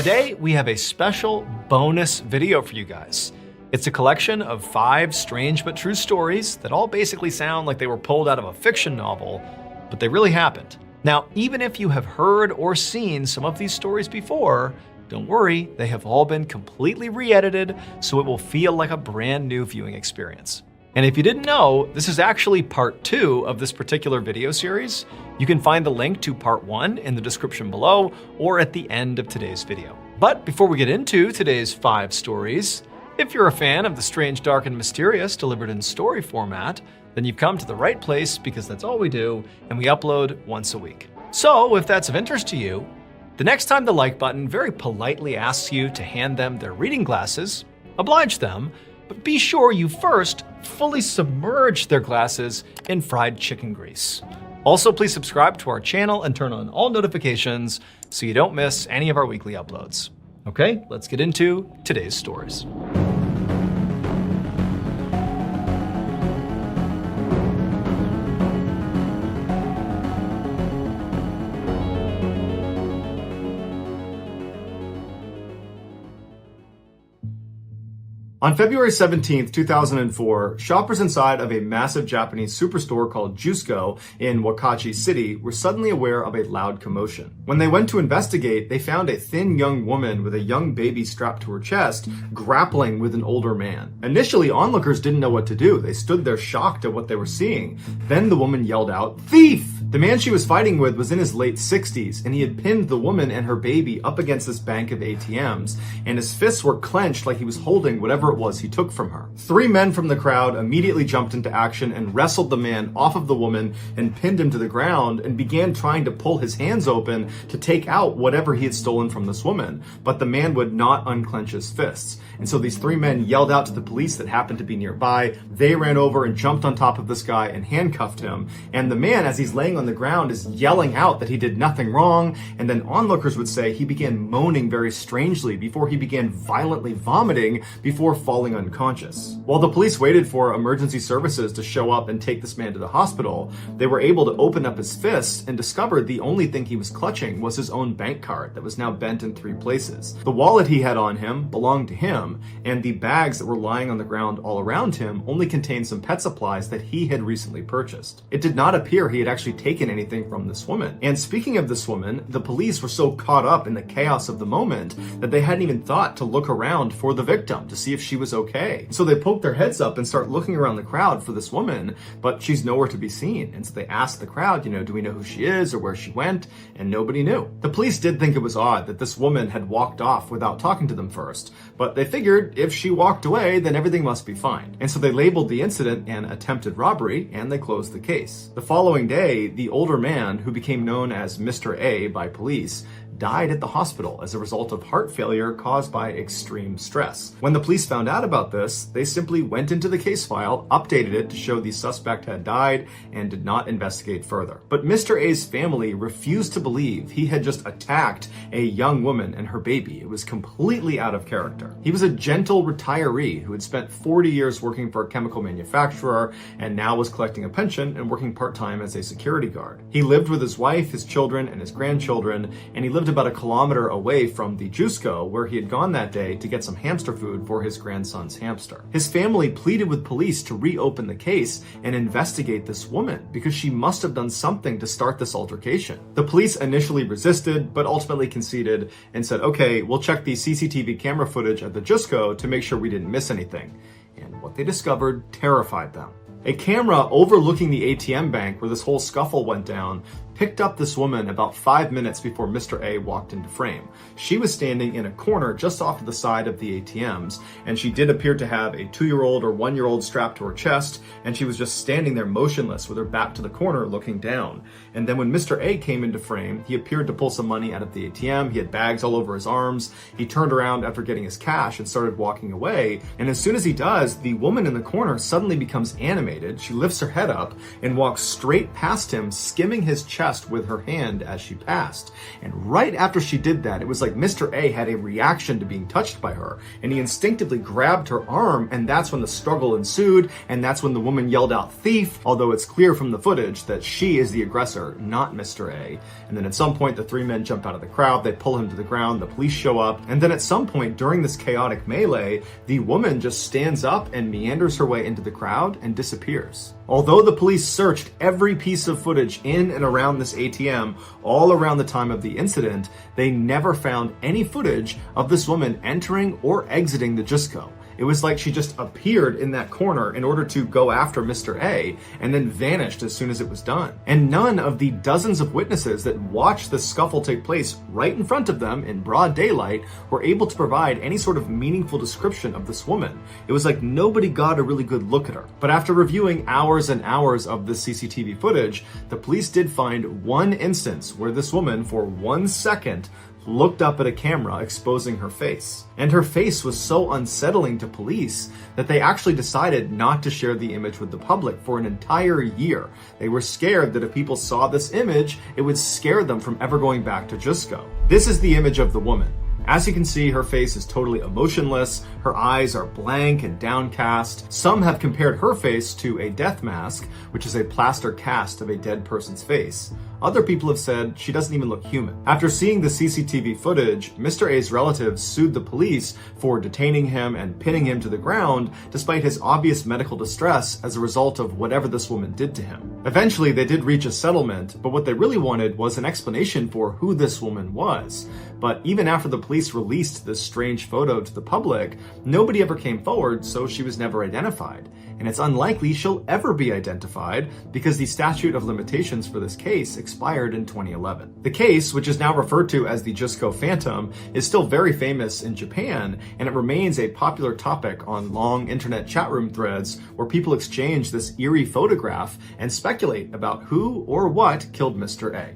Today, we have a special bonus video for you guys. It's a collection of 5 strange but true stories that all basically sound like they were pulled out of a fiction novel, but they really happened. Now, even if you have heard or seen some of these stories before, don't worry, they have all been completely re-edited, so it will feel like a brand new viewing experience. And if you didn't know, this is actually part 2 of this particular video series. You can find the link to part 1 in the description below or at the end of today's video. But before we get into today's 5 stories, if you're a fan of the strange, dark, and mysterious delivered in story format, then you've come to the right place because that's all we do, and we upload once a week. So if that's of interest to you, the next time the like button very politely asks you to hand them their reading glasses, oblige them, but be sure you first fully submerge their glasses in fried chicken grease. Also, please subscribe to our channel and turn on all notifications so you don't miss any of our weekly uploads. Okay, let's get into today's stories. On February 17th, 2004, shoppers inside of a massive Japanese superstore called Jusco in Wakachi City were suddenly aware of a loud commotion. When they went to investigate, they found a thin young woman with a young baby strapped to her chest, grappling with an older man. Initially, onlookers didn't know what to do. They stood there shocked at what they were seeing. Then the woman yelled out, "Thief!" The man she was fighting with was in his late 60s, and he had pinned the woman and her baby up against this bank of ATMs, and his fists were clenched like he was holding whatever it was he took from her. 3 men from the crowd immediately jumped into action and wrestled the man off of the woman and pinned him to the ground and began trying to pull his hands open to take out whatever he had stolen from this woman, but the man would not unclench his fists. And so these 3 men yelled out to the police that happened to be nearby. They ran over and jumped on top of this guy and handcuffed him. And the man, as he's laying on the ground, is yelling out that he did nothing wrong. And then onlookers would say he began moaning very strangely before he began violently vomiting before falling unconscious. While the police waited for emergency services to show up and take this man to the hospital, they were able to open up his fists and discovered the only thing he was clutching was his own bank card that was now bent in 3 places. The wallet he had on him belonged to him, and the bags that were lying on the ground all around him only contained some pet supplies that he had recently purchased. It did not appear he had actually taken anything from this woman. And speaking of this woman, the police were so caught up in the chaos of the moment that they hadn't even thought to look around for the victim to see if she was okay. So they poked their heads up and start looking around the crowd for this woman, but she's nowhere to be seen. And so they asked the crowd, do we know who she is or where she went? And nobody knew. The police did think it was odd that this woman had walked off without talking to them first, but they figured if she walked away, then everything must be fine. And so they labeled the incident an attempted robbery and they closed the case. The following day, the older man, who became known as Mr. A by police, died at the hospital as a result of heart failure caused by extreme stress. When the police found out about this, they simply went into the case file, updated it to show the suspect had died, and did not investigate further. But Mr. A's family refused to believe he had just attacked a young woman and her baby. It was completely out of character. He was a gentle retiree who had spent 40 years working for a chemical manufacturer and now was collecting a pension and working part-time as a security guard. He lived with his wife, his children, and his grandchildren, and he lived about a kilometer away from the Jusco where he had gone that day to get some hamster food for his grandson's hamster. His family pleaded with police to reopen the case and investigate this woman because she must have done something to start this altercation. The police initially resisted, but ultimately conceded and said, okay, we'll check the CCTV camera footage at the Jusco to make sure we didn't miss anything. And what they discovered terrified them. A camera overlooking the ATM bank where this whole scuffle went down picked up this woman about 5 minutes before Mr. A walked into frame. She was standing in a corner just off to the side of the ATMs, and she did appear to have a 2-year-old or 1-year-old strapped to her chest, and she was just standing there motionless with her back to the corner looking down. And then when Mr. A came into frame, he appeared to pull some money out of the ATM. He had bags all over his arms. He turned around after getting his cash and started walking away. And as soon as he does, the woman in the corner suddenly becomes animated. She lifts her head up and walks straight past him, skimming his chest chest with her hand as she passed. And right after she did that, it was like Mr. A had a reaction to being touched by her, and he instinctively grabbed her arm, and that's when the struggle ensued, and that's when the woman yelled out "thief," although it's clear from the footage that she is the aggressor, not Mr. A. And then at some point, the three men jump out of the crowd, they pull him to the ground, the police show up, and then at some point during this chaotic melee, the woman just stands up and meanders her way into the crowd and disappears. Although the police searched every piece of footage in and around this ATM all around the time of the incident, they never found any footage of this woman entering or exiting the Jusco. It was like she just appeared in that corner in order to go after Mr. A and then vanished as soon as it was done. And none of the dozens of witnesses that watched the scuffle take place right in front of them in broad daylight were able to provide any sort of meaningful description of this woman. It was like nobody got a really good look at her. But after reviewing hours and hours of the CCTV footage, the police did find one instance where this woman, for 1 second, looked up at a camera exposing her face. And her face was so unsettling to police that they actually decided not to share the image with the public for an entire year. They were scared that if people saw this image, it would scare them from ever going back to Jusco. This is the image of the woman. As you can see, her face is totally emotionless, her eyes are blank and downcast. Some have compared her face to a death mask, which is a plaster cast of a dead person's face. Other people have said she doesn't even look human. After seeing the CCTV footage, Mr. A's relatives sued the police for detaining him and pinning him to the ground despite his obvious medical distress as a result of whatever this woman did to him. Eventually, they did reach a settlement, but what they really wanted was an explanation for who this woman was. But even after the police released this strange photo to the public, nobody ever came forward, so she was never identified. And it's unlikely she'll ever be identified because the statute of limitations for this case expired in 2011. The case, which is now referred to as the Jusco Phantom, is still very famous in Japan, and it remains a popular topic on long internet chat room threads where people exchange this eerie photograph and speculate about who or what killed Mr. A.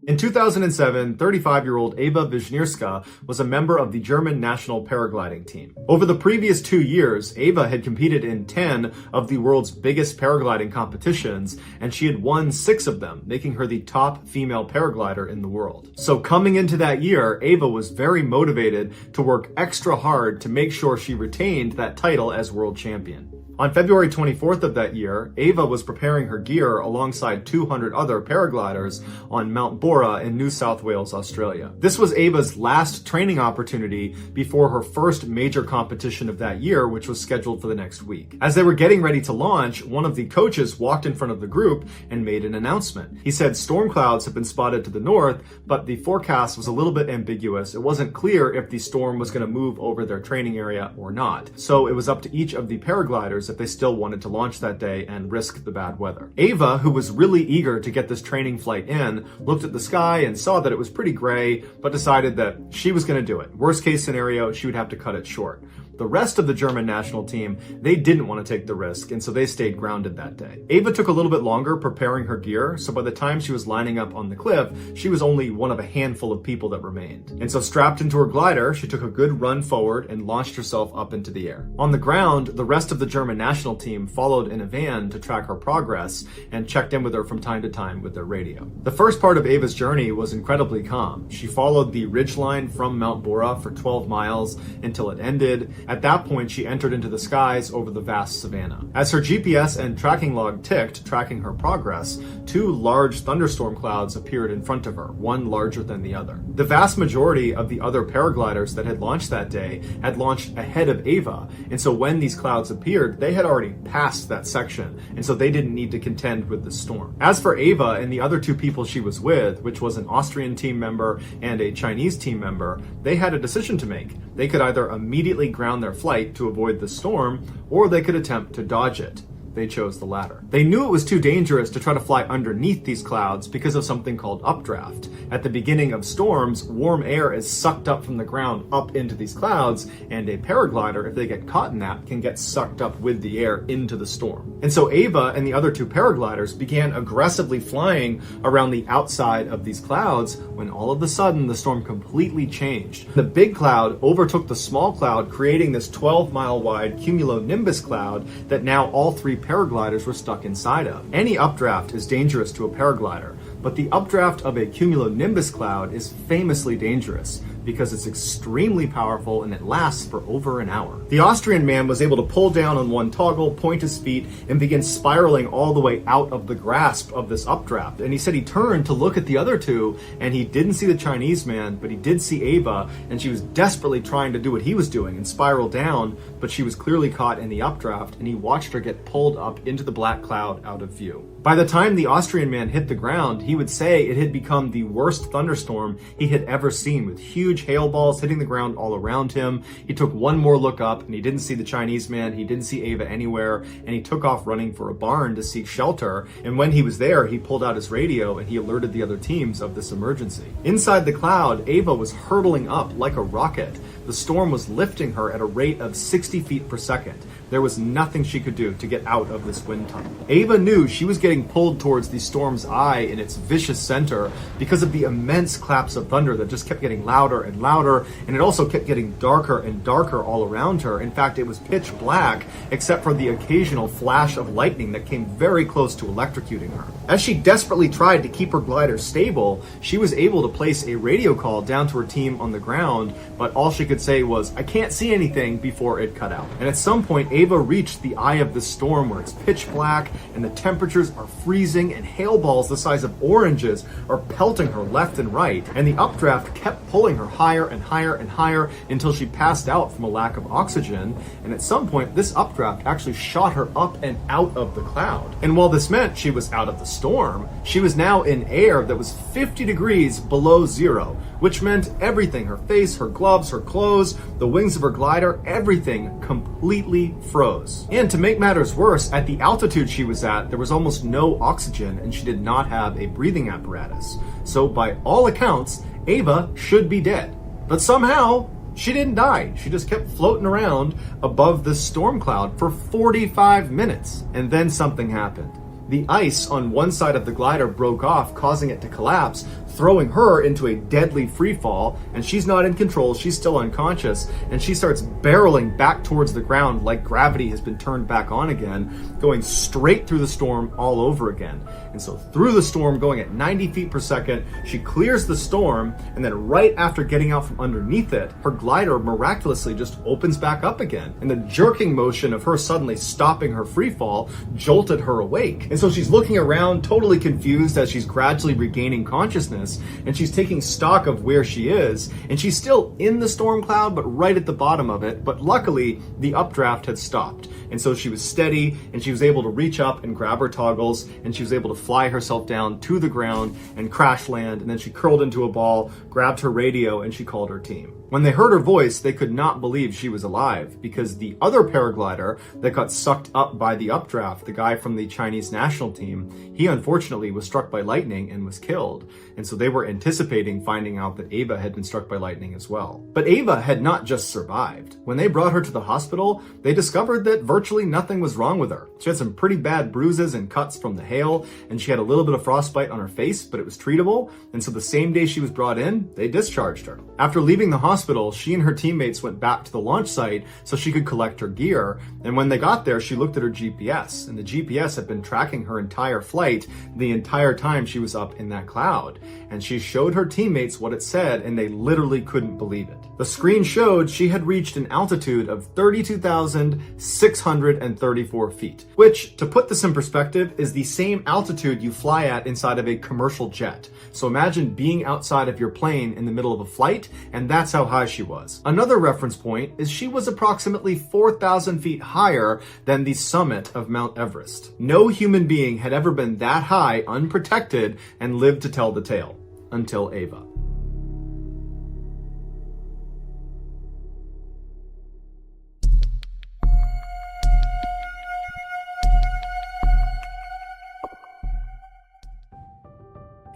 In 2007, 35-year-old Eva Wisniewska was a member of the German national paragliding team. Over the previous 2 years, Eva had competed in 10 of the world's biggest paragliding competitions, and she had won 6 of them, making her the top female paraglider in the world. So coming into that year, Eva was very motivated to work extra hard to make sure she retained that title as world champion. On February 24th of that year, Eva was preparing her gear alongside 200 other paragliders on Mount Bora in New South Wales, Australia. This was Eva's last training opportunity before her first major competition of that year, which was scheduled for the next week. As they were getting ready to launch, one of the coaches walked in front of the group and made an announcement. He said storm clouds had been spotted to the north, but the forecast was a little bit ambiguous. It wasn't clear if the storm was going to move over their training area or not. So it was up to each of the paragliders if they still wanted to launch that day and risk the bad weather. Eva, who was really eager to get this training flight in, looked at the sky and saw that it was pretty gray, but decided that she was going to do it. Worst case scenario, she would have to cut it short. The rest of the German national team, they didn't want to take the risk, and so they stayed grounded that day. Eva took a little bit longer preparing her gear, so by the time she was lining up on the cliff, she was only one of a handful of people that remained. And so strapped into her glider, she took a good run forward and launched herself up into the air. On the ground, the rest of the German national team followed in a van to track her progress and checked in with her from time to time with their radio. The first part of Eva's journey was incredibly calm. She followed the ridgeline from Mount Bora for 12 miles until it ended. At that point, she entered into the skies over the vast savanna. As her GPS and tracking log ticked, tracking her progress, 2 large thunderstorm clouds appeared in front of her, one larger than the other. The vast majority of the other paragliders that had launched that day had launched ahead of Eva, and so when these clouds appeared, they had already passed that section, and so they didn't need to contend with the storm. As for Eva and the other 2 people she was with, which was an Austrian team member and a Chinese team member, they had a decision to make. They could either immediately ground their flight to avoid the storm, or they could attempt to dodge it. they chose the latter. They knew it was too dangerous to try to fly underneath these clouds because of something called updraft. At the beginning of storms, warm air is sucked up from the ground up into these clouds, and a paraglider, if they get caught in that, can get sucked up with the air into the storm. And so Ava and the other two paragliders began aggressively flying around the outside of these clouds when all of a sudden the storm completely changed. The big cloud overtook the small cloud, creating this 12-mile wide cumulonimbus cloud that now all three paragliders were stuck inside of. Any updraft is dangerous to a paraglider, but the updraft of a cumulonimbus cloud is famously dangerous because it's extremely powerful and it lasts for over an hour. The Austrian man was able to pull down on one toggle, point his feet, and begin spiraling all the way out of the grasp of this updraft. And he said he turned to look at the other two, and he didn't see the Chinese man, but he did see Ava, and she was desperately trying to do what he was doing and spiral down, but she was clearly caught in the updraft, and he watched her get pulled up into the black cloud out of view. By the time the Austrian man hit the ground, he would say it had become the worst thunderstorm he had ever seen, with huge hail balls hitting the ground all around him. He took one more look up and he didn't see the Chinese man, he didn't see Ava anywhere, and he took off running for a barn to seek shelter. And when he was there, he pulled out his radio and he alerted the other teams of this emergency. Inside the cloud, Ava was hurtling up like a rocket. The storm was lifting her at a rate of 60 feet per second. There was nothing she could do to get out of this wind tunnel. Ava knew she was getting pulled towards the storm's eye in its vicious center because of the immense claps of thunder that just kept getting louder and louder, and it also kept getting darker and darker all around her. In fact, it was pitch black except for the occasional flash of lightning that came very close to electrocuting her. As she desperately tried to keep her glider stable, she was able to place a radio call down to her team on the ground, but all she could say was, "I can't see anything," before it cut out. And at some point, Ava reached the eye of the storm where it's pitch black and the temperatures are freezing and hail balls the size of oranges are pelting her left and right. And the updraft kept pulling her higher and higher and higher until she passed out from a lack of oxygen. And at some point, this updraft actually shot her up and out of the cloud. And while this meant she was out of the storm, she was now in air that was 50 degrees below zero, which meant everything, her face, her gloves, her clothes, the wings of her glider, everything completely froze. And to make matters worse, at the altitude she was at, there was almost no oxygen and she did not have a breathing apparatus. So by all accounts, Ava should be dead. But somehow, she didn't die. She just kept floating around above this storm cloud for 45 minutes. And then something happened. The ice on one side of the glider broke off, causing it to collapse, throwing her into a deadly free fall, and she's not in control, she's still unconscious, and she starts barreling back towards the ground like gravity has been turned back on again, going straight through the storm all over again. And so through the storm, going at 90 feet per second, she clears the storm, and then right after getting out from underneath it, her glider miraculously just opens back up again. And the jerking motion of her suddenly stopping her free fall jolted her awake. And so she's looking around, totally confused as she's gradually regaining consciousness, and she's taking stock of where she is, and she's still in the storm cloud, but right at the bottom of it. But luckily, the updraft had stopped, and so she was steady, and she was able to reach up and grab her toggles, and she was able to fly herself down to the ground and crash land, and then she curled into a ball, grabbed her radio, and she called her team. When they heard her voice, they could not believe she was alive, because the other paraglider that got sucked up by the updraft, the guy from the Chinese national team, he unfortunately was struck by lightning and was killed. And so they were anticipating finding out that Ava had been struck by lightning as well. But Ava had not just survived. When they brought her to the hospital, they discovered that virtually nothing was wrong with her. She had some pretty bad bruises and cuts from the hail, and she had a little bit of frostbite on her face, but it was treatable. And so the same day she was brought in, they discharged her. After leaving the hospital, she and her teammates went back to the launch site so she could collect her gear. And when they got there, she looked at her GPS, and the GPS had been tracking her entire flight the entire time she was up in that cloud. And she showed her teammates what it said, and they literally couldn't believe it. The screen showed she had reached an altitude of 32,634 feet, which, to put this in perspective, is the same altitude you fly at inside of a commercial jet. So imagine being outside of your plane in the middle of a flight, and that's how high she was. Another reference point is she was approximately 4,000 feet higher than the summit of Mount Everest. No human being had ever been that high, unprotected, and lived to tell the tale. Until Ava.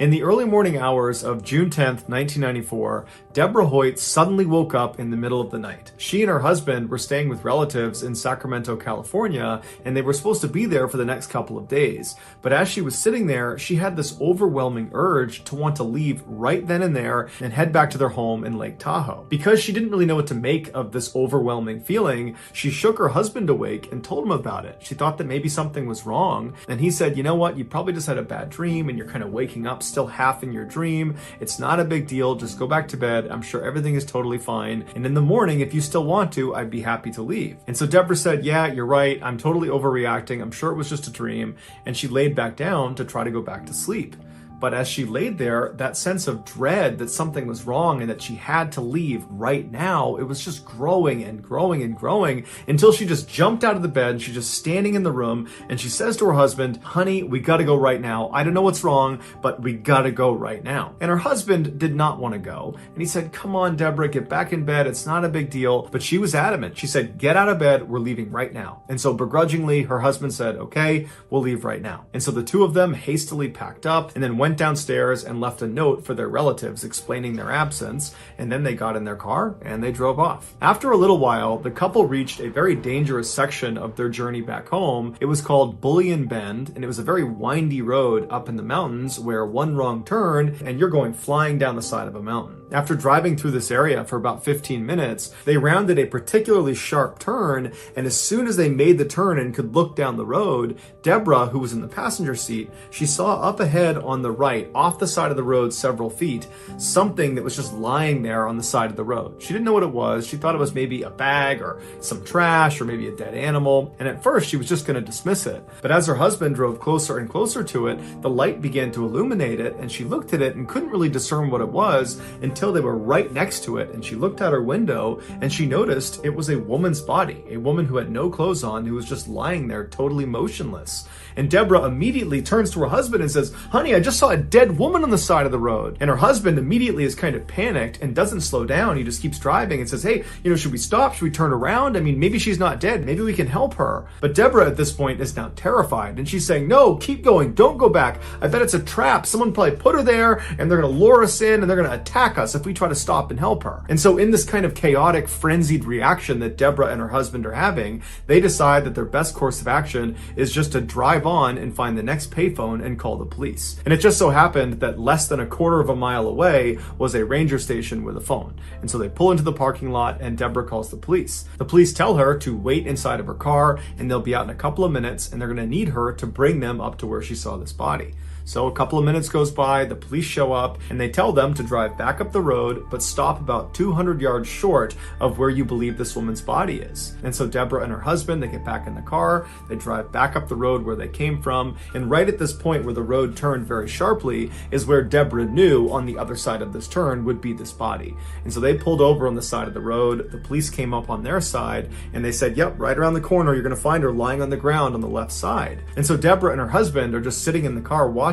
In the early morning hours of June 10th, 1994, Deborah Hoyt suddenly woke up in the middle of the night. She and her husband were staying with relatives in Sacramento, California, and they were supposed to be there for the next couple of days. But as she was sitting there, she had this overwhelming urge to want to leave right then and there and head back to their home in Lake Tahoe. Because she didn't really know what to make of this overwhelming feeling, she shook her husband awake and told him about it. She thought that maybe something was wrong, and he said, you know what, you probably just had a bad dream and you're kind of waking up still half in your dream. It's not a big deal. Just go back to bed. I'm sure everything is totally fine. And in the morning, if you still want to, I'd be happy to leave. And so Deborah said, yeah, you're right. I'm totally overreacting. I'm sure it was just a dream. And she laid back down to try to go back to sleep. But as she laid there, that sense of dread that something was wrong and that she had to leave right now, it was just growing and growing and growing until she just jumped out of the bed and she's just standing in the room and she says to her husband, honey, we gotta go right now. I don't know what's wrong, but we gotta go right now. And her husband did not want to go. And he said, come on, Deborah, get back in bed. It's not a big deal. But she was adamant. She said, get out of bed. We're leaving right now. And so begrudgingly, her husband said, okay, we'll leave right now. And so the two of them hastily packed up and then went downstairs and left a note for their relatives explaining their absence, and then they got in their car and they drove off. After a little while, the couple reached a very dangerous section of their journey back home. It was called Bullen Bend, and it was a very windy road up in the mountains where one wrong turn and you're going flying down the side of a mountain. After driving through this area for about 15 minutes, they rounded a particularly sharp turn, and as soon as they made the turn and could look down the road, Deborah, who was in the passenger seat, she saw up ahead on the right, off the side of the road several feet, something that was just lying there on the side of the road. She didn't know what it was. She thought it was maybe a bag or some trash or maybe a dead animal, and at first she was just going to dismiss it. But as her husband drove closer and closer to it, the light began to illuminate it, and she looked at it and couldn't really discern what it was until they were right next to it, and she looked out her window and she noticed it was a woman's body, a woman who had no clothes on, who was just lying there totally motionless. And Deborah immediately turns to her husband and says, honey, I just saw a dead woman on the side of the road. And her husband immediately is kind of panicked and doesn't slow down. He just keeps driving and says, hey, should we stop? Should we turn around? I mean, maybe she's not dead. Maybe we can help her. But Deborah at this point is now terrified, and she's saying, no, keep going. Don't go back. I bet it's a trap. Someone probably put her there and they're going to lure us in and they're going to attack us if we try to stop and help her. And so in this kind of chaotic, frenzied reaction that Deborah and her husband are having, they decide that their best course of action is just to drive on and find the next payphone and call the police. And it just so happened that less than a quarter of a mile away was a ranger station with a phone. And so they pull into the parking lot and Deborah calls the police. The police tell her to wait inside of her car and they'll be out in a couple of minutes, and they're going to need her to bring them up to where she saw this body. So a couple of minutes goes by, the police show up, and they tell them to drive back up the road, but stop about 200 yards short of where you believe this woman's body is. And so Deborah and her husband, they get back in the car, they drive back up the road where they came from, and right at this point where the road turned very sharply is where Deborah knew on the other side of this turn would be this body. And so they pulled over on the side of the road, the police came up on their side, and they said, yep, right around the corner, you're going to find her lying on the ground on the left side. And so Deborah and her husband are just sitting in the car watching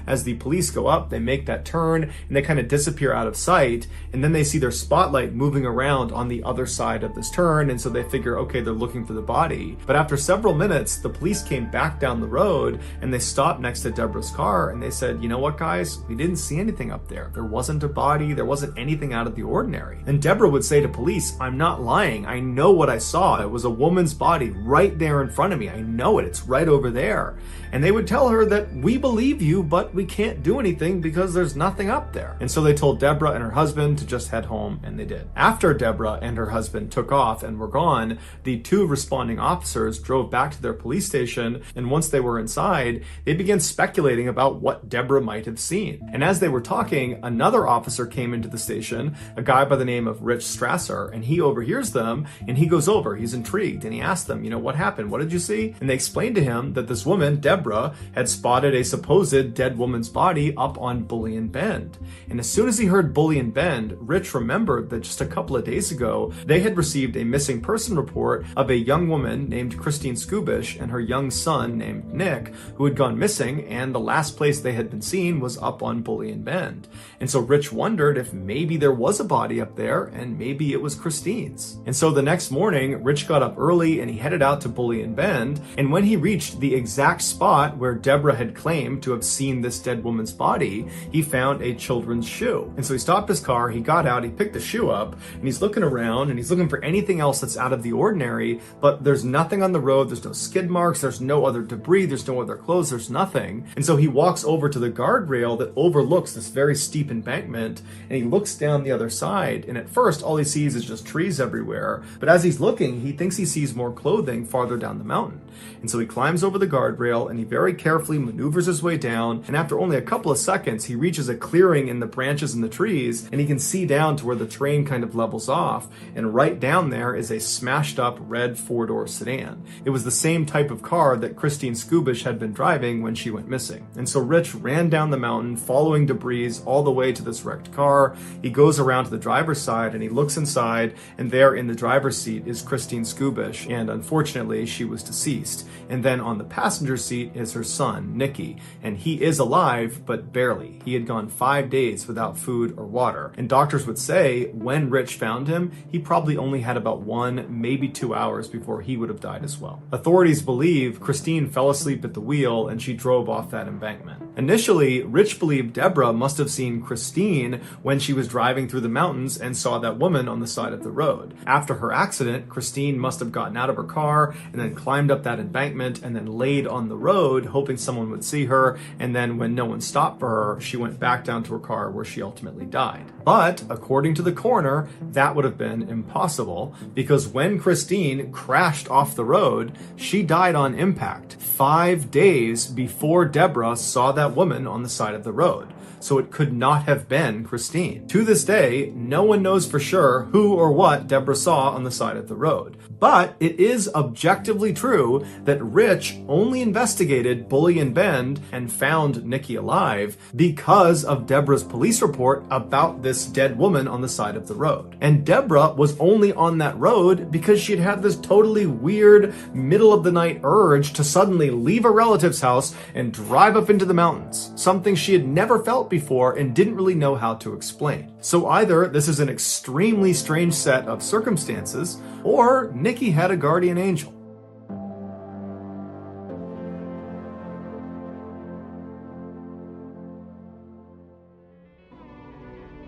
as the police go up, they make that turn, and they kind of disappear out of sight, and then they see their spotlight moving around on the other side of this turn, and so they figure, okay, they're looking for the body. But after several minutes, the police came back down the road, and they stopped next to Deborah's car, and they said, you know what, guys? We didn't see anything up there. There wasn't a body. There wasn't anything out of the ordinary. And Deborah would say to police, I'm not lying. I know what I saw. It was a woman's body right there in front of me. I know it. It's right over there. And they would tell her that we believe you, but we can't do anything because there's nothing up there. And so they told Deborah and her husband to just head home, and they did. After Deborah and her husband took off and were gone, the two responding officers drove back to their police station, and once they were inside, they began speculating about what Deborah might have seen. And as they were talking, another officer came into the station, a guy by the name of Rich Strasser, and he overhears them, and he goes over, he's intrigued, and he asked them, what happened? What did you see? And they explained to him that this woman, Deborah, had spotted a supposed dead woman's body up on Bullen Bend. And as soon as he heard Bullen Bend, Rich remembered that just a couple of days ago, they had received a missing person report of a young woman named Christine Skubish and her young son named Nick, who had gone missing, and the last place they had been seen was up on Bullen Bend. And so Rich wondered if maybe there was a body up there, and maybe it was Christine's. And so the next morning, Rich got up early and he headed out to Bullen Bend, and when he reached the exact spot where Deborah had claimed to have have seen this dead woman's body, he found a children's shoe. And so he stopped his car, he got out, he picked the shoe up, and he's looking around and he's looking for anything else that's out of the ordinary, but there's nothing on the road, there's no skid marks, there's no other debris, there's no other clothes, there's nothing. And so he walks over to the guardrail that overlooks this very steep embankment, and he looks down the other side, and at first all he sees is just trees everywhere, but as he's looking, he thinks he sees more clothing farther down the mountain. And so he climbs over the guardrail and he very carefully maneuvers his way down, and after only a couple of seconds he reaches a clearing in the branches and the trees, and he can see down to where the train kind of levels off, and right down there is a smashed up red 4-door sedan. It was the same type of car that Christine Skubish had been driving when she went missing. And so Rich ran down the mountain following debris all the way to this wrecked car. He goes around to the driver's side and he looks inside, and there in the driver's seat is Christine Skubish, and unfortunately she was deceased. And then on the passenger seat is her son, Nicky, and he is alive, but barely. He had gone 5 days without food or water. And doctors would say when Rich found him, he probably only had about 1, maybe 2 hours before he would have died as well. Authorities believe Christine fell asleep at the wheel and she drove off that embankment. Initially, Rich believed Deborah must have seen Christine when she was driving through the mountains and saw that woman on the side of the road. After her accident, Christine must have gotten out of her car and then climbed up that embankment and then laid on the road hoping someone would see her, and then when no one stopped for her, she went back down to her car where she ultimately died. But according to the coroner, that would have been impossible because when Christine crashed off the road, she died on impact 5 days before Deborah saw that woman on the side of the road. So it could not have been Christine. To this day, no one knows for sure who or what Deborah saw on the side of the road. But it is objectively true that Rich only investigated Bully and Bend and found Nicky alive because of Deborah's police report about this dead woman on the side of the road. And Deborah was only on that road because she'd had this totally weird middle of the night urge to suddenly leave a relative's house and drive up into the mountains, something she had never felt before and didn't really know how to explain. So either this is an extremely strange set of circumstances, or Nicky had a guardian angel.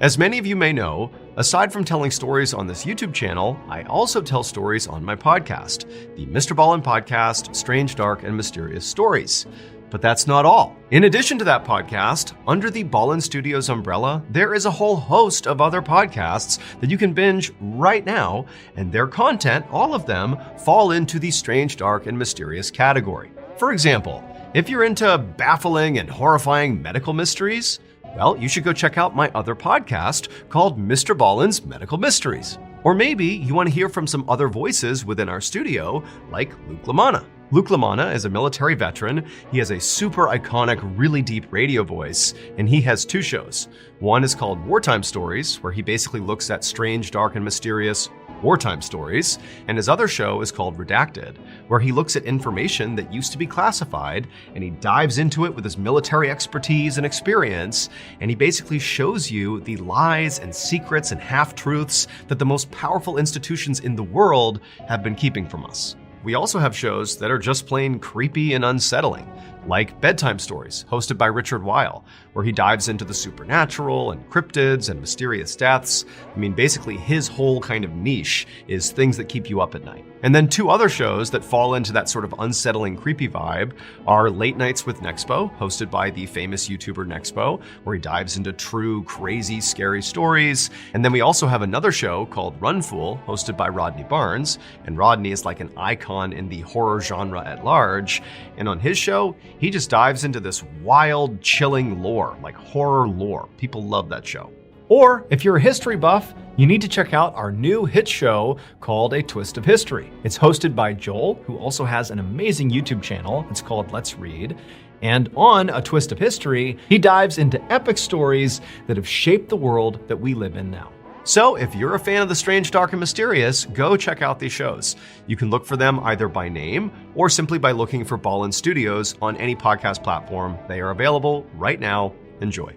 As many of you may know, aside from telling stories on this YouTube channel, I also tell stories on my podcast, the MrBallen podcast, Strange, Dark, and Mysterious Stories. But that's not all. In addition to that podcast, under the Ballen Studios umbrella, there is a whole host of other podcasts that you can binge right now, and their content, all of them, fall into the Strange, Dark, and Mysterious category. For example, if you're into baffling and horrifying medical mysteries, well, you should go check out my other podcast called MrBallen's Medical Mysteries. Or maybe you want to hear from some other voices within our studio, like Luke LaManna. Luke LaManna is a military veteran. He has a super iconic, really deep radio voice, and he has 2 shows. One is called Wartime Stories, where he basically looks at strange, dark, and mysterious wartime stories, and his other show is called Redacted, where he looks at information that used to be classified, and he dives into it with his military expertise and experience, and he basically shows you the lies and secrets and half-truths that the most powerful institutions in the world have been keeping from us. We also have shows that are just plain creepy and unsettling, like Bedtime Stories, hosted by Richard Weil, where he dives into the supernatural and cryptids and mysterious deaths. I mean, basically his whole kind of niche is things that keep you up at night. And then 2 other shows that fall into that sort of unsettling, creepy vibe are Late Nights with Nexpo, hosted by the famous YouTuber Nexpo, where he dives into true, crazy, scary stories. And then we also have another show called Run Fool, hosted by Rodney Barnes. And Rodney is like an icon in the horror genre at large. And on his show, he just dives into this wild, chilling lore, like horror lore. People love that show. Or if you're a history buff, you need to check out our new hit show called A Twist of History. It's hosted by Joel, who also has an amazing YouTube channel. It's called Let's Read. And on A Twist of History, he dives into epic stories that have shaped the world that we live in now. So if you're a fan of the strange, dark, and mysterious, go check out these shows. You can look for them either by name or simply by looking for Ballen Studios on any podcast platform. They are available right now. Enjoy.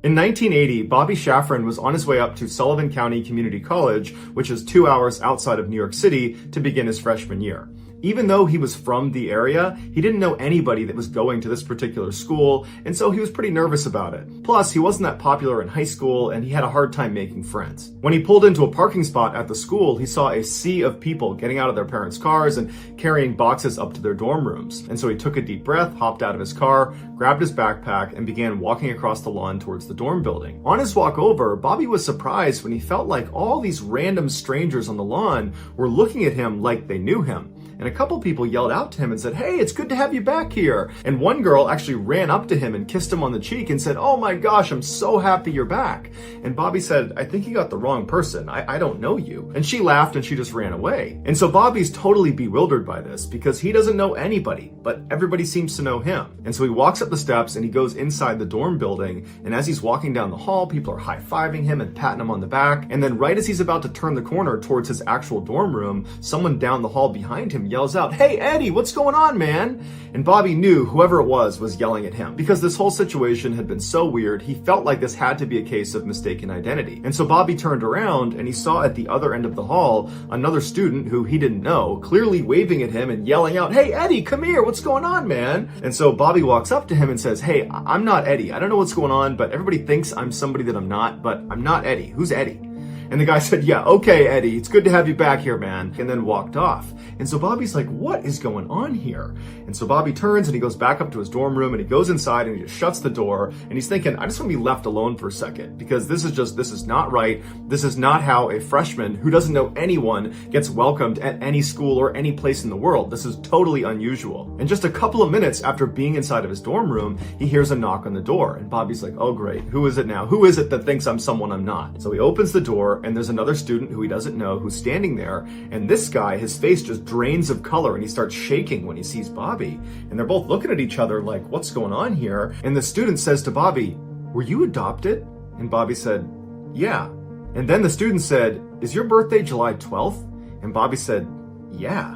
In 1980, Bobby Shafran was on his way up to Sullivan County Community College, which is 2 hours outside of New York City, to begin his freshman year. Even though he was from the area, he didn't know anybody that was going to this particular school, and so he was pretty nervous about it. Plus, he wasn't that popular in high school, and he had a hard time making friends. When he pulled into a parking spot at the school, he saw a sea of people getting out of their parents' cars and carrying boxes up to their dorm rooms. And so he took a deep breath, hopped out of his car, grabbed his backpack, and began walking across the lawn towards the dorm building. On his walk over, Bobby was surprised when he felt like all these random strangers on the lawn were looking at him like they knew him. And a couple people yelled out to him and said, "Hey, it's good to have you back here." And one girl actually ran up to him and kissed him on the cheek and said, "Oh my gosh, I'm so happy you're back." And Bobby said, "I think you got the wrong person. I don't know you." And she laughed and she just ran away. And so Bobby's totally bewildered by this because he doesn't know anybody, but everybody seems to know him. And so he walks up the steps and he goes inside the dorm building. And as he's walking down the hall, people are high-fiving him and patting him on the back. And then right as he's about to turn the corner towards his actual dorm room, someone down the hall behind him yells out, "Hey, Eddie, what's going on, man?" And Bobby knew whoever it was yelling at him because this whole situation had been so weird. He felt like this had to be a case of mistaken identity. And so Bobby turned around and he saw at the other end of the hall another student who he didn't know, clearly waving at him and yelling out, "Hey, Eddie, come here. What's going on, man?" And so Bobby walks up to him and says, "Hey, I'm not Eddie. I don't know what's going on, but everybody thinks I'm somebody that I'm not, but I'm not Eddie. Who's Eddie?" And the guy said, "Yeah, okay, Eddie, it's good to have you back here, man," and then walked off. And so Bobby's like, what is going on here? And so Bobby turns and he goes back up to his dorm room and he goes inside and he just shuts the door. And he's thinking, I just want to be left alone for a second because this is not right. This is not how a freshman who doesn't know anyone gets welcomed at any school or any place in the world. This is totally unusual. And just a couple of minutes after being inside of his dorm room, he hears a knock on the door. And Bobby's like, oh great, who is it now? Who is it that thinks I'm someone I'm not? So he opens the door and there's another student who he doesn't know who's standing there. And this guy, his face just drains of color and he starts shaking when he sees Bobby. And they're both looking at each other like, what's going on here? And the student says to Bobby, "Were you adopted?" And Bobby said, "Yeah." And then the student said, "Is your birthday July 12th? And Bobby said, "Yeah."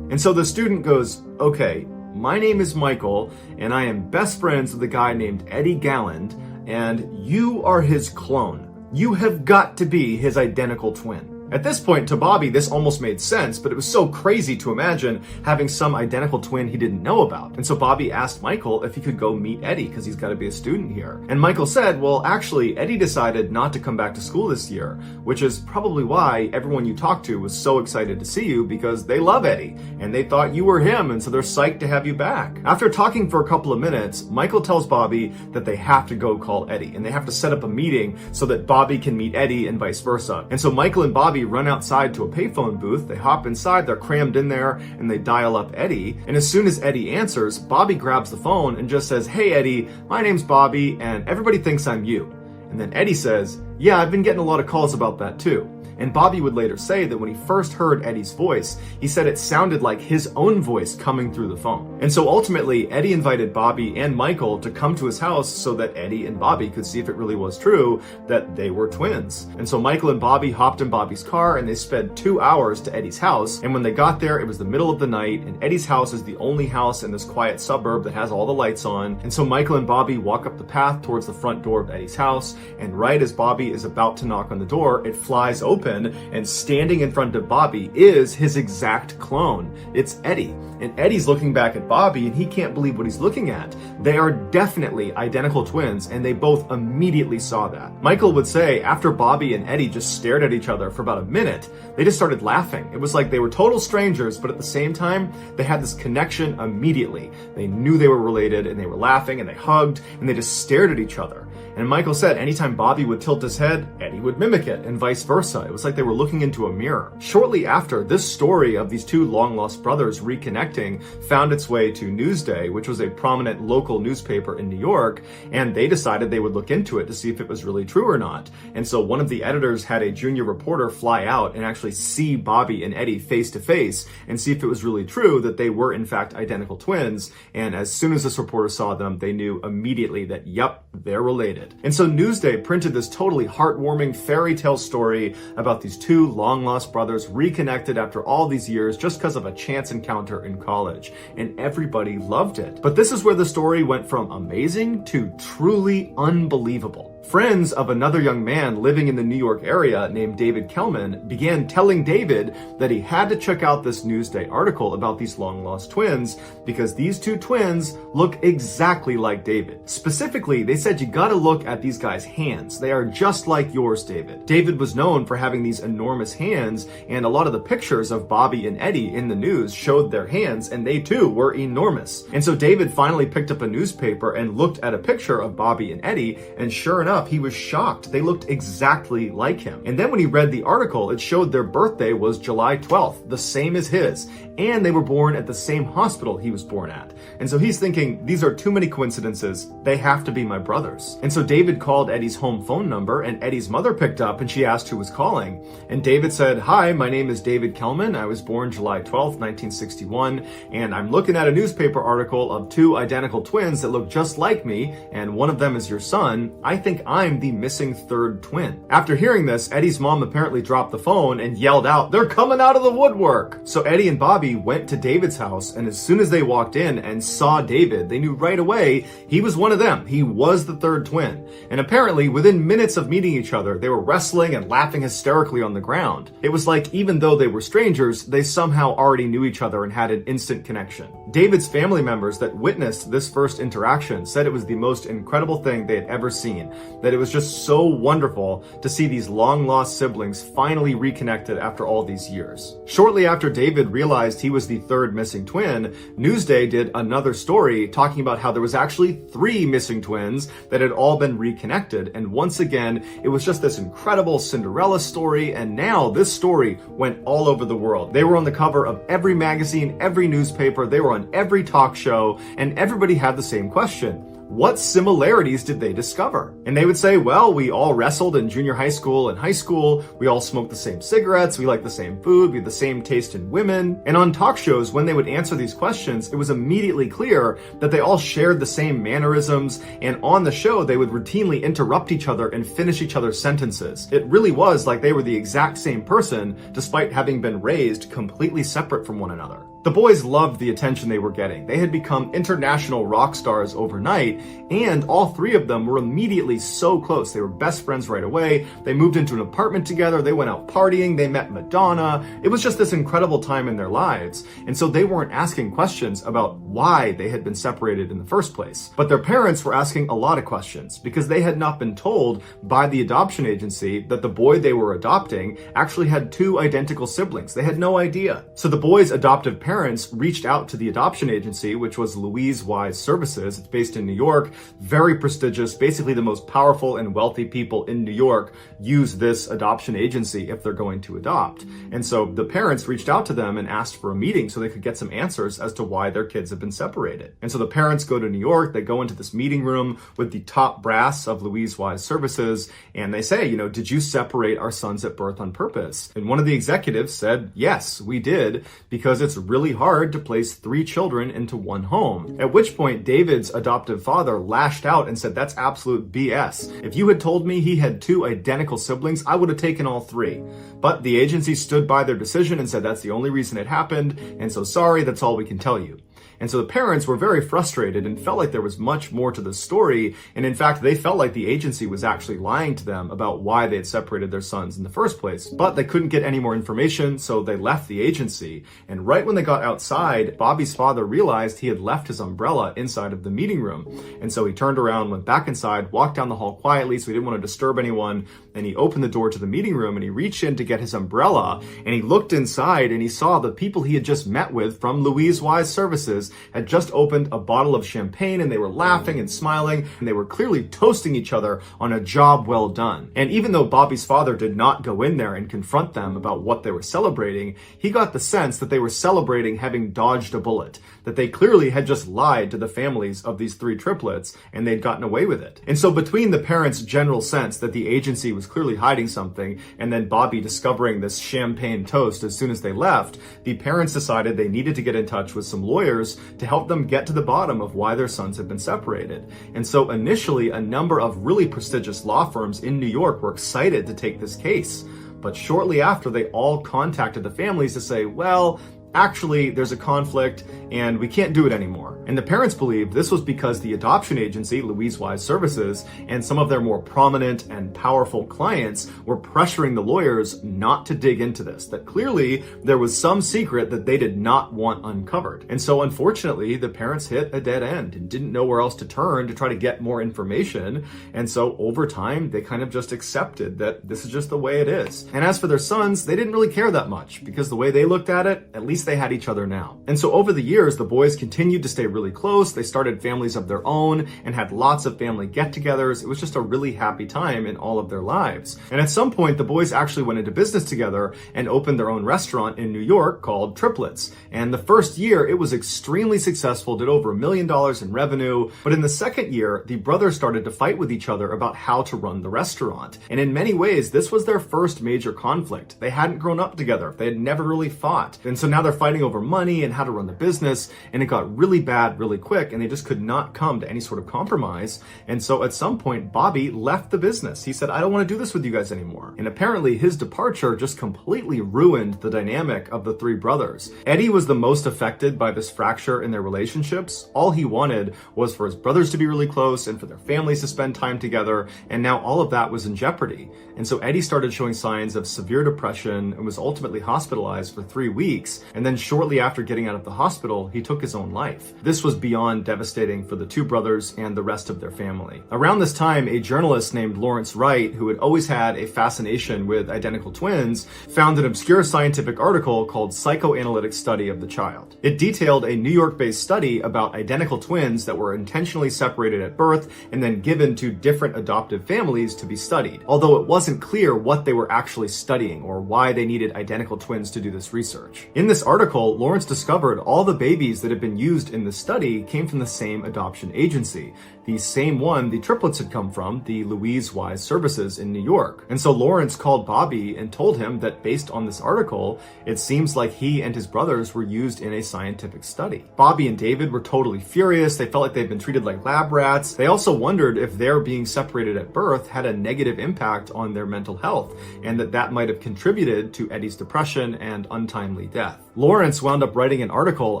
And so the student goes, "Okay, my name is Michael and I am best friends with a guy named Eddie Galland and you are his clone. You have got to be his identical twin." At this point, to Bobby, this almost made sense, but it was so crazy to imagine having some identical twin he didn't know about. And so Bobby asked Michael if he could go meet Eddie because he's got to be a student here. And Michael said, well, actually, Eddie decided not to come back to school this year, which is probably why everyone you talked to was so excited to see you because they love Eddie and they thought you were him, and so they're psyched to have you back. After talking for a couple of minutes, Michael tells Bobby that they have to go call Eddie and they have to set up a meeting so that Bobby can meet Eddie and vice versa. And so Michael and Bobby run outside to a payphone booth. They hop inside, they're crammed in there, and they dial up Eddie. And as soon as Eddie answers, Bobby grabs the phone and just says, "Hey Eddie, my name's Bobby, and everybody thinks I'm you." And then Eddie says, "Yeah, I've been getting a lot of calls about that too." And Bobby would later say that when he first heard Eddie's voice, he said it sounded like his own voice coming through the phone. And so ultimately, Eddie invited Bobby and Michael to come to his house so that Eddie and Bobby could see if it really was true that they were twins. And so Michael and Bobby hopped in Bobby's car and they sped 2 hours to Eddie's house. And when they got there, it was the middle of the night, and Eddie's house is the only house in this quiet suburb that has all the lights on. And so Michael and Bobby walk up the path towards the front door of Eddie's house, and right as Bobby is about to knock on the door, it flies open, and standing in front of Bobby is his exact clone. It's Eddie. And Eddie's looking back at Bobby and he can't believe what he's looking at. They are definitely identical twins, and they both immediately saw that. Michael would say after Bobby and Eddie just stared at each other for about a minute, they just started laughing. It was like they were total strangers, but at the same time, they had this connection immediately. They knew they were related, and they were laughing and they hugged and they just stared at each other. And Michael said anytime Bobby would tilt his head, Eddie would mimic it, and vice versa. It was like they were looking into a mirror. Shortly after, this story of these two long-lost brothers reconnecting found its way to Newsday, which was a prominent local newspaper in New York, and they decided they would look into it to see if it was really true or not. And so one of the editors had a junior reporter fly out and actually see Bobby and Eddie face to face and see if it was really true that they were in fact identical twins. And as soon as this reporter saw them, they knew immediately that, yep, they're related. And so Newsday printed this totally heartwarming fairy tale story about these two long-lost brothers reconnected after all these years just because of a chance encounter in college. And everybody loved it. But this is where the story went from amazing to truly unbelievable. Friends of another young man living in the New York area named David Kelman began telling David that he had to check out this Newsday article about these long-lost twins because these two twins look exactly like David. Specifically, they said you gotta look at these guys' hands. They are just like yours, David. David was known for having these enormous hands, and a lot of the pictures of Bobby and Eddie in the news showed their hands, and they too were enormous. And so David finally picked up a newspaper and looked at a picture of Bobby and Eddie, and sure enough, he was shocked. They looked exactly like him. And then when he read the article, it showed their birthday was July 12th, the same as his, and they were born at the same hospital he was born at. And so he's thinking, these are too many coincidences. They have to be my brothers. And so David called Eddie's home phone number, and Eddie's mother picked up and she asked who was calling. And David said, "Hi, my name is David Kelman. I was born July 12th, 1961, and I'm looking at a newspaper article of two identical twins that look just like me, and one of them is your son. I think I'm the missing third twin." After hearing this, Eddie's mom apparently dropped the phone and yelled out, "They're coming out of the woodwork!" So Eddie and Bobby went to David's house, and as soon as they walked in and saw David, they knew right away he was one of them. He was the third twin. And apparently, within minutes of meeting each other, they were wrestling and laughing hysterically on the ground. It was like, even though they were strangers, they somehow already knew each other and had an instant connection. David's family members that witnessed this first interaction said it was the most incredible thing they had ever seen, that it was just so wonderful to see these long-lost siblings finally reconnected after all these years. Shortly after David realized he was the third missing twin, Newsday did another story talking about how there was actually 3 missing twins that had all been reconnected, and once again, it was just this incredible Cinderella story, and now this story went all over the world. They were on the cover of every magazine, every newspaper, they were on every talk show, and everybody had the same question. What similarities did they discover? And they would say, well, we all wrestled in junior high school and high school, we all smoked the same cigarettes, we like the same food, we had the same taste in women. And on talk shows, when they would answer these questions, it was immediately clear that they all shared the same mannerisms, and on the show, they would routinely interrupt each other and finish each other's sentences. It really was like they were the exact same person, despite having been raised completely separate from one another. The boys loved the attention they were getting. They had become international rock stars overnight, and all 3 of them were immediately so close. They were best friends right away. They moved into an apartment together. They went out partying. They met Madonna. It was just this incredible time in their lives. And so they weren't asking questions about why they had been separated in the first place. But their parents were asking a lot of questions because they had not been told by the adoption agency that the boy they were adopting actually had 2 identical siblings. They had no idea. So the boy's adoptive parents reached out to the adoption agency, which was Louise Wise Services. It's based in New York, very prestigious. Basically, the most powerful and wealthy people in New York use this adoption agency if they're going to adopt. And so the parents reached out to them and asked for a meeting so they could get some answers as to why their kids have been separated. And so the parents go to New York, they go into this meeting room with the top brass of Louise Wise Services, and they say, did you separate our sons at birth on purpose? And one of the executives said, yes, we did, because it's really hard to place 3 children into one home. At which point, David's adoptive father lashed out and said, that's absolute BS. If you had told me he had 2 identical siblings, I would have taken all 3. But the agency stood by their decision and said that's the only reason it happened, and so sorry, that's all we can tell you. And so the parents were very frustrated and felt like there was much more to the story. And in fact, they felt like the agency was actually lying to them about why they had separated their sons in the first place. But they couldn't get any more information, so they left the agency. And right when they got outside, Bobby's father realized he had left his umbrella inside of the meeting room. And so he turned around, went back inside, walked down the hall quietly so he didn't want to disturb anyone. And he opened the door to the meeting room and he reached in to get his umbrella. And he looked inside and he saw the people he had just met with from Louise Wise Services had just opened a bottle of champagne, and they were laughing and smiling, and they were clearly toasting each other on a job well done. And even though Bobby's father did not go in there and confront them about what they were celebrating, he got the sense that they were celebrating having dodged a bullet, that they clearly had just lied to the families of these 3 triplets, and they'd gotten away with it. And so between the parents' general sense that the agency was clearly hiding something, and then Bobby discovering this champagne toast as soon as they left, the parents decided they needed to get in touch with some lawyers to help them get to the bottom of why their sons had been separated. And so initially, a number of really prestigious law firms in New York were excited to take this case. But shortly after, they all contacted the families to say, well, actually, there's a conflict and we can't do it anymore. And the parents believed this was because the adoption agency, Louise Wise Services, and some of their more prominent and powerful clients were pressuring the lawyers not to dig into this, that clearly there was some secret that they did not want uncovered. And so unfortunately, the parents hit a dead end and didn't know where else to turn to try to get more information. And so over time, they kind of just accepted that this is just the way it is. And as for their sons, they didn't really care that much because the way they looked at it, at least they had each other now. And so over the years, the boys continued to stay really close. They started families of their own and had lots of family get-togethers. It was just a really happy time in all of their lives. And at some point, the boys actually went into business together and opened their own restaurant in New York called Triplets. And the first year, it was extremely successful, did over $1 million in revenue. But in the second year, the brothers started to fight with each other about how to run the restaurant. And in many ways, this was their first major conflict. They hadn't grown up together. They had never really fought. And so now they're fighting over money and how to run the business. And it got really bad really quick, and they just could not come to any sort of compromise. And so at some point, Bobby left the business. He said, I don't want to do this with you guys anymore. And apparently his departure just completely ruined the dynamic of the three brothers. Eddie was the most affected by this fracture in their relationships. All he wanted was for his brothers to be really close and for their families to spend time together. And now all of that was in jeopardy. And so Eddie started showing signs of severe depression and was ultimately hospitalized for 3 weeks. And then shortly after getting out of the hospital, he took his own life. This was beyond devastating for the two brothers and the rest of their family. Around this time, a journalist named Lawrence Wright, who had always had a fascination with identical twins, found an obscure scientific article called Psychoanalytic Study of the Child. It detailed a New York-based study about identical twins that were intentionally separated at birth and then given to different adoptive families to be studied, although it wasn't clear what they were actually studying or why they needed identical twins to do this research. In this article, Lawrence discovered all the babies that had been used in the study came from the same adoption agency, the same one the triplets had come from, the Louise Wise Services in New York. And so Lawrence called Bobby and told him that based on this article, it seems like he and his brothers were used in a scientific study. Bobby and David were totally furious. They felt like they'd been treated like lab rats. They also wondered if their being separated at birth had a negative impact on their mental health, and that might have contributed to Eddie's depression and untimely death. Lawrence wound up writing an article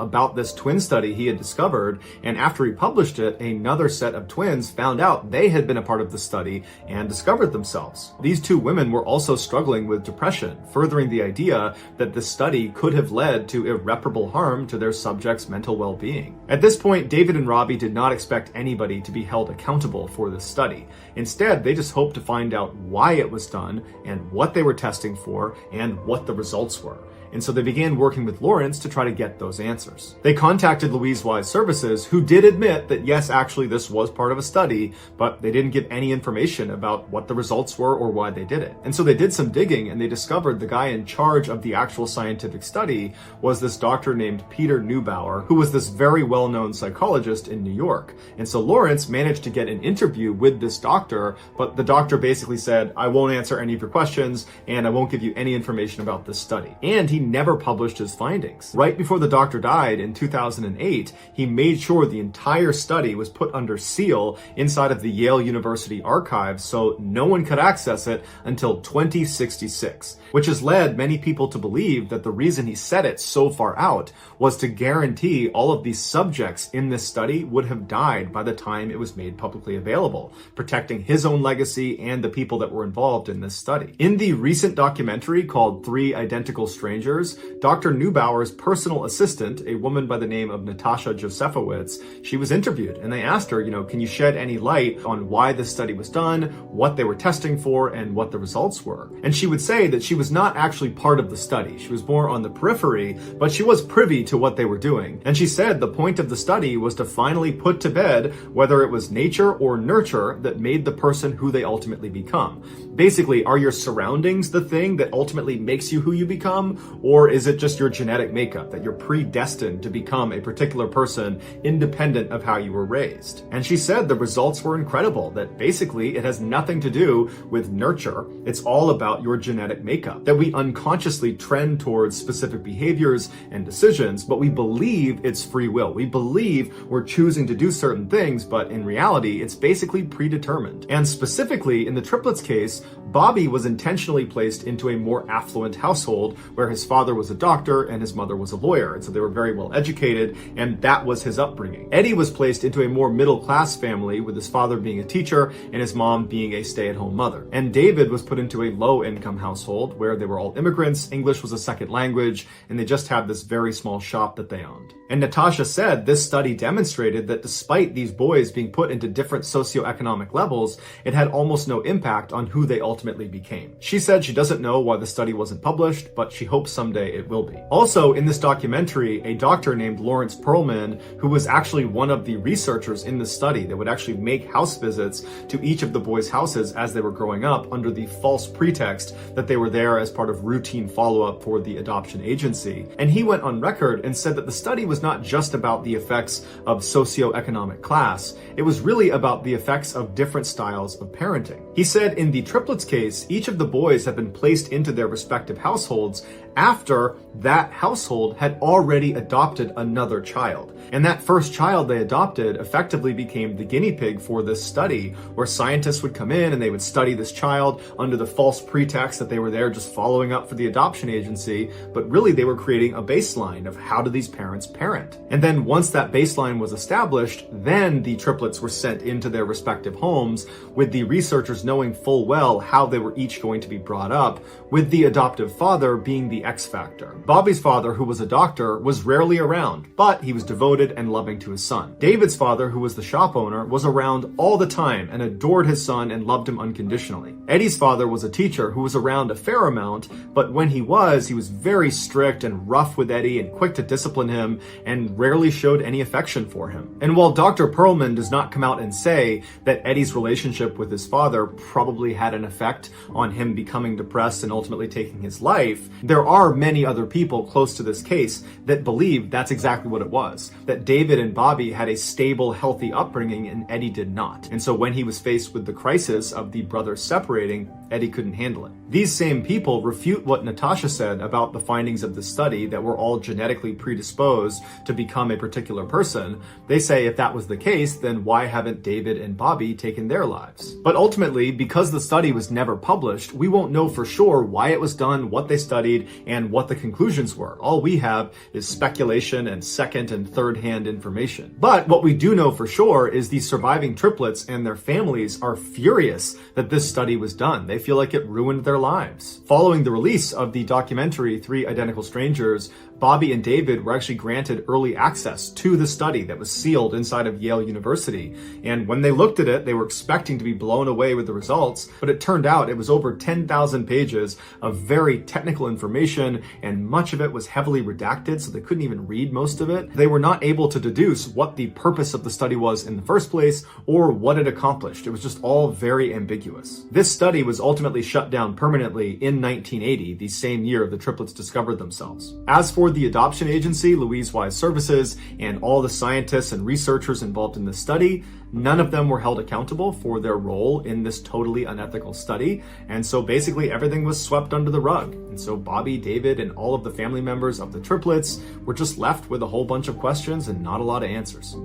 about this twin study he had discovered, and after he published it, another set of twins found out they had been a part of the study and discovered themselves. These two women were also struggling with depression, furthering the idea that the study could have led to irreparable harm to their subjects' mental well-being. At this point, David and Robbie did not expect anybody to be held accountable for this study. Instead, they just hoped to find out why it was done and what they were testing for and what the results were. And so they began working with Lawrence to try to get those answers. They contacted Louise Wise Services, who did admit that yes, actually this was part of a study, but they didn't give any information about what the results were or why they did it. And so they did some digging and they discovered the guy in charge of the actual scientific study was this doctor named Peter Neubauer, who was this very well-known psychologist in New York. And so Lawrence managed to get an interview with this doctor, but the doctor basically said, I won't answer any of your questions and I won't give you any information about this study. And he never published his findings. Right before the doctor died in 2008, he made sure the entire study was put under seal inside of the Yale University archives so no one could access it until 2066, which has led many people to believe that the reason he set it so far out was to guarantee all of these subjects in this study would have died by the time it was made publicly available, protecting his own legacy and the people that were involved in this study. In the recent documentary called 3 Identical Strangers, Dr. Neubauer's personal assistant, a woman by the name of Natasha Josefowitz, she was interviewed and they asked her, can you shed any light on why this study was done, what they were testing for, and what the results were? And she would say that she was not actually part of the study. She was more on the periphery, but she was privy to what they were doing. And she said the point of the study was to finally put to bed whether it was nature or nurture that made the person who they ultimately become. Basically, are your surroundings the thing that ultimately makes you who you become? Or is it just your genetic makeup, that you're predestined to become a particular person independent of how you were raised? And she said the results were incredible, that basically it has nothing to do with nurture. It's all about your genetic makeup, that we unconsciously trend towards specific behaviors and decisions, but we believe it's free will. We believe we're choosing to do certain things, but in reality, it's basically predetermined. And specifically in the triplets case, Bobby was intentionally placed into a more affluent household where his his father was a doctor and his mother was a lawyer, and so they were very well educated, and that was his upbringing. Eddie was placed into a more middle-class family, with his father being a teacher and his mom being a stay-at-home mother. And David was put into a low-income household where they were all immigrants, English was a second language, and they just had this very small shop that they owned. And Natasha said this study demonstrated that despite these boys being put into different socioeconomic levels, it had almost no impact on who they ultimately became. She said she doesn't know why the study wasn't published, but she hopes someday it will be. Also, in this documentary, a doctor named Lawrence Perlman, who was actually one of the researchers in the study that would actually make house visits to each of the boys' houses as they were growing up under the false pretext that they were there as part of routine follow-up for the adoption agency. And he went on record and said that the study was not just about the effects of socioeconomic class, it was really about the effects of different styles of parenting. He said in the triplets case, each of the boys had been placed into their respective households after that household had already adopted another child. And that first child they adopted effectively became the guinea pig for this study, where scientists would come in and they would study this child under the false pretext that they were there just following up for the adoption agency, but really they were creating a baseline of how do these parents parent. And then once that baseline was established, then the triplets were sent into their respective homes, with the researchers knowing full well how they were each going to be brought up, with the adoptive father being the X factor. Bobby's father, who was a doctor, was rarely around, but he was devoted and loving to his son. David's father, who was the shop owner, was around all the time and adored his son and loved him unconditionally. Eddie's father was a teacher who was around a fair amount, but when he was very strict and rough with Eddie and quick to discipline him and rarely showed any affection for him. And while Dr. Perlman does not come out and say that Eddie's relationship with his father probably had an effect on him becoming depressed and ultimately taking his life, there are many other people close to this case that believe that's exactly what it was. That David and Bobby had a stable, healthy upbringing and Eddie did not. And so when he was faced with the crisis of the brothers separating, Eddie couldn't handle it. These same people refute what Natasha said about the findings of the study that we're all genetically predisposed to become a particular person. They say if that was the case, then why haven't David and Bobby taken their lives? But ultimately, because the study was never published, we won't know for sure why it was done, what they studied, and what the conclusions were. All we have is speculation and second and third hand information. But what we do know for sure is the surviving triplets and their families are furious that this study was done. They feel like it ruined their lives. Following the release of the documentary 3 Identical Strangers, Bobby and David were actually granted early access to the study that was sealed inside of Yale University. And when they looked at it, they were expecting to be blown away with the results, but it turned out it was over 10,000 pages of very technical information, and much of it was heavily redacted, so they couldn't even read most of it. They were not able to deduce what the purpose of the study was in the first place or what it accomplished. It was just all very ambiguous. This study was ultimately shut down permanently in 1980, the same year the triplets discovered themselves. As for the adoption agency, Louise Wise Services, and all the scientists and researchers involved in this study, none of them were held accountable for their role in this totally unethical study. And so basically everything was swept under the rug. And so Bobby, David, and all of the family members of the triplets were just left with a whole bunch of questions and not a lot of answers.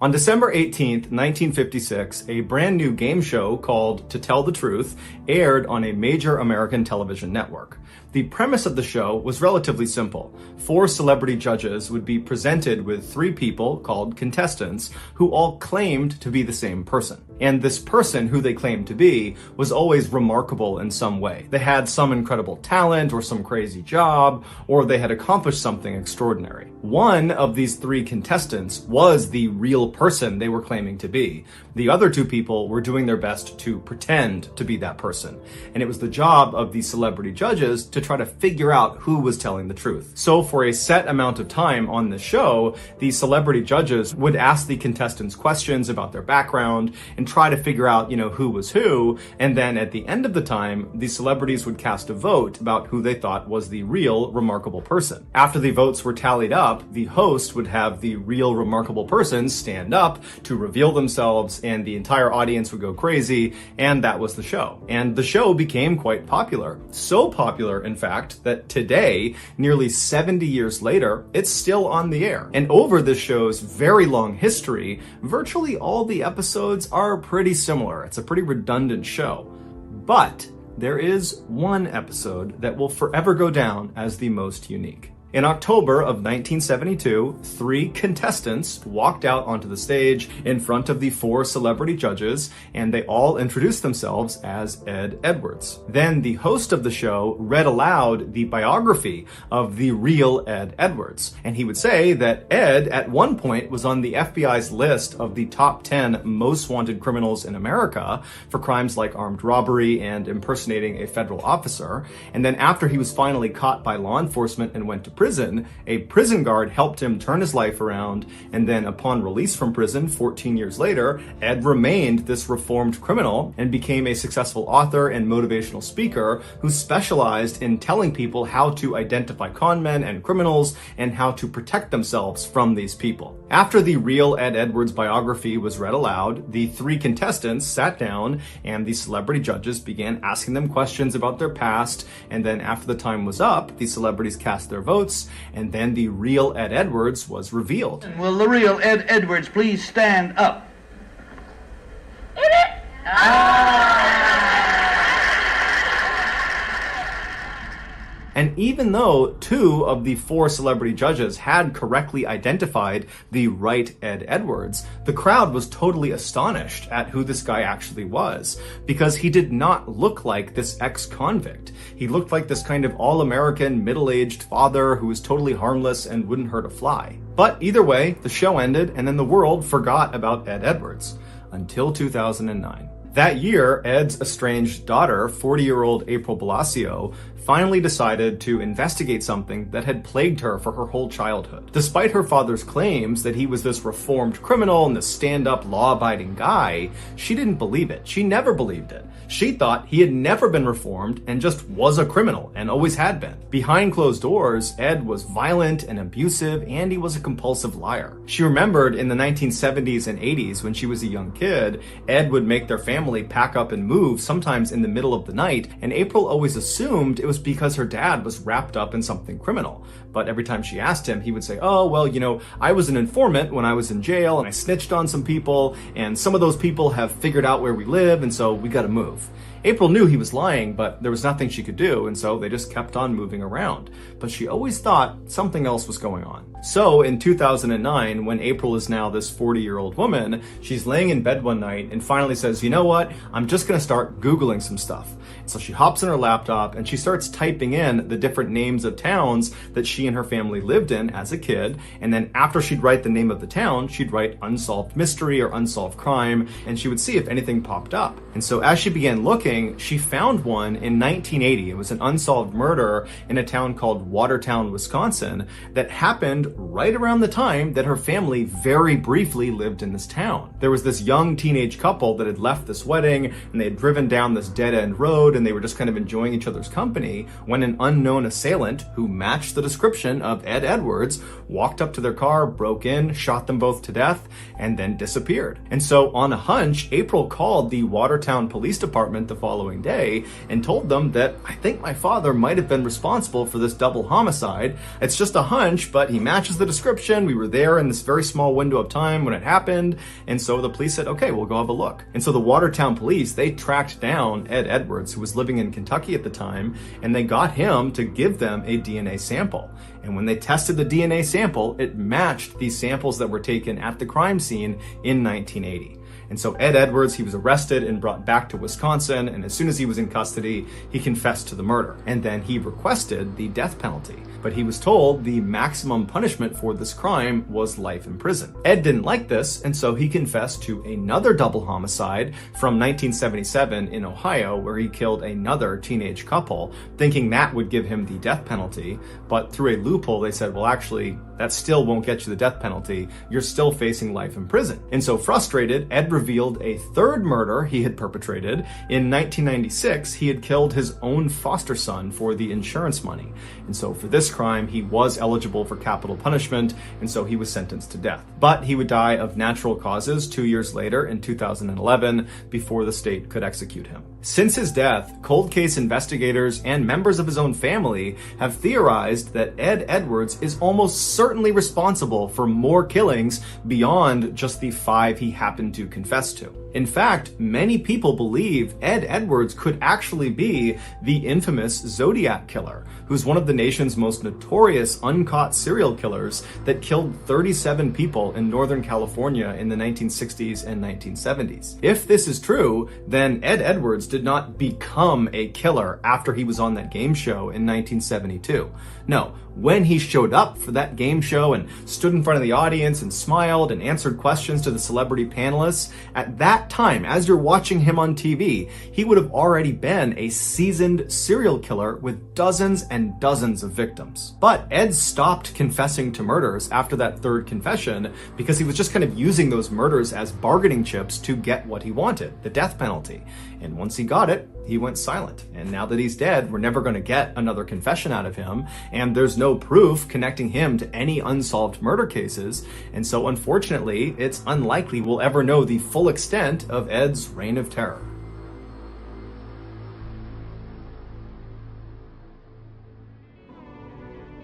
On December 18th, 1956, a brand new game show called To Tell the Truth aired on a major American television network. The premise of the show was relatively simple. 4 celebrity judges would be presented with 3 people called contestants who all claimed to be the same person. And this person who they claimed to be was always remarkable in some way. They had some incredible talent or some crazy job, or they had accomplished something extraordinary. One of these 3 contestants was the real person they were claiming to be. The other 2 people were doing their best to pretend to be that person. And it was the job of the celebrity judges to try to figure out who was telling the truth. So for a set amount of time on the show, the celebrity judges would ask the contestants questions about their background and try to figure out, who was who. And then at the end of the time, the celebrities would cast a vote about who they thought was the real remarkable person. After the votes were tallied up, the host would have the real remarkable person stand up to reveal themselves, and the entire audience would go crazy, and that was the show. And the show became quite popular. So popular, in fact, that today, nearly 70 years later, it's still on the air. And over this show's very long history, virtually all the episodes are pretty similar. It's a pretty redundant show. But there is one episode that will forever go down as the most unique. In October of 1972, 3 contestants walked out onto the stage in front of the 4 celebrity judges, and they all introduced themselves as Ed Edwards. Then the host of the show read aloud the biography of the real Ed Edwards, and he would say that Ed at one point was on the FBI's list of the top 10 most wanted criminals in America for crimes like armed robbery and impersonating a federal officer, and then after he was finally caught by law enforcement and went to prison, a prison guard helped him turn his life around, and then upon release from prison 14 years later, Ed remained this reformed criminal and became a successful author and motivational speaker who specialized in telling people how to identify con men and criminals and how to protect themselves from these people. After the real Ed Edwards biography was read aloud, the 3 contestants sat down and the celebrity judges began asking them questions about their past, and then after the time was up, the celebrities cast their votes, and then the real Ed Edwards was revealed. Will the real Ed Edwards please stand up? And even though 2 of the 4 celebrity judges had correctly identified the right Ed Edwards, the crowd was totally astonished at who this guy actually was, because he did not look like this ex-convict. He looked like this kind of all-American, middle-aged father who was totally harmless and wouldn't hurt a fly. But either way, the show ended, and then the world forgot about Ed Edwards. Until 2009. That year, Ed's estranged daughter, 40-year-old April Blasio, finally decided to investigate something that had plagued her for her whole childhood. Despite her father's claims that he was this reformed criminal and this stand-up, law-abiding guy, she didn't believe it. She never believed it. She thought he had never been reformed and just was a criminal and always had been. Behind closed doors, Ed was violent and abusive, and he was a compulsive liar. She remembered in the 1970s and 80s when she was a young kid, Ed would make their family pack up and move, sometimes in the middle of the night, and April always assumed it was because her dad was wrapped up in something criminal. But every time she asked him, he would say, oh, well, I was an informant when I was in jail, and I snitched on some people, and some of those people have figured out where we live, and so we gotta move. April knew he was lying, but there was nothing she could do, and so they just kept on moving around. But she always thought something else was going on. So in 2009, when April is now this 40-year-old woman, she's laying in bed one night and finally says, you know what, I'm just gonna start Googling some stuff. So she hops in her laptop and she starts typing in the different names of towns that she and her family lived in as a kid. And then after she'd write the name of the town, she'd write unsolved mystery or unsolved crime, and she would see if anything popped up. And so as she began looking, she found one in 1980. It was an unsolved murder in a town called Watertown, Wisconsin, that happened right around the time that her family very briefly lived in this town. There was this young teenage couple that had left this wedding, and they had driven down this dead-end road, and they were just kind of enjoying each other's company when an unknown assailant who matched the description of Ed Edwards walked up to their car, broke in, shot them both to death, and then disappeared. And so on a hunch, April called the Watertown Police Department the following day and told them that, I think my father might have been responsible for this double homicide. It's just a hunch, but he matches the description. We were there in this very small window of time when it happened. And so the police said, okay, we'll go have a look. And so the Watertown police, they tracked down Ed Edwards, who was living in Kentucky at the time, and they got him to give them a DNA sample. And when they tested the DNA sample, it matched the samples that were taken at the crime scene in 1980. And so Ed Edwards, he was arrested and brought back to Wisconsin, and as soon as he was in custody, he confessed to the murder. And then he requested the death penalty. But he was told the maximum punishment for this crime was life in prison. Ed didn't like this, and so he confessed to another double homicide from 1977 in Ohio, where he killed another teenage couple, thinking that would give him the death penalty. But through a loophole, they said, well, actually, that still won't get you the death penalty. You're still facing life in prison. And so frustrated, Ed revealed a third murder he had perpetrated. In 1996, he had killed his own foster son for the insurance money. And so for this crime, he was eligible for capital punishment, and so he was sentenced to death. But he would die of natural causes 2 years later in 2011 before the state could execute him. Since his death, cold case investigators and members of his own family have theorized that Ed Edwards is almost certainly responsible for more killings beyond just the 5 he happened to confess to. In fact, many people believe Ed Edwards could actually be the infamous Zodiac Killer, who's one of the nation's most notorious uncaught serial killers that killed 37 people in Northern California in the 1960s and 1970s. If this is true, then Ed Edwards did not become a killer after he was on that game show in 1972. No, when he showed up for that game show and stood in front of the audience and smiled and answered questions to the celebrity panelists, at that time, as you're watching him on TV, he would have already been a seasoned serial killer with dozens and dozens of victims. But Ed stopped confessing to murders after that third confession because he was just kind of using those murders as bargaining chips to get what he wanted, the death penalty. And once he got it, he went silent. And now that he's dead, we're never going to get another confession out of him, and there's no proof connecting him to any unsolved murder cases, and so unfortunately, it's unlikely we'll ever know the full extent of Ed's reign of terror.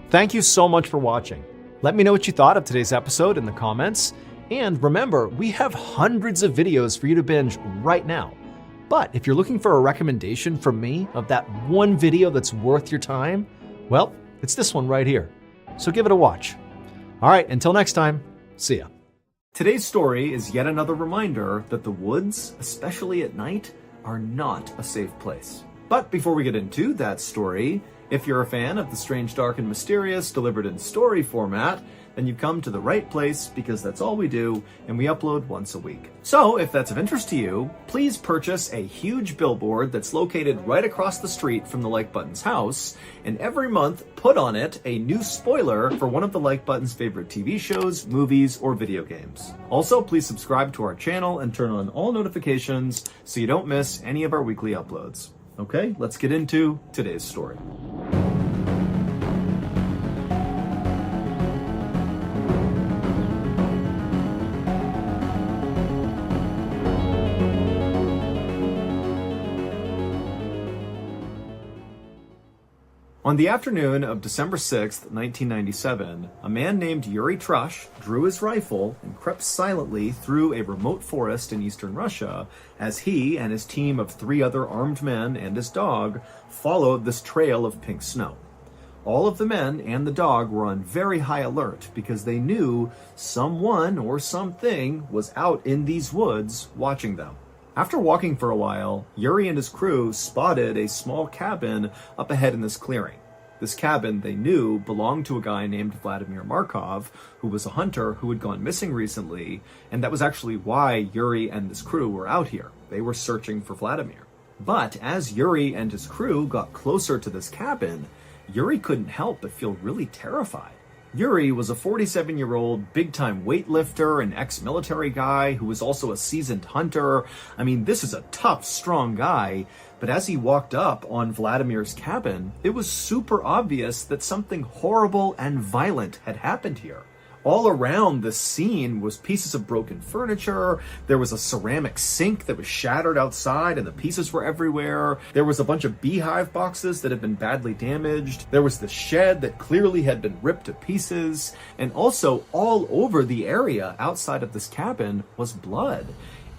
Thank you so much for watching. Let me know what you thought of today's episode in the comments, and remember, we have hundreds of videos for you to binge right now. But if you're looking for a recommendation from me of that one video that's worth your time, well, it's this one right here. So give it a watch. All right, until next time, see ya. Today's story is yet another reminder that the woods, especially at night, are not a safe place. But before we get into that story, if you're a fan of the strange, dark, and mysterious delivered in story format, then you've come to the right place because that's all we do, and we upload once a week. So if that's of interest to you, please purchase a huge billboard that's located right across the street from the Like Button's house, and every month put on it a new spoiler for one of the Like Button's favorite TV shows, movies, or video games. Also, please subscribe to our channel and turn on all notifications so you don't miss any of our weekly uploads. Okay, let's get into today's story. On the afternoon of December 6th, 1997, a man named Yuri Trush drew his rifle and crept silently through a remote forest in eastern Russia as he and his team of 3 other armed men and his dog followed this trail of pink snow. All of the men and the dog were on very high alert because they knew someone or something was out in these woods watching them. After walking for a while, Yuri and his crew spotted a small cabin up ahead in this clearing. This cabin, they knew, belonged to a guy named Vladimir Markov, who was a hunter who had gone missing recently, and that was actually why Yuri and this crew were out here. They were searching for Vladimir. But as Yuri and his crew got closer to this cabin, Yuri couldn't help but feel really terrified. Yuri was a 47-year-old big-time weightlifter, an ex-military guy who was also a seasoned hunter. I mean, this is a tough, strong guy. But as he walked up on Vladimir's cabin, it was super obvious that something horrible and violent had happened here. All around the scene was pieces of broken furniture. There was a ceramic sink that was shattered outside and the pieces were everywhere. There was a bunch of beehive boxes that had been badly damaged. There was the shed that clearly had been ripped to pieces. And also all over the area outside of this cabin was blood.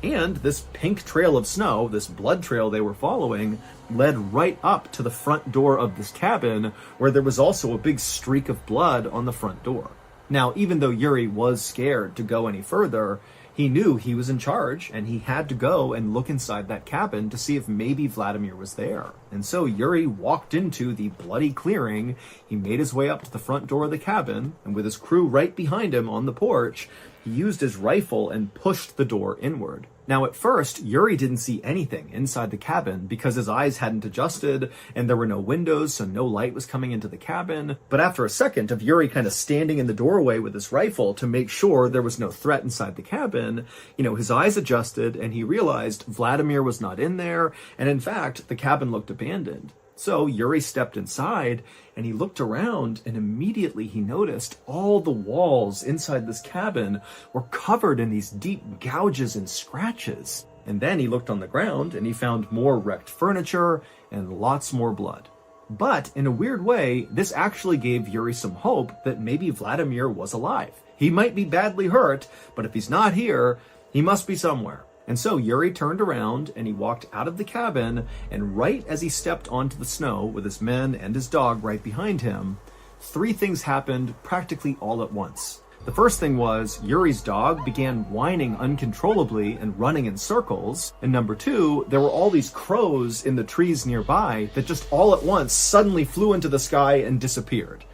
And this pink trail of snow, this blood trail they were following, led right up to the front door of this cabin, where there was also a big streak of blood on the front door. Now, even though Yuri was scared to go any further, he knew he was in charge, and he had to go and look inside that cabin to see if maybe Vladimir was there. And so Yuri walked into the bloody clearing. He made his way up to the front door of the cabin, and with his crew right behind him on the porch, he used his rifle and pushed the door inward. Now at first, Yuri didn't see anything inside the cabin because his eyes hadn't adjusted and there were no windows, so no light was coming into the cabin. But after a second of Yuri kind of standing in the doorway with his rifle to make sure there was no threat inside the cabin, his eyes adjusted and he realized Vladimir was not in there, and in fact, the cabin looked abandoned. So Yuri stepped inside and he looked around, and immediately he noticed all the walls inside this cabin were covered in these deep gouges and scratches. And then he looked on the ground and he found more wrecked furniture and lots more blood. But in a weird way, this actually gave Yuri some hope that maybe Vladimir was alive. He might be badly hurt, but if he's not here, he must be somewhere. And so Yuri turned around and he walked out of the cabin, and right as he stepped onto the snow with his men and his dog right behind him, 3 things happened practically all at once. The first thing was Yuri's dog began whining uncontrollably and running in circles. And number 2, there were all these crows in the trees nearby that just all at once suddenly flew into the sky and disappeared.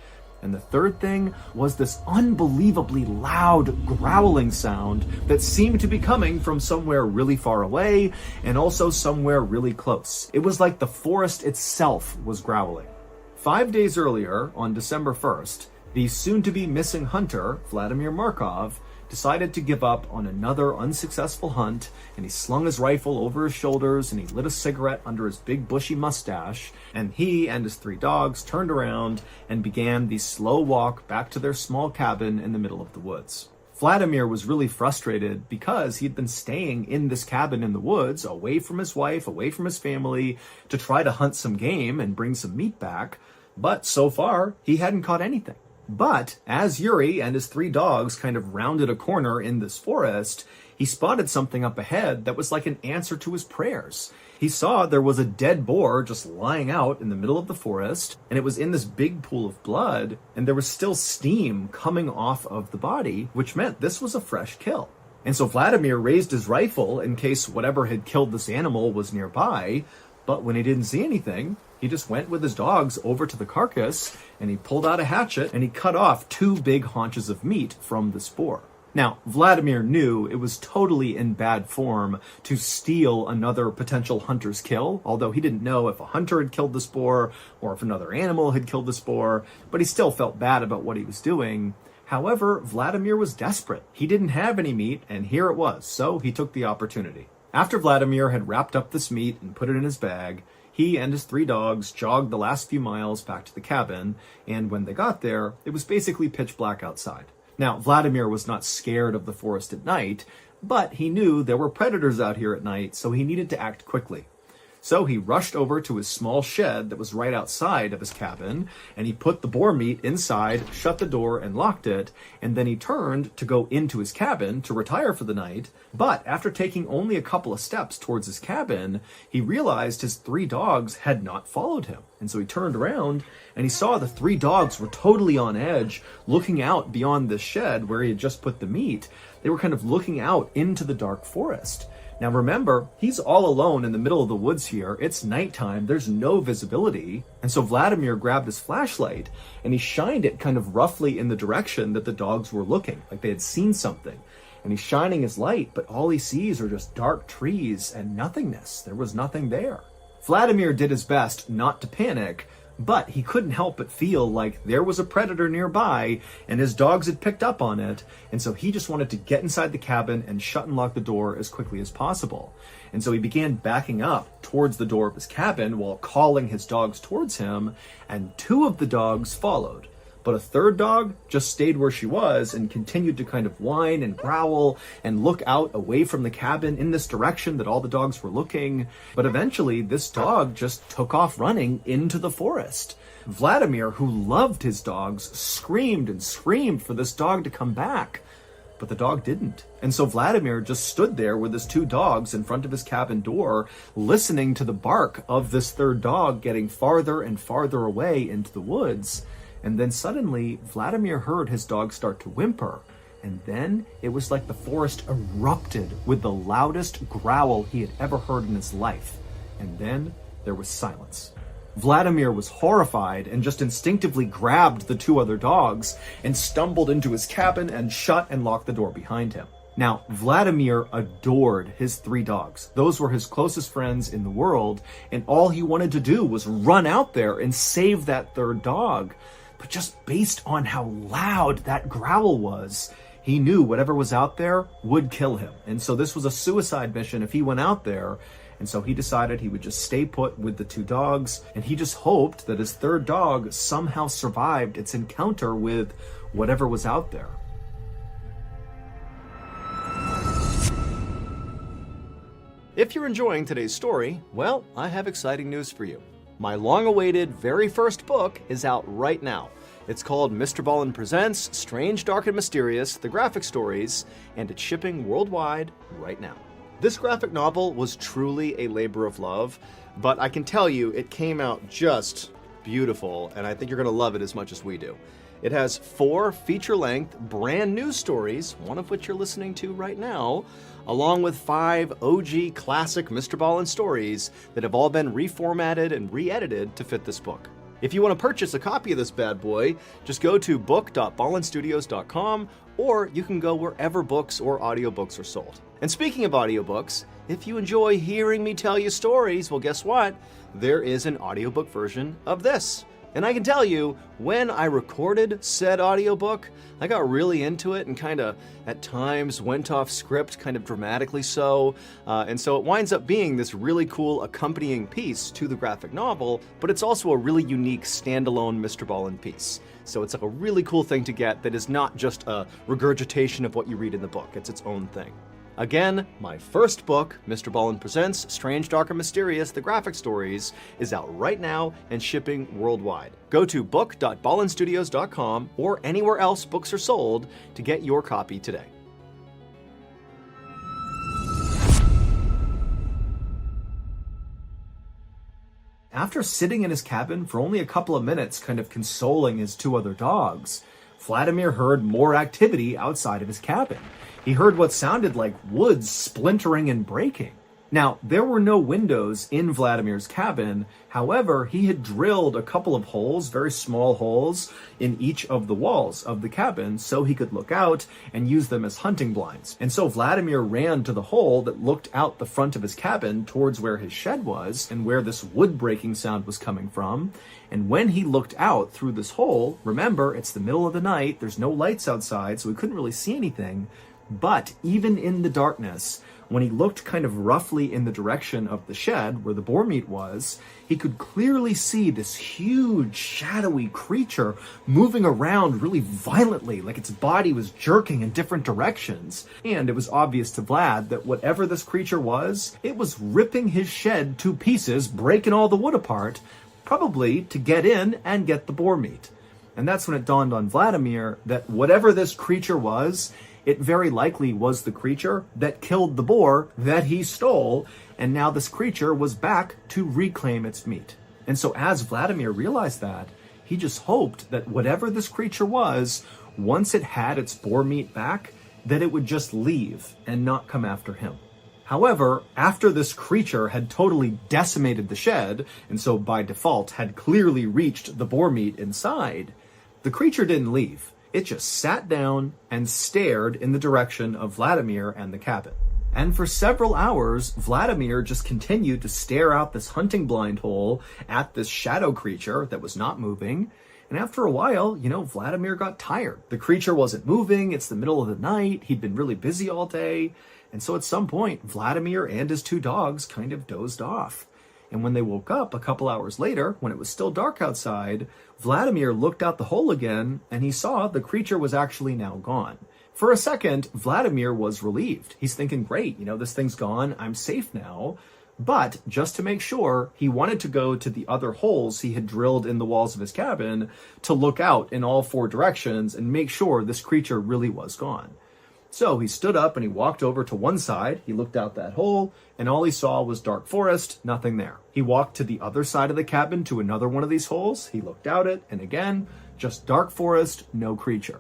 And the third thing was this unbelievably loud growling sound that seemed to be coming from somewhere really far away and also somewhere really close. It was like the forest itself was growling. 5 days earlier, on December 1st, the soon-to-be missing hunter, Vladimir Markov, decided to give up on another unsuccessful hunt, and he slung his rifle over his shoulders and he lit a cigarette under his big bushy mustache, and he and his 3 dogs turned around and began the slow walk back to their small cabin in the middle of the woods. Vladimir was really frustrated because he'd been staying in this cabin in the woods, away from his wife, away from his family, to try to hunt some game and bring some meat back, but so far he hadn't caught anything. But as Yuri and his 3 dogs kind of rounded a corner in this forest, he spotted something up ahead that was like an answer to his prayers. He saw there was a dead boar just lying out in the middle of the forest, and it was in this big pool of blood, and there was still steam coming off of the body, which meant this was a fresh kill. And so Vladimir raised his rifle in case whatever had killed this animal was nearby, but when he didn't see anything, he just went with his dogs over to the carcass and he pulled out a hatchet and he cut off 2 big haunches of meat from this boar. Now, Vladimir knew it was totally in bad form to steal another potential hunter's kill, although he didn't know if a hunter had killed this boar or if another animal had killed this boar, but he still felt bad about what he was doing. However, Vladimir was desperate. He didn't have any meat, and here it was, so he took the opportunity. After Vladimir had wrapped up this meat and put it in his bag, he and his 3 dogs jogged the last few miles back to the cabin, and when they got there, it was basically pitch black outside. Now, Vladimir was not scared of the forest at night, but he knew there were predators out here at night, so he needed to act quickly. So he rushed over to his small shed that was right outside of his cabin, and he put the boar meat inside, shut the door, and locked it, and then he turned to go into his cabin to retire for the night, but after taking only a couple of steps towards his cabin, he realized his 3 dogs had not followed him. And so he turned around, and he saw the 3 dogs were totally on edge, looking out beyond the shed where he had just put the meat. They were kind of looking out into the dark forest. Now remember, he's all alone in the middle of the woods here. It's nighttime, there's no visibility. And so Vladimir grabbed his flashlight and he shined it kind of roughly in the direction that the dogs were looking, like they had seen something. And he's shining his light, but all he sees are just dark trees and nothingness. There was nothing there. Vladimir did his best not to panic, but he couldn't help but feel like there was a predator nearby and his dogs had picked up on it, and so he just wanted to get inside the cabin and shut and lock the door as quickly as possible. And so he began backing up towards the door of his cabin while calling his dogs towards him, and 2 of the dogs followed. But a 3rd dog just stayed where she was and continued to kind of whine and growl and look out away from the cabin in this direction that all the dogs were looking. But eventually, this dog just took off running into the forest. Vladimir, who loved his dogs, screamed and screamed for this dog to come back. But the dog didn't. And so Vladimir just stood there with his 2 dogs in front of his cabin door, listening to the bark of this 3rd dog getting farther and farther away into the woods. And then suddenly, Vladimir heard his dog start to whimper. And then it was like the forest erupted with the loudest growl he had ever heard in his life. And then there was silence. Vladimir was horrified and just instinctively grabbed the two other dogs and stumbled into his cabin and shut and locked the door behind him. Now, Vladimir adored his three dogs. Those were his closest friends in the world, and all he wanted to do was run out there and save that third dog. But just based on how loud that growl was, he knew whatever was out there would kill him. And so this was a suicide mission if he went out there. And so he decided he would just stay put with the two dogs, and he just hoped that his third dog somehow survived its encounter with whatever was out there. If you're enjoying today's story, well, I have exciting news for you. My long-awaited very first book is out right now. It's called Mr. Ballen Presents Strange, Dark, and Mysterious, The Graphic Stories, and it's shipping worldwide right now. This graphic novel was truly a labor of love, but I can tell you it came out just beautiful, and I think you're going to love it as much as we do. It has 4 feature-length, brand new stories, one of which you're listening to right now, along with 5 OG classic Mr. Ballen stories that have all been reformatted and re-edited to fit this book. If you want to purchase a copy of this bad boy, just go to book.ballenstudios.com, or you can go wherever books or audiobooks are sold. And speaking of audiobooks, if you enjoy hearing me tell you stories, well, guess what? There is an audiobook version of this. And I can tell you, when I recorded said audiobook, I got really into it and kind of, at times, went off script, kind of dramatically so. And so it winds up being this really cool accompanying piece to the graphic novel, but it's also a really unique standalone Mr. Ballen piece. So it's like a really cool thing to get that is not just a regurgitation of what you read in the book. It's its own thing. Again, my first book, Mr. Ballen Presents Strange, Dark, and Mysterious, The Graphic Stories, is out right now and shipping worldwide. Go to book.ballenstudios.com or anywhere else books are sold to get your copy today. After sitting in his cabin for only a couple of minutes, kind of consoling his two other dogs, Vladimir heard more activity outside of his cabin. He heard what sounded like wood splintering and breaking. Now, there were no windows in Vladimir's cabin. However, he had drilled a couple of holes, very small holes, in each of the walls of the cabin so he could look out and use them as hunting blinds. And so Vladimir ran to the hole that looked out the front of his cabin towards where his shed was and where this wood breaking sound was coming from. And when he looked out through this hole, remember, it's the middle of the night, there's no lights outside, so he couldn't really see anything. But even in the darkness, when he looked kind of roughly in the direction of the shed where the boar meat was, he could clearly see this huge, shadowy creature moving around really violently, like its body was jerking in different directions. And it was obvious to Vlad that whatever this creature was, it was ripping his shed to pieces, breaking all the wood apart, probably to get in and get the boar meat. And that's when it dawned on Vladimir that whatever this creature was, it very likely was the creature that killed the boar that he stole, and now this creature was back to reclaim its meat. And so as Vladimir realized that, he just hoped that whatever this creature was, once it had its boar meat back, that it would just leave and not come after him. However, after this creature had totally decimated the shed, and so by default had clearly reached the boar meat inside, the creature didn't leave. It just sat down and stared in the direction of Vladimir and the cabin. And for several hours, Vladimir just continued to stare out this hunting blind hole at this shadow creature that was not moving. And after a while, Vladimir got tired. The creature wasn't moving. It's the middle of the night. He'd been really busy all day. And so at some point, Vladimir and his two dogs kind of dozed off. And when they woke up a couple hours later, when it was still dark outside, Vladimir looked out the hole again, and he saw the creature was actually now gone. For a second, Vladimir was relieved. He's thinking, great, this thing's gone, I'm safe now. But just to make sure, he wanted to go to the other holes he had drilled in the walls of his cabin to look out in all 4 directions and make sure this creature really was gone. So he stood up and he walked over to one side, he looked out that hole, and all he saw was dark forest, nothing there. He walked to the other side of the cabin to another one of these holes, he looked out it, and again, just dark forest, no creature.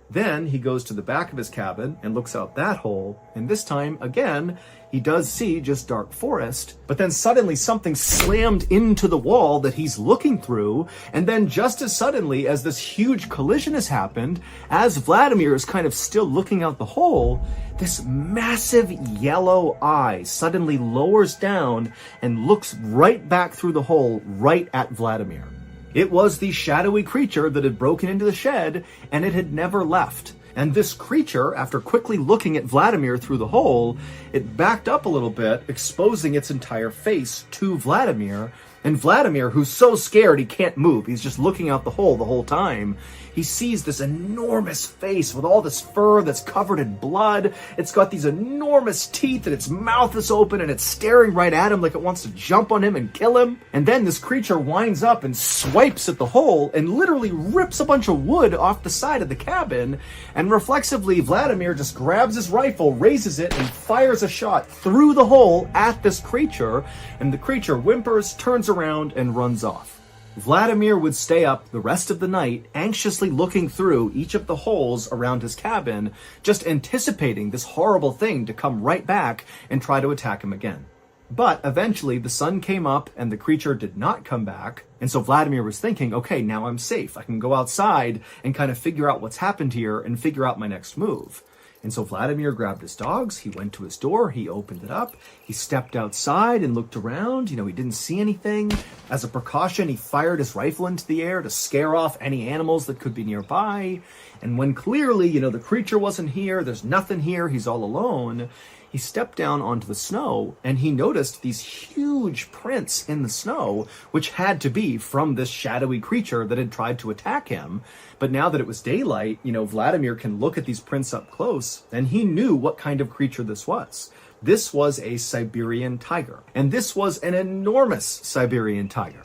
Then he goes to the back of his cabin and looks out that hole, and this time, again, he does see just dark forest, but then suddenly something slammed into the wall that he's looking through, and then just as suddenly as this huge collision has happened, as Vladimir is kind of still looking out the hole, this massive yellow eye suddenly lowers down and looks right back through the hole right at Vladimir. It was the shadowy creature that had broken into the shed, and it had never left. And this creature, after quickly looking at Vladimir through the hole, it backed up a little bit, exposing its entire face to Vladimir. And Vladimir, who's so scared he can't move, he's just looking out the hole the whole time, he sees this enormous face with all this fur that's covered in blood. It's got these enormous teeth and its mouth is open and it's staring right at him like it wants to jump on him and kill him. And then this creature winds up and swipes at the hole and literally rips a bunch of wood off the side of the cabin. And reflexively, Vladimir just grabs his rifle, raises it, and fires a shot through the hole at this creature. And the creature whimpers, turns around, and runs off. Vladimir would stay up the rest of the night, anxiously looking through each of the holes around his cabin, just anticipating this horrible thing to come right back and try to attack him again. But eventually the sun came up and the creature did not come back, and so Vladimir was thinking, okay, now I'm safe. I can go outside and kind of figure out what's happened here and figure out my next move. And so Vladimir grabbed his dogs, he went to his door, he opened it up, he stepped outside and looked around, he didn't see anything. As a precaution, he fired his rifle into the air to scare off any animals that could be nearby. And when clearly, the creature wasn't here, there's nothing here, he's all alone, he stepped down onto the snow and he noticed these huge prints in the snow, which had to be from this shadowy creature that had tried to attack him. But now that it was daylight, Vladimir can look at these prints up close, and he knew what kind of creature this was. This was a Siberian tiger, and this was an enormous Siberian tiger.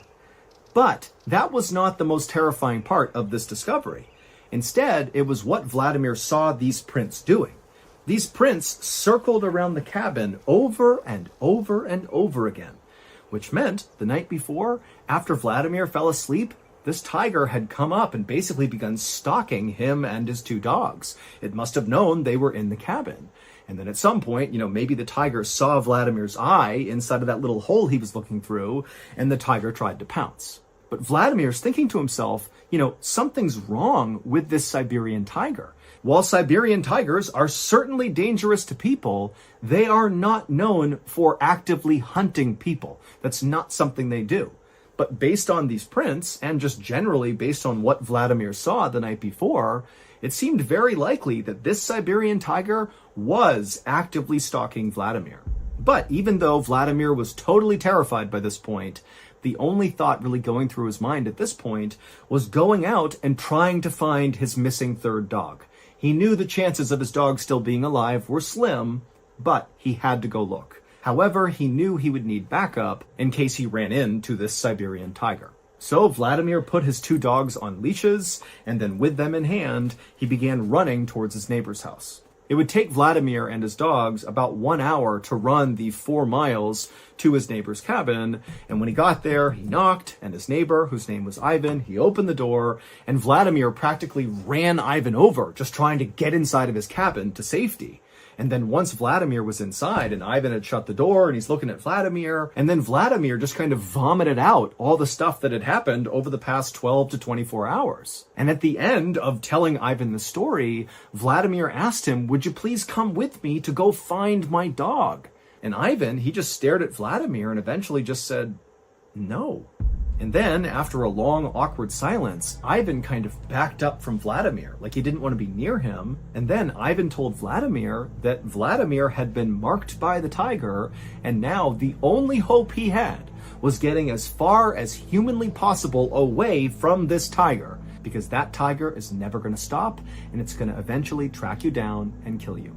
But that was not the most terrifying part of this discovery. Instead, it was what Vladimir saw these prints doing. These prints circled around the cabin over and over and over again, which meant the night before, after Vladimir fell asleep, this tiger had come up and basically begun stalking him and his two dogs. It must have known they were in the cabin. And then at some point, maybe the tiger saw Vladimir's eye inside of that little hole he was looking through, and the tiger tried to pounce. But Vladimir's thinking to himself, something's wrong with this Siberian tiger. While Siberian tigers are certainly dangerous to people, they are not known for actively hunting people. That's not something they do. But based on these prints, and just generally based on what Vladimir saw the night before, it seemed very likely that this Siberian tiger was actively stalking Vladimir. But even though Vladimir was totally terrified by this point, the only thought really going through his mind at this point was going out and trying to find his missing third dog. He knew the chances of his dog still being alive were slim, but he had to go look. However, he knew he would need backup in case he ran into this Siberian tiger. So Vladimir put his two dogs on leashes, and then with them in hand, he began running towards his neighbor's house. It would take Vladimir and his dogs about 1 hour to run the 4 miles to his neighbor's cabin, and when he got there, he knocked, and his neighbor, whose name was Ivan, he opened the door, and Vladimir practically ran Ivan over, just trying to get inside of his cabin to safety. And then once Vladimir was inside and Ivan had shut the door and he's looking at Vladimir, and then Vladimir just kind of vomited out all the stuff that had happened over the past 12 to 24 hours. And at the end of telling Ivan the story, Vladimir asked him, "Would you please come with me to go find my dog?" And Ivan, he just stared at Vladimir and eventually just said, "No." And then, after a long, awkward silence, Ivan kind of backed up from Vladimir, like he didn't want to be near him. And then Ivan told Vladimir that Vladimir had been marked by the tiger, and now the only hope he had was getting as far as humanly possible away from this tiger, because that tiger is never going to stop, and it's going to eventually track you down and kill you.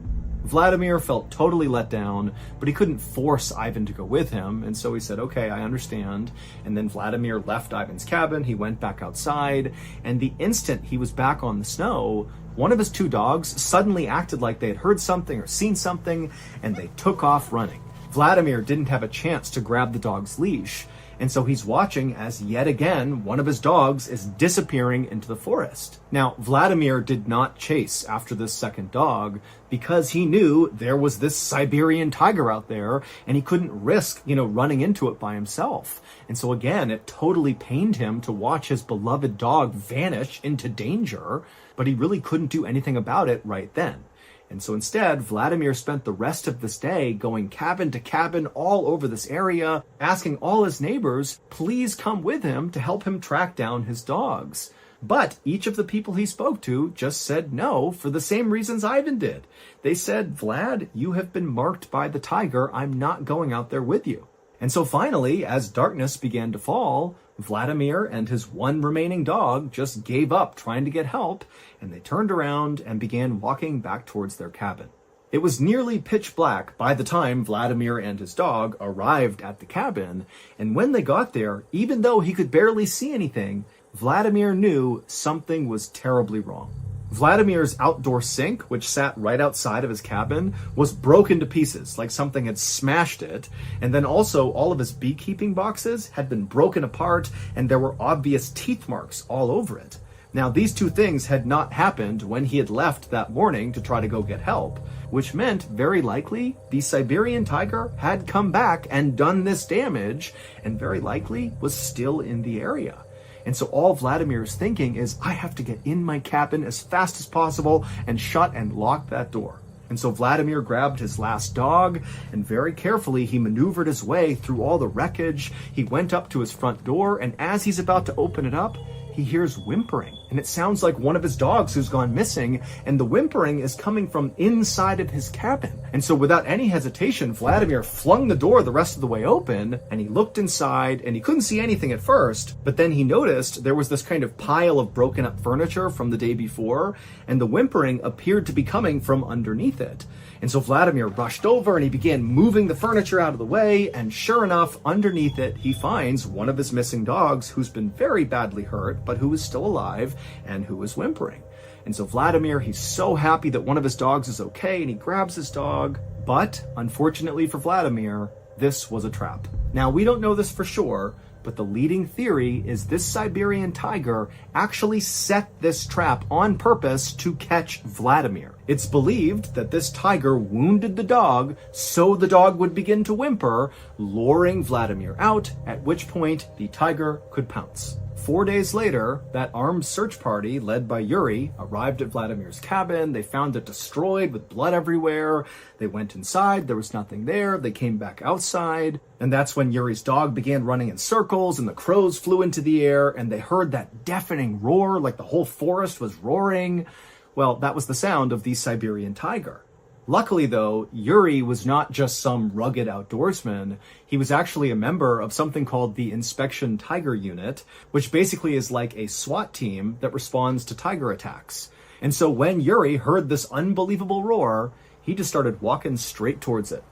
Vladimir felt totally let down, but he couldn't force Ivan to go with him, and so he said, "Okay, I understand." And then Vladimir left Ivan's cabin, he went back outside, and the instant he was back on the snow, one of his two dogs suddenly acted like they had heard something or seen something, and they took off running. Vladimir didn't have a chance to grab the dog's leash, And so he's watching as yet again one of his dogs is disappearing into the forest. Now, Vladimir did not chase after this second dog because he knew there was this Siberian tiger out there and he couldn't risk, running into it by himself. And so again, it totally pained him to watch his beloved dog vanish into danger, but he really couldn't do anything about it right then. And so instead, Vladimir spent the rest of this day going cabin to cabin all over this area, asking all his neighbors, please come with him to help him track down his dogs. But each of the people he spoke to just said no for the same reasons Ivan did. They said, Vlad, you have been marked by the tiger. I'm not going out there with you. And so finally, as darkness began to fall, Vladimir and his one remaining dog just gave up trying to get help, and they turned around and began walking back towards their cabin. It was nearly pitch black by the time Vladimir and his dog arrived at the cabin, and when they got there, even though he could barely see anything, Vladimir knew something was terribly wrong. Vladimir's outdoor sink, which sat right outside of his cabin, was broken to pieces, like something had smashed it. And then also all of his beekeeping boxes had been broken apart and there were obvious teeth marks all over it. Now, these two things had not happened when he had left that morning to try to go get help, which meant very likely the Siberian tiger had come back and done this damage and very likely was still in the area. And so all Vladimir is thinking is, I have to get in my cabin as fast as possible and shut and lock that door. And so Vladimir grabbed his last dog and very carefully he maneuvered his way through all the wreckage. He went up to his front door, and as he's about to open it up, he hears whimpering, and it sounds like one of his dogs who's gone missing, and the whimpering is coming from inside of his cabin. And so without any hesitation, Vladimir flung the door the rest of the way open, and he looked inside, and he couldn't see anything at first, but then he noticed there was this kind of pile of broken up furniture from the day before, and the whimpering appeared to be coming from underneath it. And so Vladimir rushed over and he began moving the furniture out of the way, and sure enough, underneath it, he finds one of his missing dogs who's been very badly hurt, but who is still alive and who is whimpering. And so Vladimir, he's so happy that one of his dogs is okay, and he grabs his dog. But unfortunately for Vladimir, this was a trap. Now, we don't know this for sure, but the leading theory is this Siberian tiger actually set this trap on purpose to catch Vladimir. It's believed that this tiger wounded the dog so the dog would begin to whimper, luring Vladimir out, at which point the tiger could pounce. 4 days later, that armed search party led by Yuri arrived at Vladimir's cabin. They found it destroyed with blood everywhere. They went inside. There was nothing there. They came back outside. And that's when Yuri's dog began running in circles and the crows flew into the air and they heard that deafening roar like the whole forest was roaring. Well, that was the sound of the Siberian tiger. Luckily, though, Yuri was not just some rugged outdoorsman. He was actually a member of something called the Inspection Tiger Unit, which basically is like a SWAT team that responds to tiger attacks. And so when Yuri heard this unbelievable roar, he just started walking straight towards it.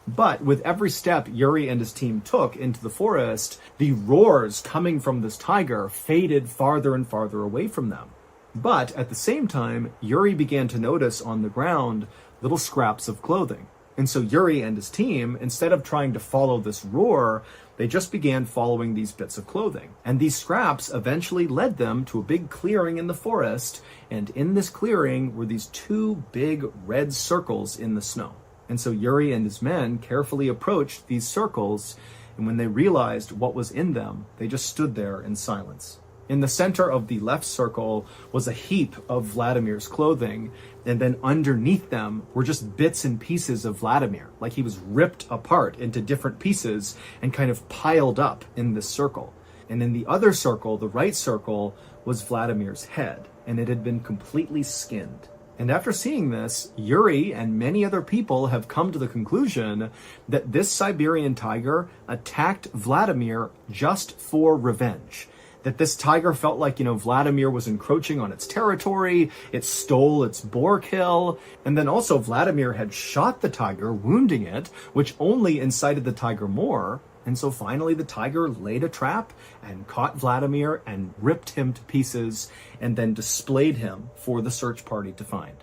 But with every step Yuri and his team took into the forest, the roars coming from this tiger faded farther and farther away from them. But at the same time, Yuri began to notice on the ground little scraps of clothing. And so Yuri and his team, instead of trying to follow this roar, they just began following these bits of clothing. And these scraps eventually led them to a big clearing in the forest, and in this clearing were these two big red circles in the snow. And so Yuri and his men carefully approached these circles, and when they realized what was in them, they just stood there in silence. In the center of the left circle was a heap of Vladimir's clothing, and then underneath them were just bits and pieces of Vladimir, like he was ripped apart into different pieces and kind of piled up in this circle. And in the other circle, the right circle, was Vladimir's head, and it had been completely skinned. And after seeing this, Yuri and many other people have come to the conclusion that this Siberian tiger attacked Vladimir just for revenge. That this tiger felt like, Vladimir was encroaching on its territory, it stole its boar kill, and then also Vladimir had shot the tiger, wounding it, which only incited the tiger more. And so finally the tiger laid a trap and caught Vladimir and ripped him to pieces and then displayed him for the search party to find.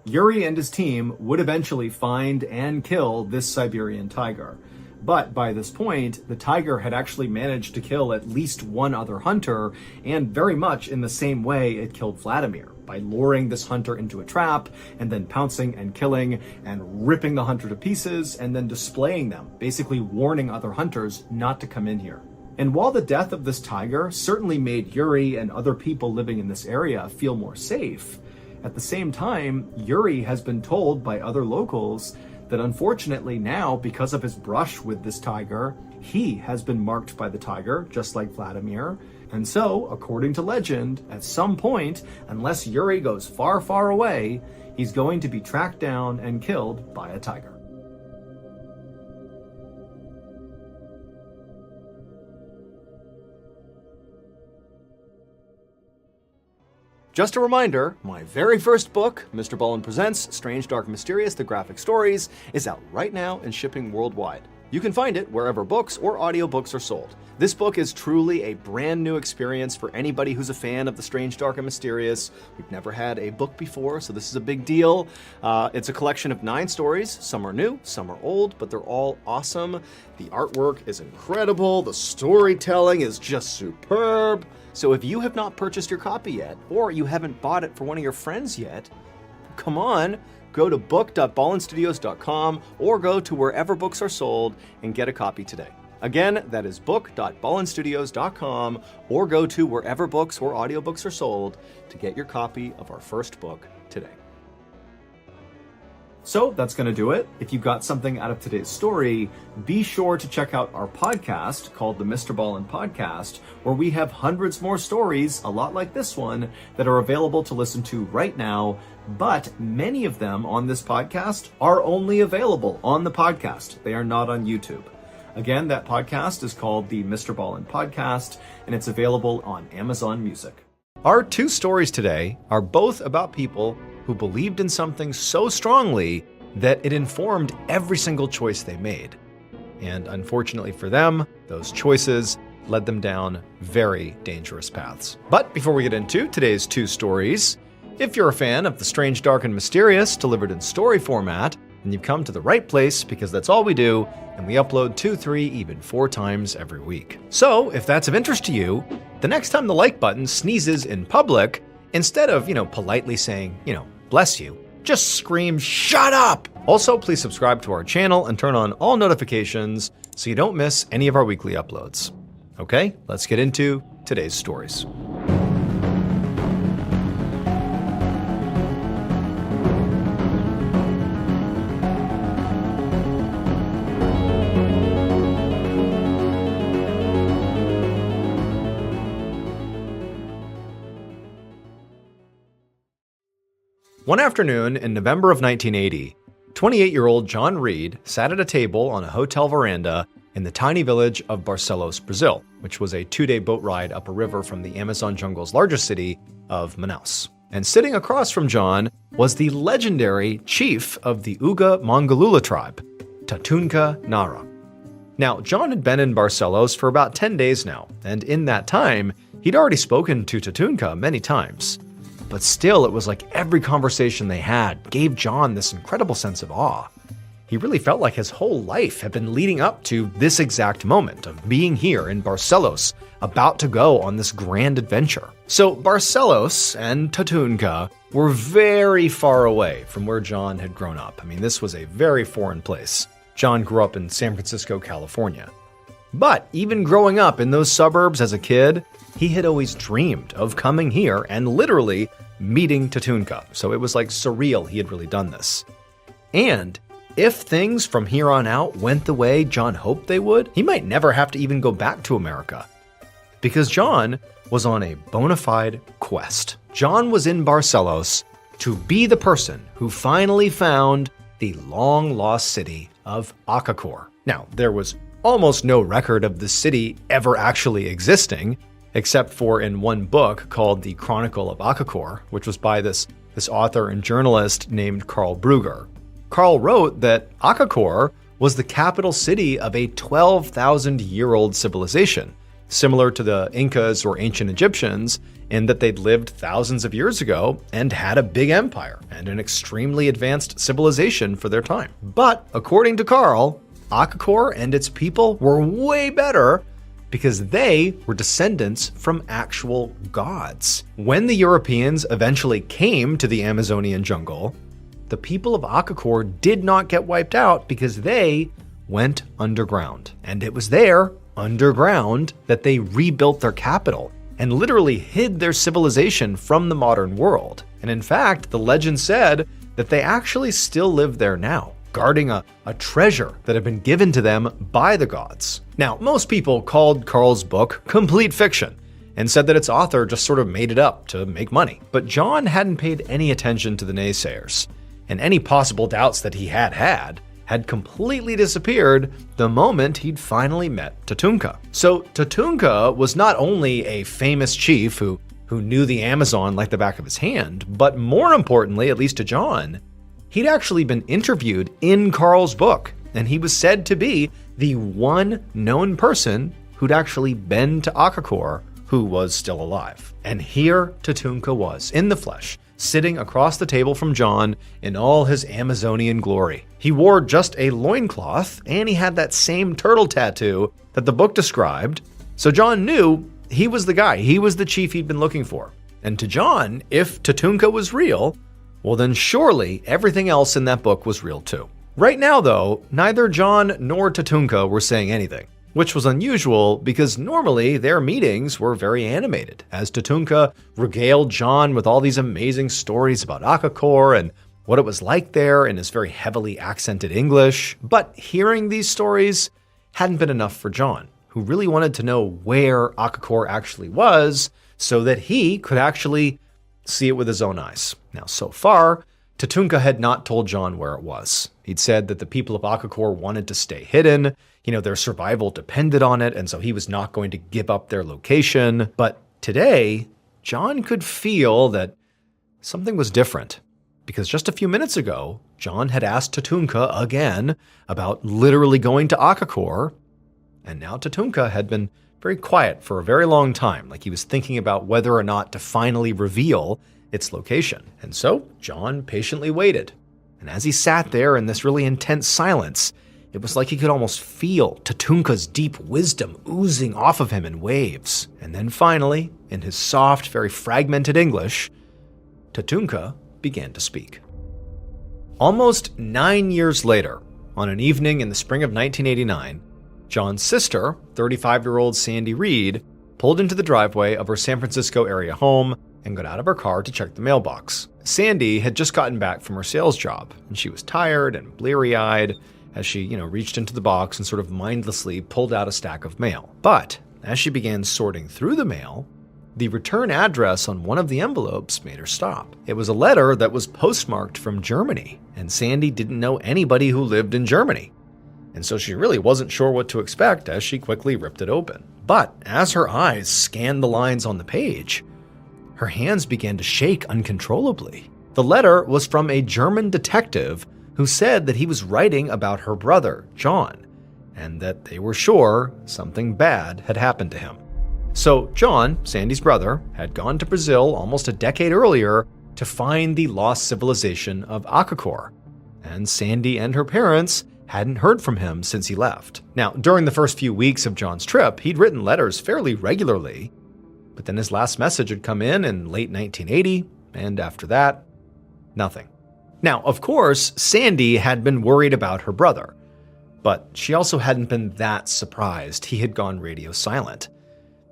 Yuri and his team would eventually find and kill this Siberian tiger. But by this point, the tiger had actually managed to kill at least one other hunter, and very much in the same way it killed Vladimir, by luring this hunter into a trap and then pouncing and killing and ripping the hunter to pieces and then displaying them, basically warning other hunters not to come in here. And while the death of this tiger certainly made Yuri and other people living in this area feel more safe, at the same time, Yuri has been told by other locals that unfortunately now, because of his brush with this tiger, he has been marked by the tiger, just like Vladimir. And so, according to legend, at some point, unless Yuri goes far, far away, he's going to be tracked down and killed by a tiger. Just a reminder, my very first book, Mr. Ballen Presents Strange, Dark, Mysterious, The Graphic Stories, is out right now and shipping worldwide. You can find it wherever books or audiobooks are sold. This book is truly a brand new experience for anybody who's a fan of the strange, dark, and mysterious. We've never had a book before, so this is a big deal. It's a collection of 9 stories. Some are new, some are old, but they're all awesome. The artwork is incredible. The storytelling is just superb. So if you have not purchased your copy yet, or you haven't bought it for one of your friends yet, come on, go to book.ballenstudios.com or go to wherever books are sold and get a copy today. Again, that is book.ballenstudios.com or go to wherever books or audiobooks are sold to get your copy of our first book today. So that's going to do it. If you got something out of today's story, be sure to check out our podcast called the Mr. Ballen Podcast, where we have hundreds more stories, a lot like this one, that are available to listen to right now. But many of them on this podcast are only available on the podcast. They are not on YouTube. Again, that podcast is called the Mr. Ballen Podcast, and it's available on Amazon Music. Our 2 stories today are both about people who believed in something so strongly that it informed every single choice they made. And unfortunately for them, those choices led them down very dangerous paths. But before we get into today's 2 stories, if you're a fan of the strange, dark, and mysterious delivered in story format, then you've come to the right place, because that's all we do, and we upload 2, 3, even 4 times every week. So if that's of interest to you, the next time the like button sneezes in public, instead of, politely saying, bless you, just scream, shut up! Also, please subscribe to our channel and turn on all notifications so you don't miss any of our weekly uploads. Okay, let's get into today's stories. One afternoon in November of 1980, 28-year-old John Reed sat at a table on a hotel veranda in the tiny village of Barcelos, Brazil, which was a 2-day boat ride up a river from the Amazon jungle's largest city of Manaus. And sitting across from John was the legendary chief of the Uga Mongolula tribe, Tatunka Nara. Now, John had been in Barcelos for about 10 days now, and in that time, he'd already spoken to Tatunka many times. But still, it was like every conversation they had gave John this incredible sense of awe. He really felt like his whole life had been leading up to this exact moment of being here in Barcelos, about to go on this grand adventure. So Barcelos and Tatunka were very far away from where John had grown up. I mean, this was a very foreign place. John grew up in San Francisco, California. But even growing up in those suburbs as a kid, he had always dreamed of coming here and literally meeting Tatunka. So it was like surreal he had really done this. And if things from here on out went the way John hoped they would, he might never have to even go back to America. Because John was on a bona fide quest. John was in Barcelos to be the person who finally found the long-lost city of Acacor. Now, there was almost no record of the city ever actually existing, except for in one book called The Chronicle of Acacor, which was by this author and journalist named Carl Brugger. Carl wrote that Acacor was the capital city of a 12,000-year-old civilization, similar to the Incas or ancient Egyptians, in that they'd lived thousands of years ago and had a big empire and an extremely advanced civilization for their time. But according to Carl, Akakor and its people were way better because they were descendants from actual gods. When the Europeans eventually came to the Amazonian jungle, the people of Akakor did not get wiped out because they went underground. And it was there, underground, that they rebuilt their capital and literally hid their civilization from the modern world. And in fact, the legend said that they actually still live there now, guarding a treasure that had been given to them by the gods. Now, most people called Carl's book complete fiction and said that its author just sort of made it up to make money. But John hadn't paid any attention to the naysayers, and any possible doubts that he had completely disappeared the moment he'd finally met Tatunka. So Tatunka was not only a famous chief who knew the Amazon like the back of his hand, but more importantly, at least to John, he'd actually been interviewed in Carl's book, and he was said to be the one known person who'd actually been to Akakor who was still alive. And here Tatunka was, in the flesh, sitting across the table from John in all his Amazonian glory. He wore just a loincloth, and he had that same turtle tattoo that the book described, so John knew he was the guy, he was the chief he'd been looking for. And to John, if Tatunka was real, well then surely everything else in that book was real too. Right now though, neither John nor Tatunka were saying anything, which was unusual because normally their meetings were very animated, as Tatunka regaled John with all these amazing stories about Akakor and what it was like there in his very heavily accented English. But hearing these stories hadn't been enough for John, who really wanted to know where Akakor actually was so that he could actually see it with his own eyes. Now, so far, Tatunka had not told John where it was. He'd said that the people of Akakor wanted to stay hidden, their survival depended on it, and so he was not going to give up their location. But today, John could feel that something was different, because just a few minutes ago, John had asked Tatunka again about literally going to Akakor, and now Tatunka had been very quiet for a very long time, like he was thinking about whether or not to finally reveal its location. And so John patiently waited. And as he sat there in this really intense silence, it was like he could almost feel Tatunka's deep wisdom oozing off of him in waves. And then finally, in his soft, very fragmented English, Tatunka began to speak. Almost 9 years later, on an evening in the spring of 1989, John's sister, 35-year-old Sandy Reed, pulled into the driveway of her San Francisco area home and got out of her car to check the mailbox. Sandy had just gotten back from her sales job, and she was tired and bleary-eyed as she, reached into the box and sort of mindlessly pulled out a stack of mail. But as she began sorting through the mail, the return address on one of the envelopes made her stop. It was a letter that was postmarked from Germany, and Sandy didn't know anybody who lived in Germany. And so she really wasn't sure what to expect as she quickly ripped it open. But as her eyes scanned the lines on the page, her hands began to shake uncontrollably. The letter was from a German detective who said that he was writing about her brother, John, and that they were sure something bad had happened to him. So John, Sandy's brother, had gone to Brazil almost a decade earlier to find the lost civilization of Akakor, and Sandy and her parents hadn't heard from him since he left. Now, during the first few weeks of John's trip, he'd written letters fairly regularly, but then his last message had come in late 1980, and after that, nothing. Now, of course, Sandy had been worried about her brother, but she also hadn't been that surprised he had gone radio silent,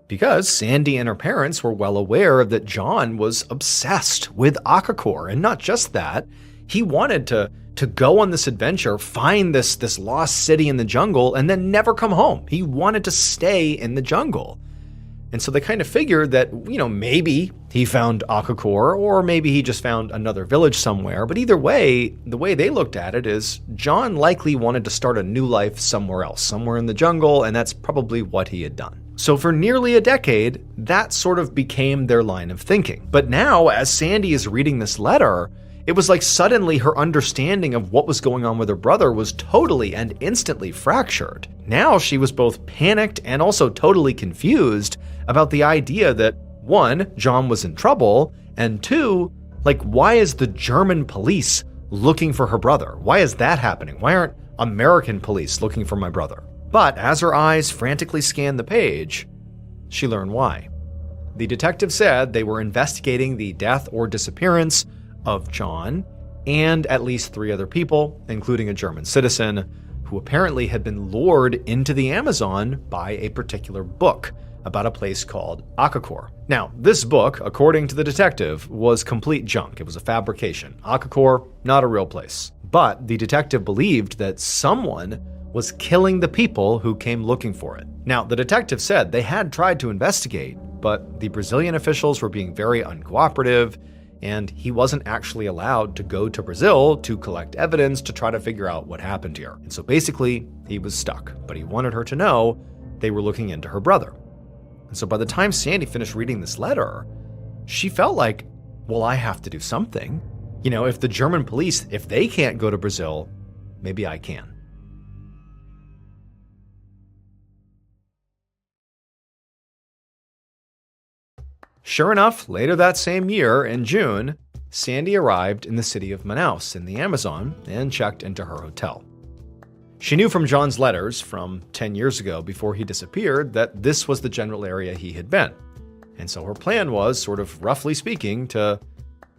because Sandy and her parents were well aware that John was obsessed with Akakor, and not just that, he wanted to go on this adventure, find this lost city in the jungle, and then never come home. He wanted to stay in the jungle. And so they kind of figured that, maybe he found Akakor, or maybe he just found another village somewhere. But either way, the way they looked at it is John likely wanted to start a new life somewhere else, somewhere in the jungle, and that's probably what he had done. So for nearly a decade, that sort of became their line of thinking. But now, as Sandy is reading this letter, it was like suddenly her understanding of what was going on with her brother was totally and instantly fractured. Now she was both panicked and also totally confused about the idea that, one, John was in trouble, and two, why is the German police looking for her brother? Why is that happening? Why American police looking for my brother. But as her eyes frantically scanned the page, she learned why. The detective said they were investigating the death or disappearance of John and at least 3 other people, including a German citizen, who apparently had been lured into the Amazon by a particular book about a place called Akakor. Now, this book, according to the detective, was complete junk. It was a fabrication. Akakor, not a real place. But the detective believed that someone was killing the people who came looking for it. Now, the detective said they had tried to investigate, but the Brazilian officials were being very uncooperative, and he wasn't actually allowed to go to Brazil to collect evidence to try to figure out what happened here. And so basically, he was stuck, but he wanted her to know they were looking into her brother. And so by the time Sandy finished reading this letter, she felt like, well, I have to do something. You know, if the German police, if they can't go to Brazil, maybe I can. Sure enough, later that same year, in June, Sandy arrived in the city of Manaus in the Amazon and checked into her hotel. She knew from John's letters from 10 years ago before he disappeared that this was the general area he had been. And so her plan was, sort of roughly speaking, to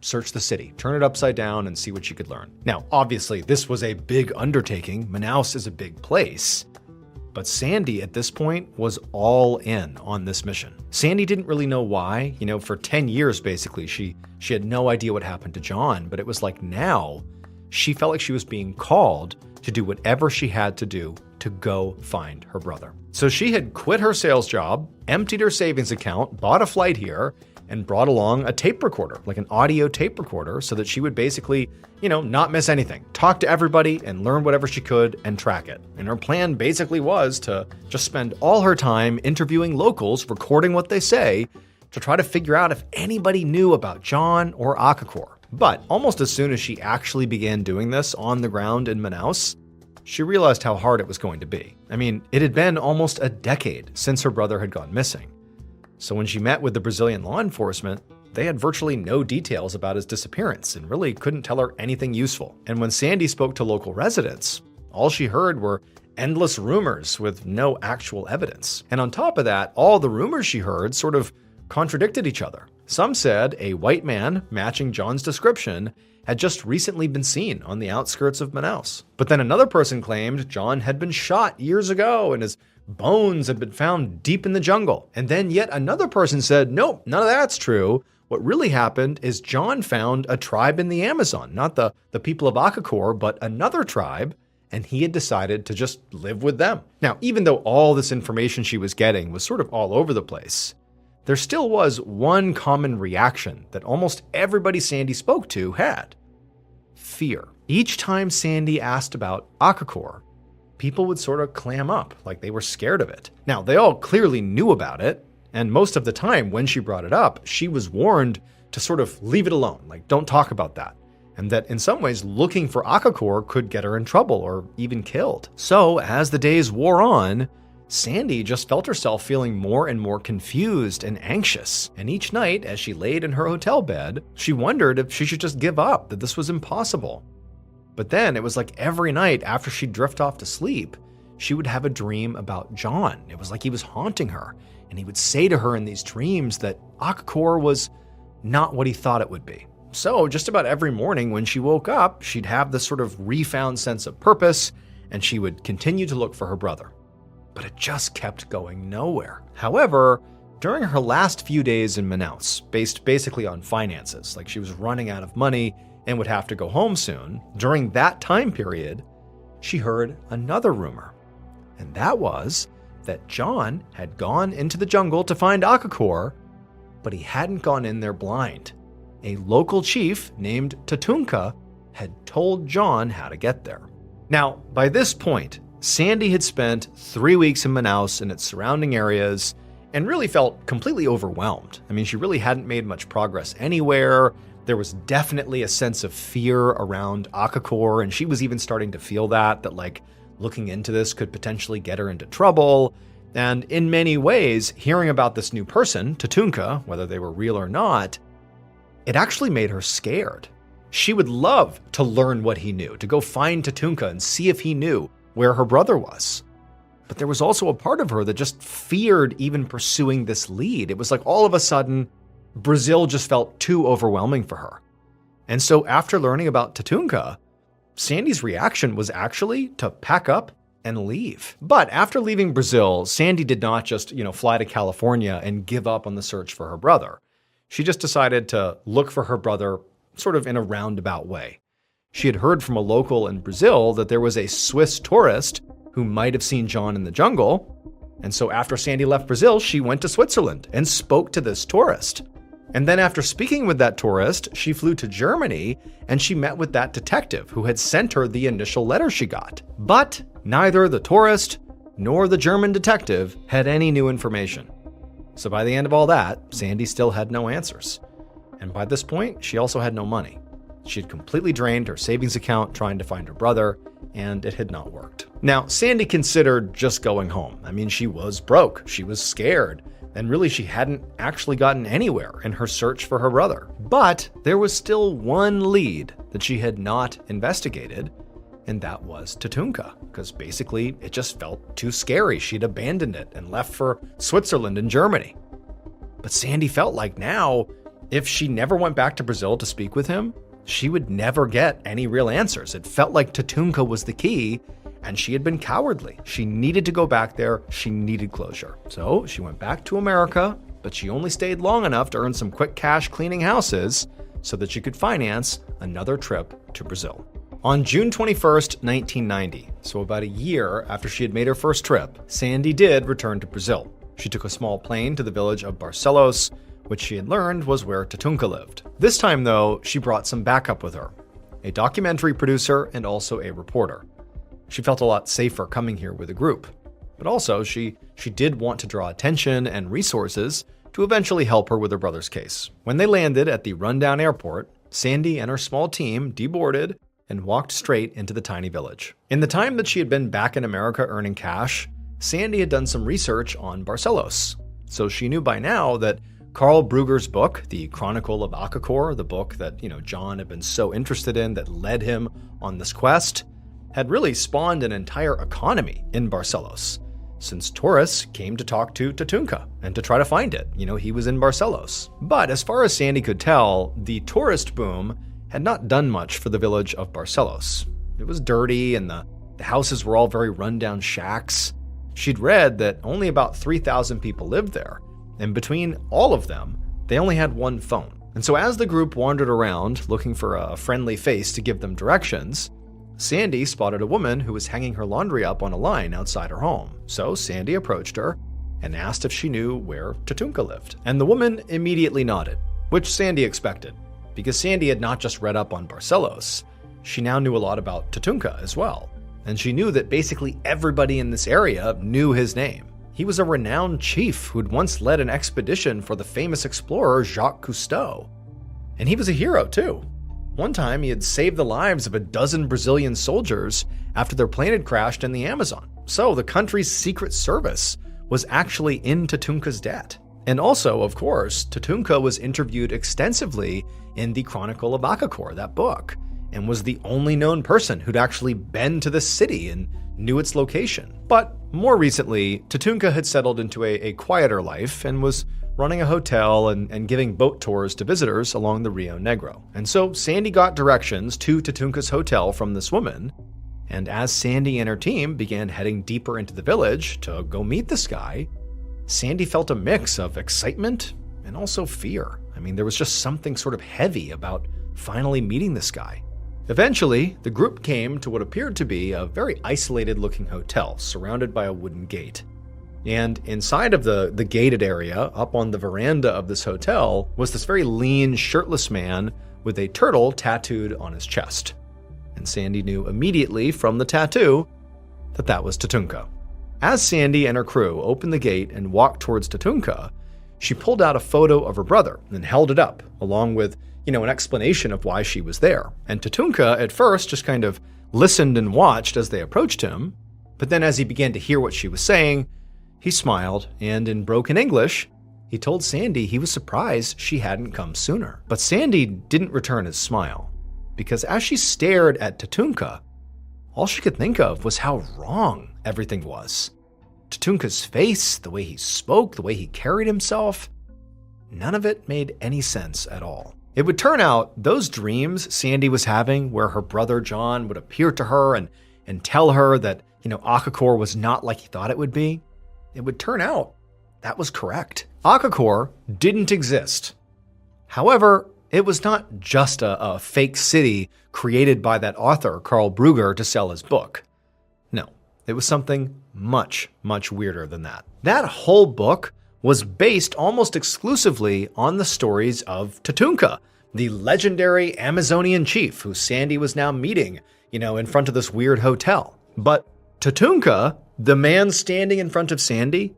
search the city, turn it upside down and see what she could learn. Now, obviously, this was a big undertaking. Manaus is a big place. But Sandy, at this point, was all in on this mission. Sandy didn't really know why. You know, for 10 years, basically, she had no idea what happened to John. But it was like now, she felt like she was being called to do whatever she had to do to go find her brother. So she had quit her sales job, emptied her savings account, bought a flight here, and brought along a tape recorder, like an audio tape recorder, so that she would basically, not miss anything, talk to everybody and learn whatever she could and track it. And her plan basically was to just spend all her time interviewing locals, recording what they say, to try to figure out if anybody knew about John or Akakor. But almost as soon as she actually began doing this on the ground in Manaus, she realized how hard it was going to be. I mean, it had been almost a decade since her brother had gone missing. So when she met with the Brazilian law enforcement, they had virtually no details about his disappearance and really couldn't tell her anything useful. And when Sandy spoke to local residents, all she heard were endless rumors with no actual evidence. And on top of that, all the rumors she heard sort of contradicted each other. Some said a white man matching John's description had just recently been seen on the outskirts of Manaus. But then another person claimed John had been shot years ago and his bones had been found deep in the jungle. And then yet another person said, nope, none of that's true. What really happened is John found a tribe in the Amazon, not the people of Akakor, but another tribe, and he had decided to just live with them. Now, even though all this information she was getting was sort of all over the place, there still was one common reaction that almost everybody Sandy spoke to had: fear. Each time Sandy asked about Akakor, people would sort of clam up, like they were scared of it. Now, they all clearly knew about it, and most of the time when she brought it up, she was warned to sort of leave it alone, like don't talk about that, and that in some ways looking for Akakor could get her in trouble or even killed. So as the days wore on, Sandy just felt herself feeling more and more confused and anxious, and each night as she laid in her hotel bed, she wondered if she should just give up, that this was impossible. But then it was like every night after she'd drift off to sleep, she would have a dream about John. It was like he was haunting her, and he would say to her in these dreams that Akakor was not what he thought it would be. So just about every morning when she woke up, she'd have this sort of refound sense of purpose, and she would continue to look for her brother. But it just kept going nowhere. However, during her last few days in Manaus, based basically on finances, like she was running out of money and would have to go home soon, during that time period, she heard another rumor. And that was that John had gone into the jungle to find Akakor, but he hadn't gone in there blind. A local chief named Tatunka had told John how to get there. Now, by this point, Sandy had spent 3 weeks in Manaus and its surrounding areas and really felt completely overwhelmed. I mean, she really hadn't made much progress anywhere. There was definitely a sense of fear around Akakor, and she was even starting to feel that like looking into this could potentially get her into trouble. And in many ways, hearing about this new person, Tatunka, whether they were real or not, it actually made her scared. She would love to learn what he knew, to go find Tatunka and see if he knew where her brother was. But there was also a part of her that just feared even pursuing this lead. It was like all of a sudden, Brazil just felt too overwhelming for her. And so after learning about Tatunka, Sandy's reaction was actually to pack up and leave. But after leaving Brazil, Sandy did not just, fly to California and give up on the search for her brother. She just decided to look for her brother sort of in a roundabout way. She had heard from a local in Brazil that there was a Swiss tourist who might have seen John in the jungle. And so after Sandy left Brazil, she went to Switzerland and spoke to this tourist. And then after speaking with that tourist, she flew to Germany and she met with that detective who had sent her the initial letter she got. But neither the tourist nor the German detective had any new information. So by the end of all that, Sandy still had no answers. And by this point, she also had no money. She had completely drained her savings account trying to find her brother, and it had not worked. Now, Sandy considered just going home. I mean, she was broke, she was scared, and really she hadn't actually gotten anywhere in her search for her brother. But there was still one lead that she had not investigated, and that was Tatunka, because basically it just felt too scary. She'd abandoned it and left for Switzerland and Germany. But Sandy felt like now, if she never went back to Brazil to speak with him, she would never get any real answers. It felt like Tatunka was the key, and she had been cowardly. She needed to go back there. She needed closure. So she went back to America, but she only stayed long enough to earn some quick cash cleaning houses so that she could finance another trip to Brazil. On June 21st, 1990, so about a year after she had made her first trip, Sandy did return to Brazil. She took a small plane to the village of Barcelos, which she had learned was where Tatunka lived. This time, though, she brought some backup with her, a documentary producer and also a reporter. She felt a lot safer coming here with a group, but also she did want to draw attention and resources to eventually help her with her brother's case. When they landed at the rundown airport, Sandy and her small team deboarded and walked straight into the tiny village. In the time that she had been back in America earning cash, Sandy had done some research on Barcelos, so she knew by now that Carl Brugger's book, The Chronicle of Akakor, the book that, John had been so interested in that led him on this quest, had really spawned an entire economy in Barcelos, since tourists came to talk to Tatunka and to try to find it. He was in Barcelos. But as far as Sandy could tell, the tourist boom had not done much for the village of Barcelos. It was dirty and the houses were all very rundown shacks. She'd read that only about 3,000 people lived there, and between all of them, they only had one phone. And so as the group wandered around looking for a friendly face to give them directions, Sandy spotted a woman who was hanging her laundry up on a line outside her home. So Sandy approached her and asked if she knew where Tatunka lived. And the woman immediately nodded, which Sandy expected, because Sandy had not just read up on Barcelos, she now knew a lot about Tatunka as well. And she knew that basically everybody in this area knew his name. He was a renowned chief who'd once led an expedition for the famous explorer Jacques Cousteau. And he was a hero too. One time he had saved the lives of a dozen Brazilian soldiers after their plane had crashed in the Amazon. So the country's secret service was actually in Tatunka's debt. And also, of course, Tatunka was interviewed extensively in The Chronicle of Akakor, that book, and was the only known person who'd actually been to the city and knew its location. But more recently, Tatunka had settled into a quieter life and was running a hotel and giving boat tours to visitors along the Rio Negro. And so Sandy got directions to Tatunka's hotel from this woman, and as Sandy and her team began heading deeper into the village to go meet this guy, Sandy felt a mix of excitement and also fear. I mean, there was just something sort of heavy about finally meeting this guy. Eventually, the group came to what appeared to be a very isolated-looking hotel surrounded by a wooden gate. And inside of the gated area, up on the veranda of this hotel, was this very lean, shirtless man with a turtle tattooed on his chest. And Sandy knew immediately from the tattoo that that was Tatunka. As Sandy and her crew opened the gate and walked towards Tatunka, she pulled out a photo of her brother and held it up, along with an explanation of why she was there. And Tatunka, at first, just kind of listened and watched as they approached him, but then as he began to hear what she was saying, he smiled, and in broken English, he told Sandy he was surprised she hadn't come sooner. But Sandy didn't return his smile. because as she stared at Tatunka, all she could think of was how wrong everything was. Tatunka's face, the way he spoke, the way he carried himself, none of it made any sense at all. It would turn out those dreams Sandy was having, where her brother John would appear to her and tell her that, Akakor was not like he thought it would be, it would turn out that was correct. Akakor didn't exist. However, it was not just a fake city created by that author, Carl Brugger, to sell his book. No, it was something much, much weirder than that. That whole book was based almost exclusively on the stories of Tatunka, the legendary Amazonian chief who Sandy was now meeting, in front of this weird hotel. But Tatunka, the man standing in front of Sandy,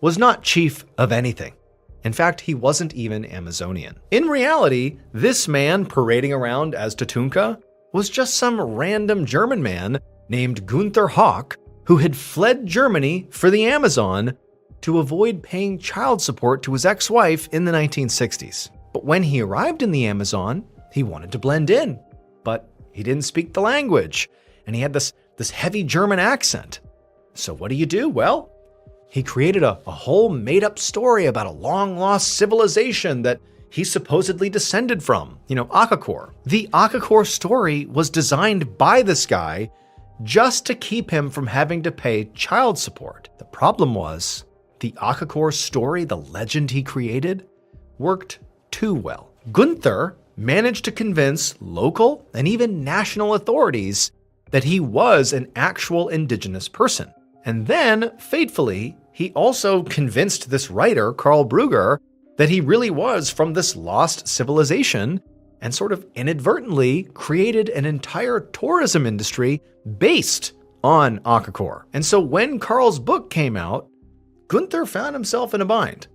was not chief of anything. In fact, he wasn't even Amazonian. In reality, this man parading around as Tatunka was just some random German man named Gunther Hawk who had fled Germany for the Amazon to avoid paying child support to his ex-wife in the 1960s. But when he arrived in the Amazon, he wanted to blend in, but he didn't speak the language, and he had this heavy German accent. So what do? Well, he created a whole made-up story about a long-lost civilization that he supposedly descended from, Akakor. The Akakor story was designed by this guy just to keep him from having to pay child support. The problem was, the Akakor story, the legend he created, worked too well. Gunther managed to convince local and even national authorities that he was an actual indigenous person. And then, fatefully, he also convinced this writer, Carl Brugger, that he really was from this lost civilization, and sort of inadvertently created an entire tourism industry based on Akakor. And so when Carl's book came out, Gunther found himself in a bind.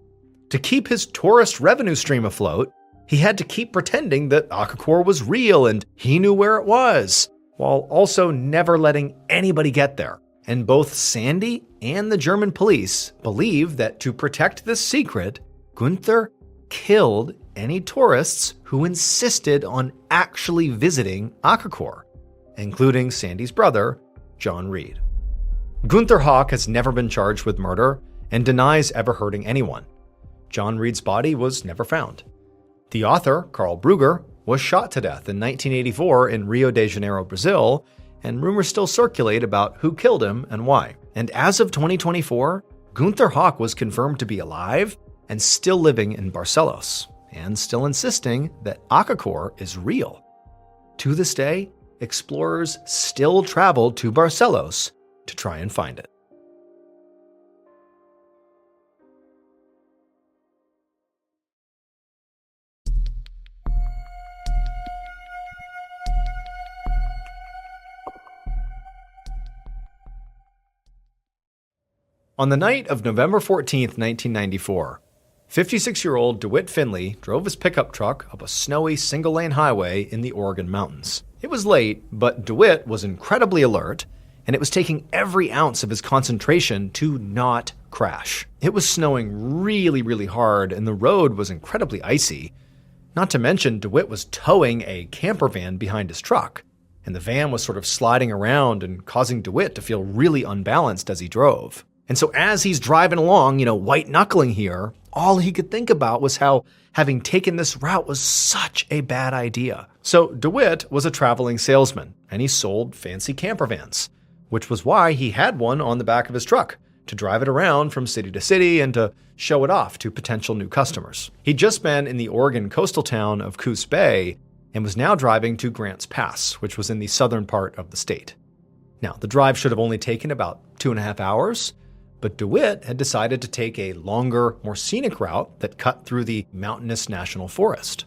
To keep his tourist revenue stream afloat, he had to keep pretending that Akakor was real and he knew where it was, while also never letting anybody get there. And both Sandy and the German police believe that to protect this secret, Gunther killed any tourists who insisted on actually visiting Akakor, including Sandy's brother, John Reed. Gunther Hawk has never been charged with murder and denies ever hurting anyone. John Reed's body was never found. The author, Carl Brugger, was shot to death in 1984 in Rio de Janeiro, Brazil, and rumors still circulate about who killed him and why. And as of 2024, Gunther Hawk was confirmed to be alive and still living in Barcelos, and still insisting that Akakor is real. To this day, explorers still travel to Barcelos to try and find it. On the night of November 14th, 1994, 56-year-old DeWitt Finley drove his pickup truck up a snowy single-lane highway in the Oregon mountains. It was late, but DeWitt was incredibly alert, and it was taking every ounce of his concentration to not crash. It was snowing really, really hard, and the road was incredibly icy. Not to mention, DeWitt was towing a camper van behind his truck, and the van was sort of sliding around and causing DeWitt to feel really unbalanced as he drove. And so as he's driving along, white-knuckling here, all he could think about was how having taken this route was such a bad idea. So DeWitt was a traveling salesman, and he sold fancy camper vans, which was why he had one on the back of his truck, to drive it around from city to city and to show it off to potential new customers. He'd just been in the Oregon coastal town of Coos Bay and was now driving to Grants Pass, which was in the southern part of the state. Now, the drive should have only taken about 2.5 hours, but DeWitt had decided to take a longer, more scenic route that cut through the mountainous national forest.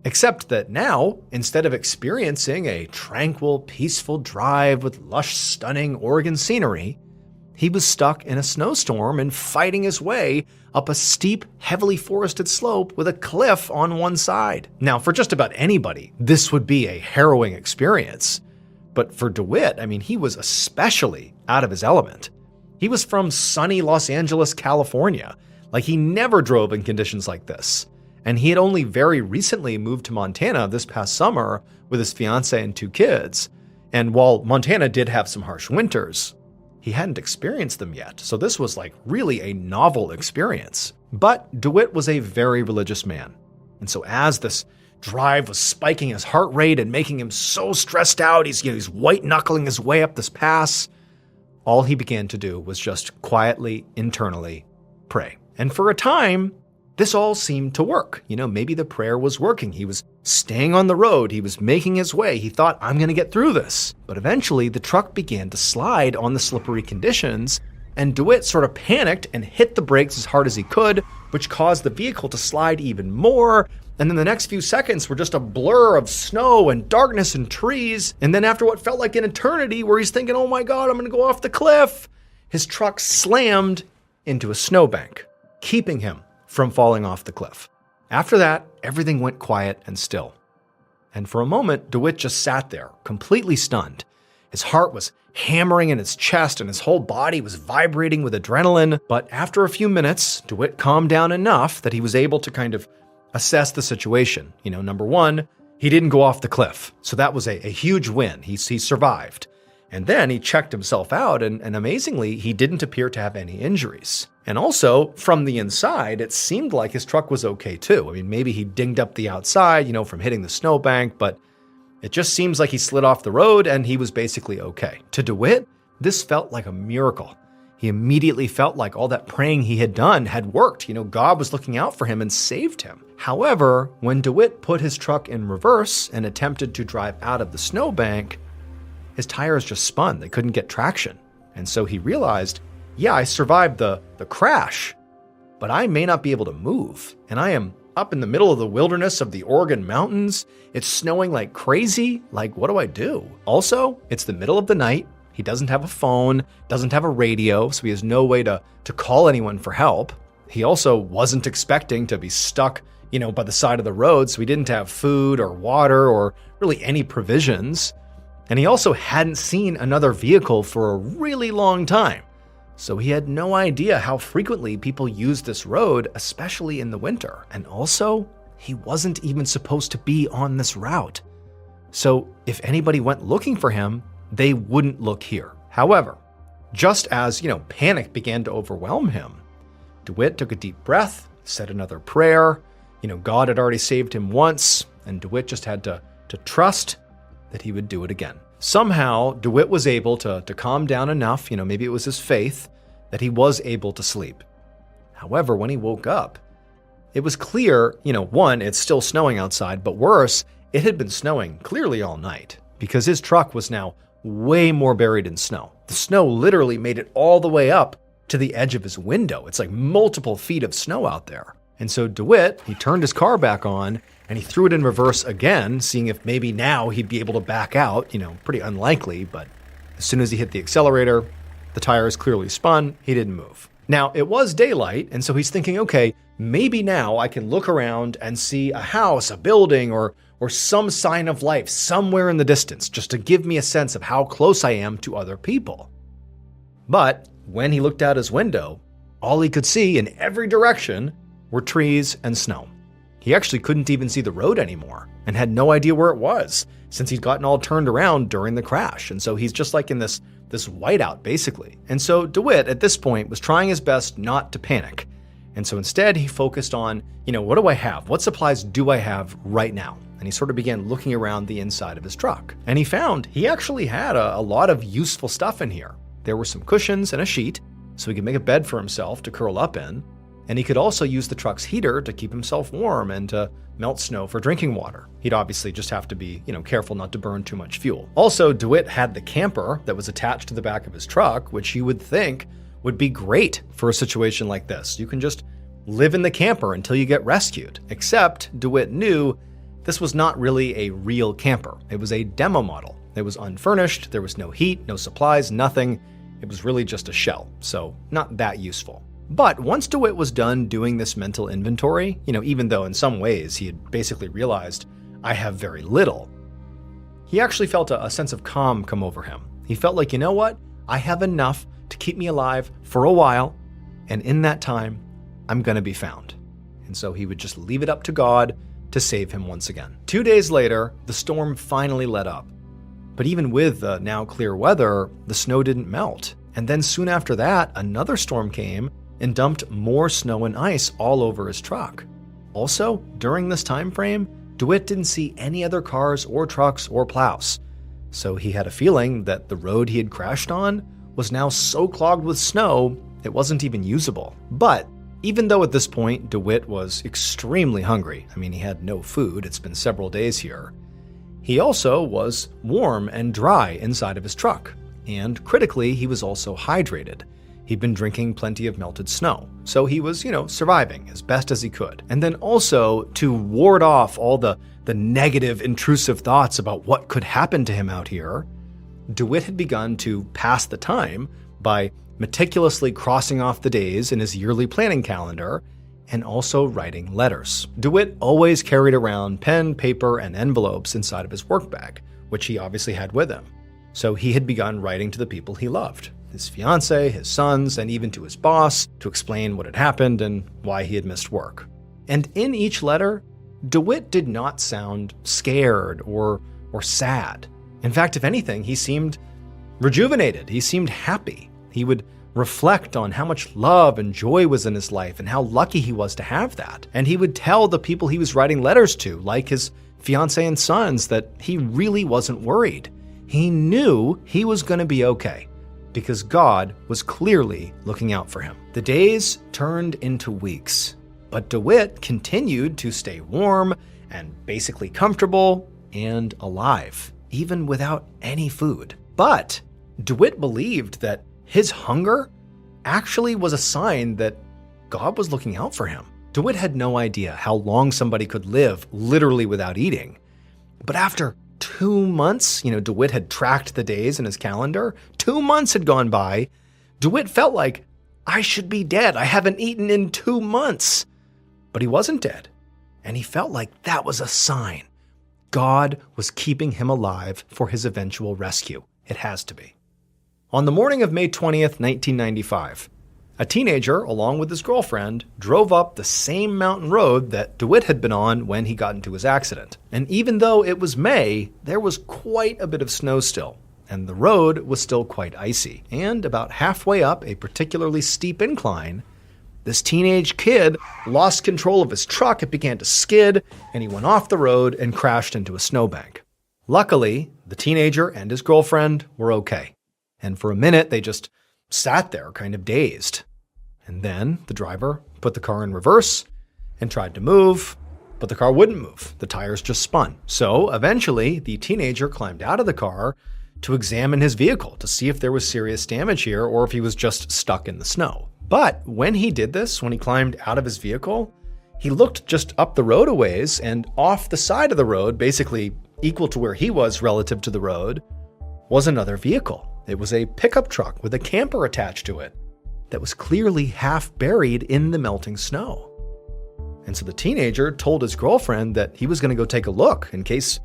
Except that now, instead of experiencing a tranquil, peaceful drive with lush, stunning Oregon scenery, he was stuck in a snowstorm and fighting his way up a steep, heavily forested slope with a cliff on one side. Now, for just about anybody, this would be a harrowing experience. But for DeWitt, he was especially out of his element. He was from sunny Los Angeles, California. He never drove in conditions like this. And he had only very recently moved to Montana this past summer with his fiance and 2 kids. And while Montana did have some harsh winters, he hadn't experienced them yet. So this was like really a novel experience. But DeWitt was a very religious man. And so as this drive was spiking his heart rate and making him so stressed out, he's white knuckling his way up this pass, all he began to do was just quietly, internally pray. And for a time, this all seemed to work. Maybe the prayer was working. He was staying on the road. He was making his way. He thought, I'm going to get through this. But eventually, the truck began to slide on the slippery conditions, and DeWitt sort of panicked and hit the brakes as hard as he could, which caused the vehicle to slide even more. And then the next few seconds were just a blur of snow and darkness and trees. And then after what felt like an eternity, where he's thinking, oh my God, I'm going to go off the cliff, his truck slammed into a snowbank, keeping him from falling off the cliff. After that, everything went quiet and still. And for a moment, DeWitt just sat there, completely stunned. His heart was hammering in his chest and his whole body was vibrating with adrenaline. But after a few minutes, DeWitt calmed down enough that he was able to kind of assess the situation. Number one, he didn't go off the cliff. So that was a huge win. He survived. And then he checked himself out, and amazingly, he didn't appear to have any injuries. And also, from the inside, it seemed like his truck was okay too. Maybe he dinged up the outside, from hitting the snowbank, but it just seems like he slid off the road and he was basically okay. To DeWitt, this felt like a miracle. He immediately felt like all that praying he had done had worked. God was looking out for him and saved him. However, when DeWitt put his truck in reverse and attempted to drive out of the snowbank, his tires just spun. They couldn't get traction. And so he realized, yeah, I survived the crash, but I may not be able to move. And I am up in the middle of the wilderness of the Oregon mountains. It's snowing like crazy. Like, what do I do? Also, it's the middle of the night. He doesn't have a phone, doesn't have a radio, so he has no way to call anyone for help. He also wasn't expecting to be stuck, by the side of the road, so he didn't have food or water or really any provisions. And he also hadn't seen another vehicle for a really long time. So he had no idea how frequently people use this road, especially in the winter. And also, he wasn't even supposed to be on this route. So if anybody went looking for him, they wouldn't look here. However, just as, panic began to overwhelm him, DeWitt took a deep breath, said another prayer. God had already saved him once, and DeWitt just had to trust that he would do it again. Somehow, DeWitt was able to calm down enough, maybe it was his faith, that he was able to sleep. However, when he woke up, it was clear, one, it's still snowing outside, but worse, it had been snowing clearly all night because his truck was now way more buried in snow. The snow literally made it all the way up to the edge of his window. It's like multiple feet of snow out there. And so DeWitt, he turned his car back on and he threw it in reverse again, seeing if maybe now he'd be able to back out, pretty unlikely, but as soon as he hit the accelerator, the tires clearly spun, he didn't move. Now, it was daylight, and so he's thinking, okay, maybe now I can look around and see a house, a building, or some sign of life somewhere in the distance, just to give me a sense of how close I am to other people. But when he looked out his window, all he could see in every direction were trees and snow. He actually couldn't even see the road anymore and had no idea where it was since he'd gotten all turned around during the crash. And so he's just like in this whiteout, basically. And so DeWitt, at this point, was trying his best not to panic. And so instead, he focused on, what do I have? What supplies do I have right now? And he sort of began looking around the inside of his truck. And he found he actually had a lot of useful stuff in here. There were some cushions and a sheet, so he could make a bed for himself to curl up in. And he could also use the truck's heater to keep himself warm and to melt snow for drinking water. He'd obviously just have to be, careful not to burn too much fuel. Also, DeWitt had the camper that was attached to the back of his truck, which you would think would be great for a situation like this. You can just live in the camper until you get rescued. Except DeWitt knew this was not really a real camper. It was a demo model. It was unfurnished, there was no heat, no supplies, nothing. It was really just a shell, so not that useful. But once DeWitt was done doing this mental inventory, even though in some ways he had basically realized, I have very little, he actually felt a sense of calm come over him. He felt like, what? I have enough to keep me alive for a while, and in that time, I'm going to be found. and so he would just leave it up to God to save him once again. 2 days later, the storm finally let up. But even with the now clear weather, the snow didn't melt. And then soon after that, another storm came and dumped more snow and ice all over his truck. Also, during this time frame, DeWitt didn't see any other cars or trucks or plows. So he had a feeling that the road he had crashed on was now so clogged with snow, it wasn't even usable. But even though at this point DeWitt was extremely hungry, I mean, he had no food, it's been several days here, he also was warm and dry inside of his truck. And critically, he was also hydrated. He'd been drinking plenty of melted snow. So he was, surviving as best as he could. And then also, to ward off all the negative, intrusive thoughts about what could happen to him out here, DeWitt had begun to pass the time by meticulously crossing off the days in his yearly planning calendar and also writing letters. DeWitt always carried around pen, paper, and envelopes inside of his work bag, which he obviously had with him. So he had begun writing to the people he loved, his fiancée, his sons, and even to his boss to explain what had happened and why he had missed work. And in each letter, DeWitt did not sound scared or sad. In fact, if anything, he seemed rejuvenated. He seemed happy. He would reflect on how much love and joy was in his life and how lucky he was to have that. And he would tell the people he was writing letters to, like his fiancée and sons, that he really wasn't worried. He knew he was going to be okay because God was clearly looking out for him. The days turned into weeks, but DeWitt continued to stay warm and basically comfortable and alive, even without any food. But DeWitt believed that his hunger actually was a sign that God was looking out for him. DeWitt had no idea how long somebody could live literally without eating. But after 2 months, DeWitt had tracked the days in his calendar. 2 months had gone by. DeWitt felt like, I should be dead. I haven't eaten in 2 months. But he wasn't dead. And he felt like that was a sign. God was keeping him alive for his eventual rescue. It has to be. On the morning of May 20th, 1995, a teenager, along with his girlfriend, drove up the same mountain road that DeWitt had been on when he got into his accident. And even though it was May, there was quite a bit of snow still, and the road was still quite icy. And about halfway up a particularly steep incline, this teenage kid lost control of his truck, it began to skid, and he went off the road and crashed into a snowbank. Luckily, the teenager and his girlfriend were okay. And for a minute, they just sat there kind of dazed. And then the driver put the car in reverse and tried to move, but the car wouldn't move. The tires just spun. So eventually, the teenager climbed out of the car to examine his vehicle to see if there was serious damage here or if he was just stuck in the snow. But when he did this, when he climbed out of his vehicle, he looked just up the road a ways, and off the side of the road, basically equal to where he was relative to the road, was another vehicle. It was a pickup truck with a camper attached to it that was clearly half buried in the melting snow. And so the teenager told his girlfriend that he was going to go take a look in case,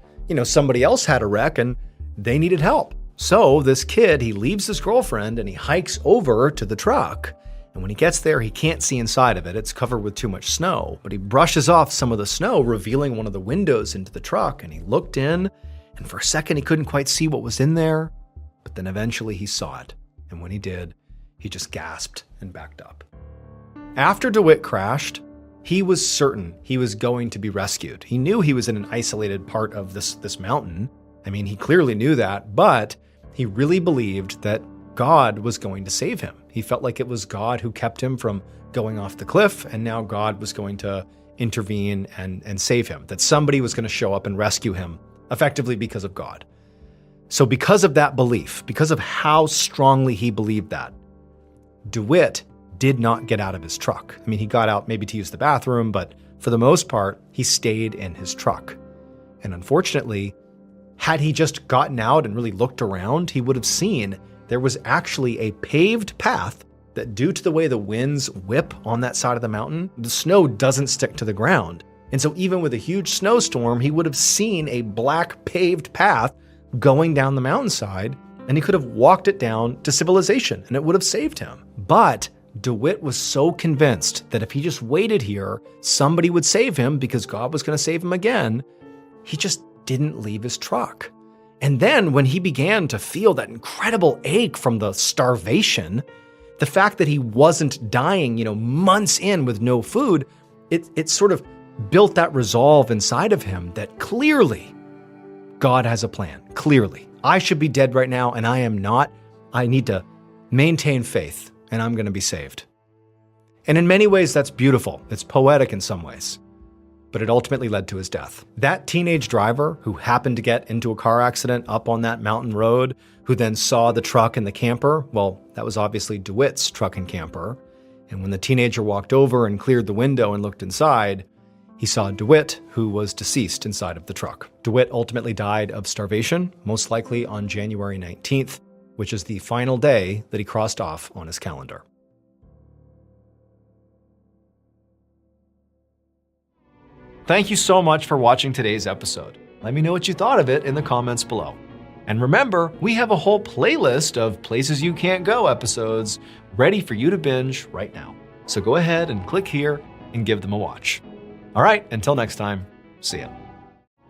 somebody else had a wreck and they needed help. So this kid, he leaves his girlfriend and he hikes over to the truck. And when he gets there, he can't see inside of it. It's covered with too much snow. But he brushes off some of the snow, revealing one of the windows into the truck. And he looked in, and for a second, he couldn't quite see what was in there. But then eventually he saw it. And when he did, he just gasped and backed up. After DeWitt crashed, he was certain he was going to be rescued. He knew he was in an isolated part of this mountain. I mean, he clearly knew that, but he really believed that God was going to save him. He felt like it was God who kept him from going off the cliff, and now God was going to intervene and save him, that somebody was going to show up and rescue him, effectively because of God. So because of that belief, because of how strongly he believed that, DeWitt did not get out of his truck. I mean, he got out maybe to use the bathroom, but for the most part, he stayed in his truck. And unfortunately, had he just gotten out and really looked around, he would have seen there was actually a paved path that, due to the way the winds whip on that side of the mountain, the snow doesn't stick to the ground. And so even with a huge snowstorm, he would have seen a black paved path going down the mountainside, and he could have walked it down to civilization, and it would have saved him. But DeWitt was so convinced that if he just waited here, somebody would save him because God was going to save him again. He just didn't leave his truck. And then when he began to feel that incredible ache from the starvation, the fact that he wasn't dying, months in with no food, it sort of built that resolve inside of him that clearly God has a plan. Clearly. I should be dead right now, and I am not. I need to maintain faith, and I'm going to be saved. And in many ways, that's beautiful. It's poetic in some ways. But it ultimately led to his death. That teenage driver who happened to get into a car accident up on that mountain road, who then saw the truck and the camper, well, that was obviously DeWitt's truck and camper. And when the teenager walked over and cleared the window and looked inside, he saw DeWitt, who was deceased inside of the truck. DeWitt ultimately died of starvation, most likely on January 19th, which is the final day that he crossed off on his calendar. Thank you so much for watching today's episode. Let me know what you thought of it in the comments below. And remember, we have a whole playlist of Places You Can't Go episodes ready for you to binge right now. So go ahead and click here and give them a watch. All right, until next time, see ya.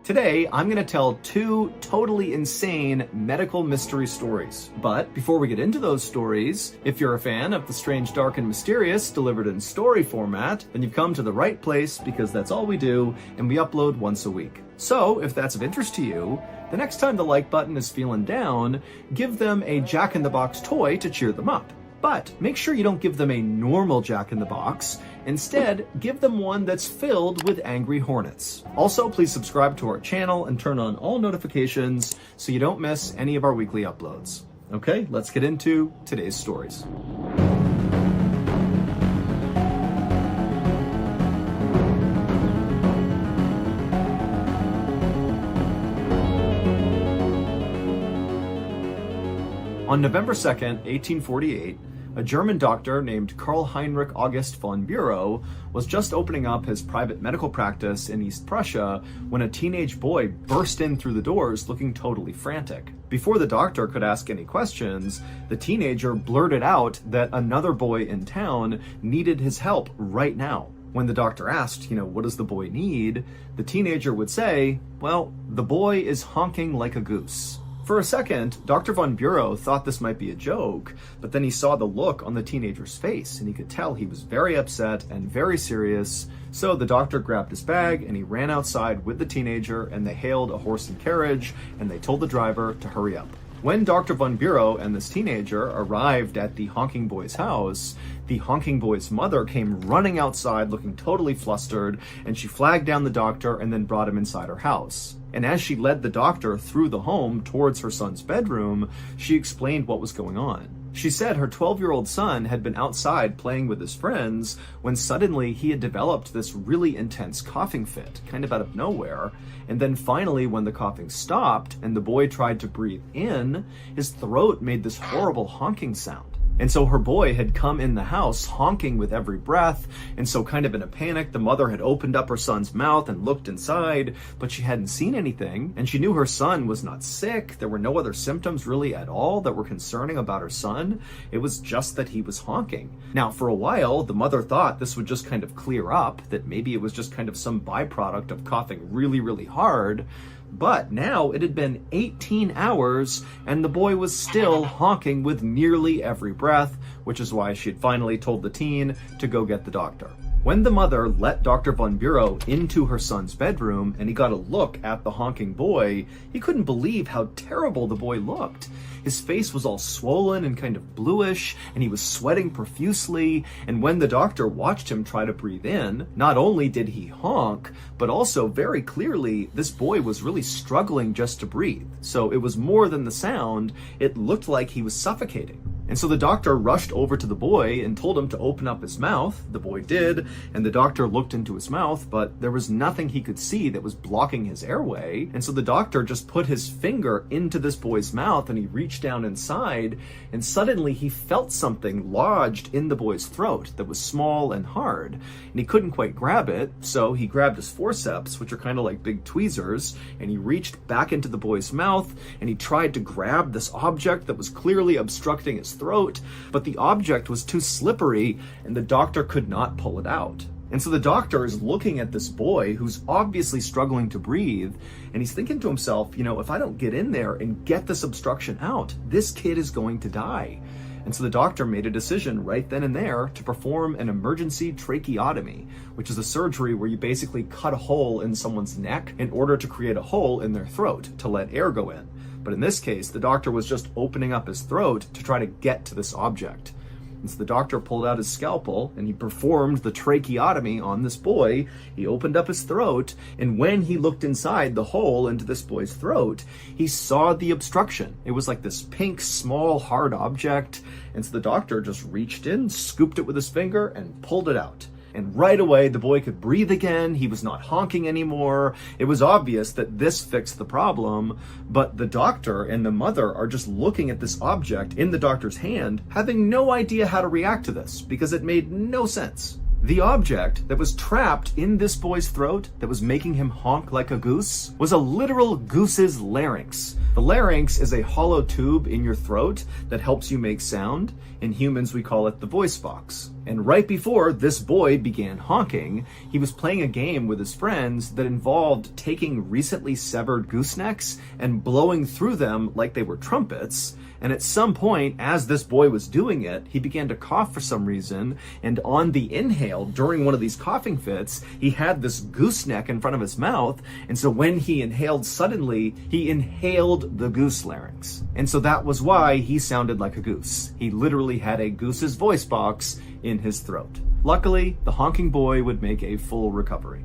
Today, I'm going to tell 2 totally insane medical mystery stories. But before we get into those stories, if you're a fan of the strange, dark, and mysterious delivered in story format, then you've come to the right place because that's all we do, and we upload once a week. So, if that's of interest to you, the next time the like button is feeling down, give them a Jack-in-the-Box toy to cheer them up. But make sure you don't give them a normal Jack-in-the-Box. Instead, give them one that's filled with angry hornets. Also, please subscribe to our channel and turn on all notifications so you don't miss any of our weekly uploads. Okay, let's get into today's stories. On November 2nd, 1848, a German doctor named Karl Heinrich August von Bureau was just opening up his private medical practice in East Prussia when a teenage boy burst in through the doors looking totally frantic. Before the doctor could ask any questions, the teenager blurted out that another boy in town needed his help right now. When the doctor asked, what does the boy need? The teenager would say, well, the boy is honking like a goose. For a second, Dr. von Bureau thought this might be a joke, but then he saw the look on the teenager's face, and he could tell he was very upset and very serious. So the doctor grabbed his bag, and he ran outside with the teenager, and they hailed a horse and carriage, and they told the driver to hurry up. When Dr. von Bureau and this teenager arrived at the honking boy's house, the honking boy's mother came running outside looking totally flustered, and she flagged down the doctor and then brought him inside her house. And as she led the doctor through the home towards her son's bedroom, she explained what was going on. She said her 12-year-old son had been outside playing with his friends when suddenly he had developed this really intense coughing fit, kind of out of nowhere. And then finally, when the coughing stopped and the boy tried to breathe in, his throat made this horrible honking sound. And so her boy had come in the house honking with every breath, and so kind of in a panic, the mother had opened up her son's mouth and looked inside, but she hadn't seen anything, and she knew her son was not sick. There were no other symptoms really at all that were concerning about her son. It was just that he was honking. Now, for a while, the mother thought this would just kind of clear up, that maybe it was just kind of some byproduct of coughing really, really hard. But now it had been 18 hours and the boy was still honking with nearly every breath, which is why she had finally told the teen to go get the doctor. When the mother let Dr. von Bureau into her son's bedroom and he got a look at the honking boy, he couldn't believe how terrible the boy looked. His face was all swollen and kind of bluish, and he was sweating profusely, and when the doctor watched him try to breathe in, not only did he honk, but also very clearly this boy was really struggling just to breathe. So it was more than the sound, it looked like he was suffocating. And so the doctor rushed over to the boy and told him to open up his mouth. The boy did, and the doctor looked into his mouth, but there was nothing he could see that was blocking his airway. And so the doctor just put his finger into this boy's mouth and he reached down inside, and suddenly he felt something lodged in the boy's throat that was small and hard, and he couldn't quite grab it. So he grabbed his forceps, which are kind of like big tweezers, and he reached back into the boy's mouth and he tried to grab this object that was clearly obstructing his throat, but the object was too slippery and the doctor could not pull it out. And so the doctor is looking at this boy who's obviously struggling to breathe, and he's thinking to himself, if I don't get in there and get this obstruction out, this kid is going to die. And so the doctor made a decision right then and there to perform an emergency tracheotomy, which is a surgery where you basically cut a hole in someone's neck in order to create a hole in their throat to let air go in. But in this case, the doctor was just opening up his throat to try to get to this object. And so the doctor pulled out his scalpel and he performed the tracheotomy on this boy. He opened up his throat, and when he looked inside the hole into this boy's throat, he saw the obstruction. It was like this pink, small, hard object. And so the doctor just reached in, scooped it with his finger, and pulled it out. And right away, the boy could breathe again. He was not honking anymore. It was obvious that this fixed the problem, but the doctor and the mother are just looking at this object in the doctor's hand, having no idea how to react to this because it made no sense. The object that was trapped in this boy's throat that was making him honk like a goose was a literal goose's larynx. The larynx is a hollow tube in your throat that helps you make sound. In humans, we call it the voice box. And right before this boy began honking, he was playing a game with his friends that involved taking recently severed goosenecks and blowing through them like they were trumpets. And at some point, as this boy was doing it, he began to cough for some reason, and on the inhale, during one of these coughing fits, he had this gooseneck in front of his mouth, and so when he inhaled suddenly, he inhaled the goose larynx. And so that was why he sounded like a goose. He literally had a goose's voice box in his throat. Luckily, the honking boy would make a full recovery.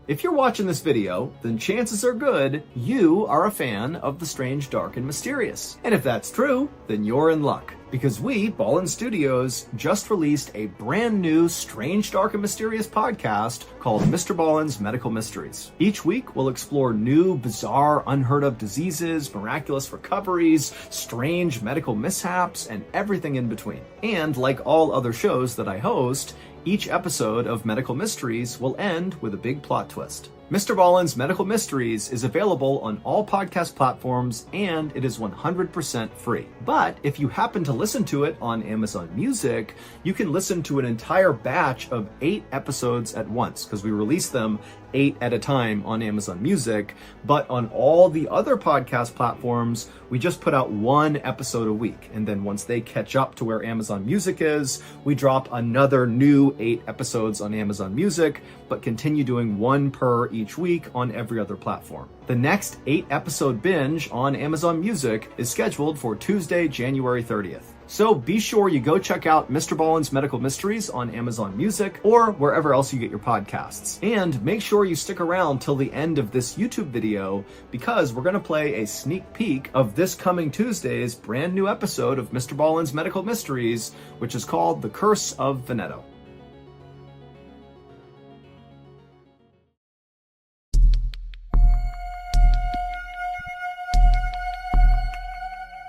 If you're watching this video, then chances are good you are a fan of the strange, dark, and mysterious. And if that's true, then you're in luck. Because we, Ballen Studios, just released a brand new strange, dark, and mysterious podcast called MrBallen's Medical Mysteries. Each week, we'll explore new, bizarre, unheard of diseases, miraculous recoveries, strange medical mishaps, and everything in between. And like all other shows that I host, each episode of Medical Mysteries will end with a big plot twist. MrBallen's Medical Mysteries is available on all podcast platforms, and it is 100% free. But if you happen to listen to it on Amazon Music, you can listen to an entire batch of 8 episodes at once, because we release them 8 at a time on Amazon Music. But on all the other podcast platforms, we just put out 1 episode a week. And then once they catch up to where Amazon Music is, we drop another new 8 episodes on Amazon Music, but continue doing 1 per each week on every other platform. The next 8 episode binge on Amazon Music is scheduled for Tuesday, January 30th. So be sure you go check out MrBallen's Medical Mysteries on Amazon Music or wherever else you get your podcasts. And make sure you stick around till the end of this YouTube video, because we're going to play a sneak peek of this coming Tuesday's brand new episode of MrBallen's Medical Mysteries, which is called The Curse of Veneto.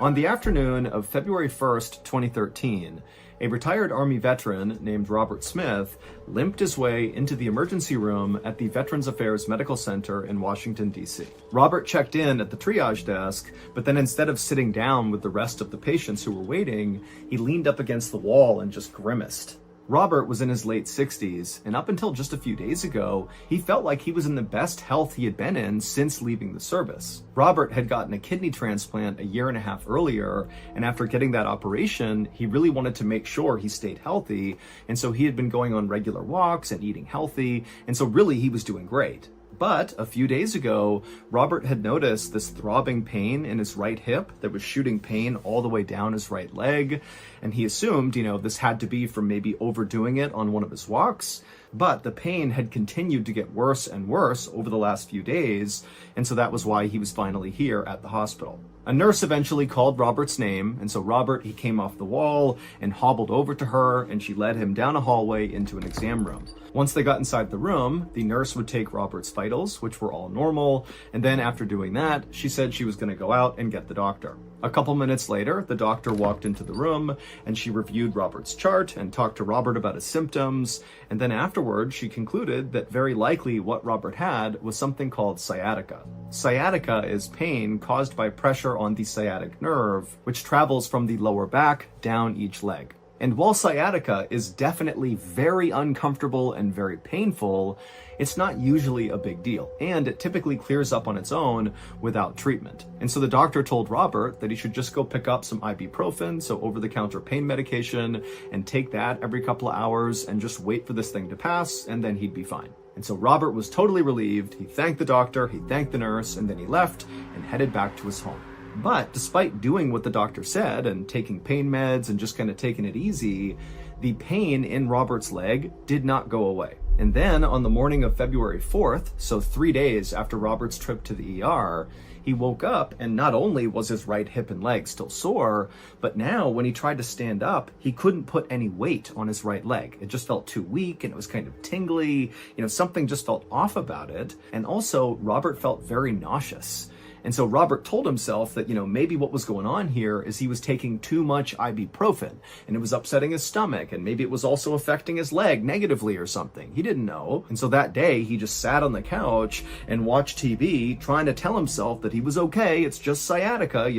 On the afternoon of February 1st, 2013, a retired Army veteran named Robert Smith limped his way into the emergency room at the Veterans Affairs Medical Center in Washington, D.C. Robert checked in at the triage desk, but then instead of sitting down with the rest of the patients who were waiting, he leaned up against the wall and just grimaced. Robert was in his late 60s, and up until just a few days ago, he felt like he was in the best health he had been in since leaving the service. Robert had gotten a kidney transplant a year and a half earlier, and after getting that operation, he really wanted to make sure he stayed healthy, and so he had been going on regular walks and eating healthy, and so really he was doing great. But a few days ago, Robert had noticed this throbbing pain in his right hip that was shooting pain all the way down his right leg. And he assumed, this had to be from maybe overdoing it on one of his walks. But the pain had continued to get worse and worse over the last few days. And so that was why he was finally here at the hospital. A nurse eventually called Robert's name, and so Robert, he came off the wall and hobbled over to her, and she led him down a hallway into an exam room. Once they got inside the room, the nurse would take Robert's vitals, which were all normal, and then after doing that, she said she was going to go out and get the doctor. A couple minutes later, the doctor walked into the room and she reviewed Robert's chart and talked to Robert about his symptoms. And then afterwards, she concluded that very likely what Robert had was something called sciatica. Sciatica is pain caused by pressure on the sciatic nerve, which travels from the lower back down each leg. And while sciatica is definitely very uncomfortable and very painful, it's not usually a big deal, and it typically clears up on its own without treatment. And so the doctor told Robert that he should just go pick up some ibuprofen, so over-the-counter pain medication, and take that every couple of hours and just wait for this thing to pass, and then he'd be fine. And so Robert was totally relieved. He thanked the doctor, he thanked the nurse, and then he left and headed back to his home. But despite doing what the doctor said and taking pain meds and just kind of taking it easy, the pain in Robert's leg did not go away. And then on the morning of February 4th, so 3 days after Robert's trip to the ER, he woke up and not only was his right hip and leg still sore, but now when he tried to stand up, he couldn't put any weight on his right leg. It just felt too weak and it was kind of tingly. Something just felt off about it. And also Robert felt very nauseous. And so Robert told himself that, maybe what was going on here is he was taking too much ibuprofen and it was upsetting his stomach, and maybe it was also affecting his leg negatively or something. He didn't know. And so that day he just sat on the couch and watched TV trying to tell himself that he was okay. It's just sciatica,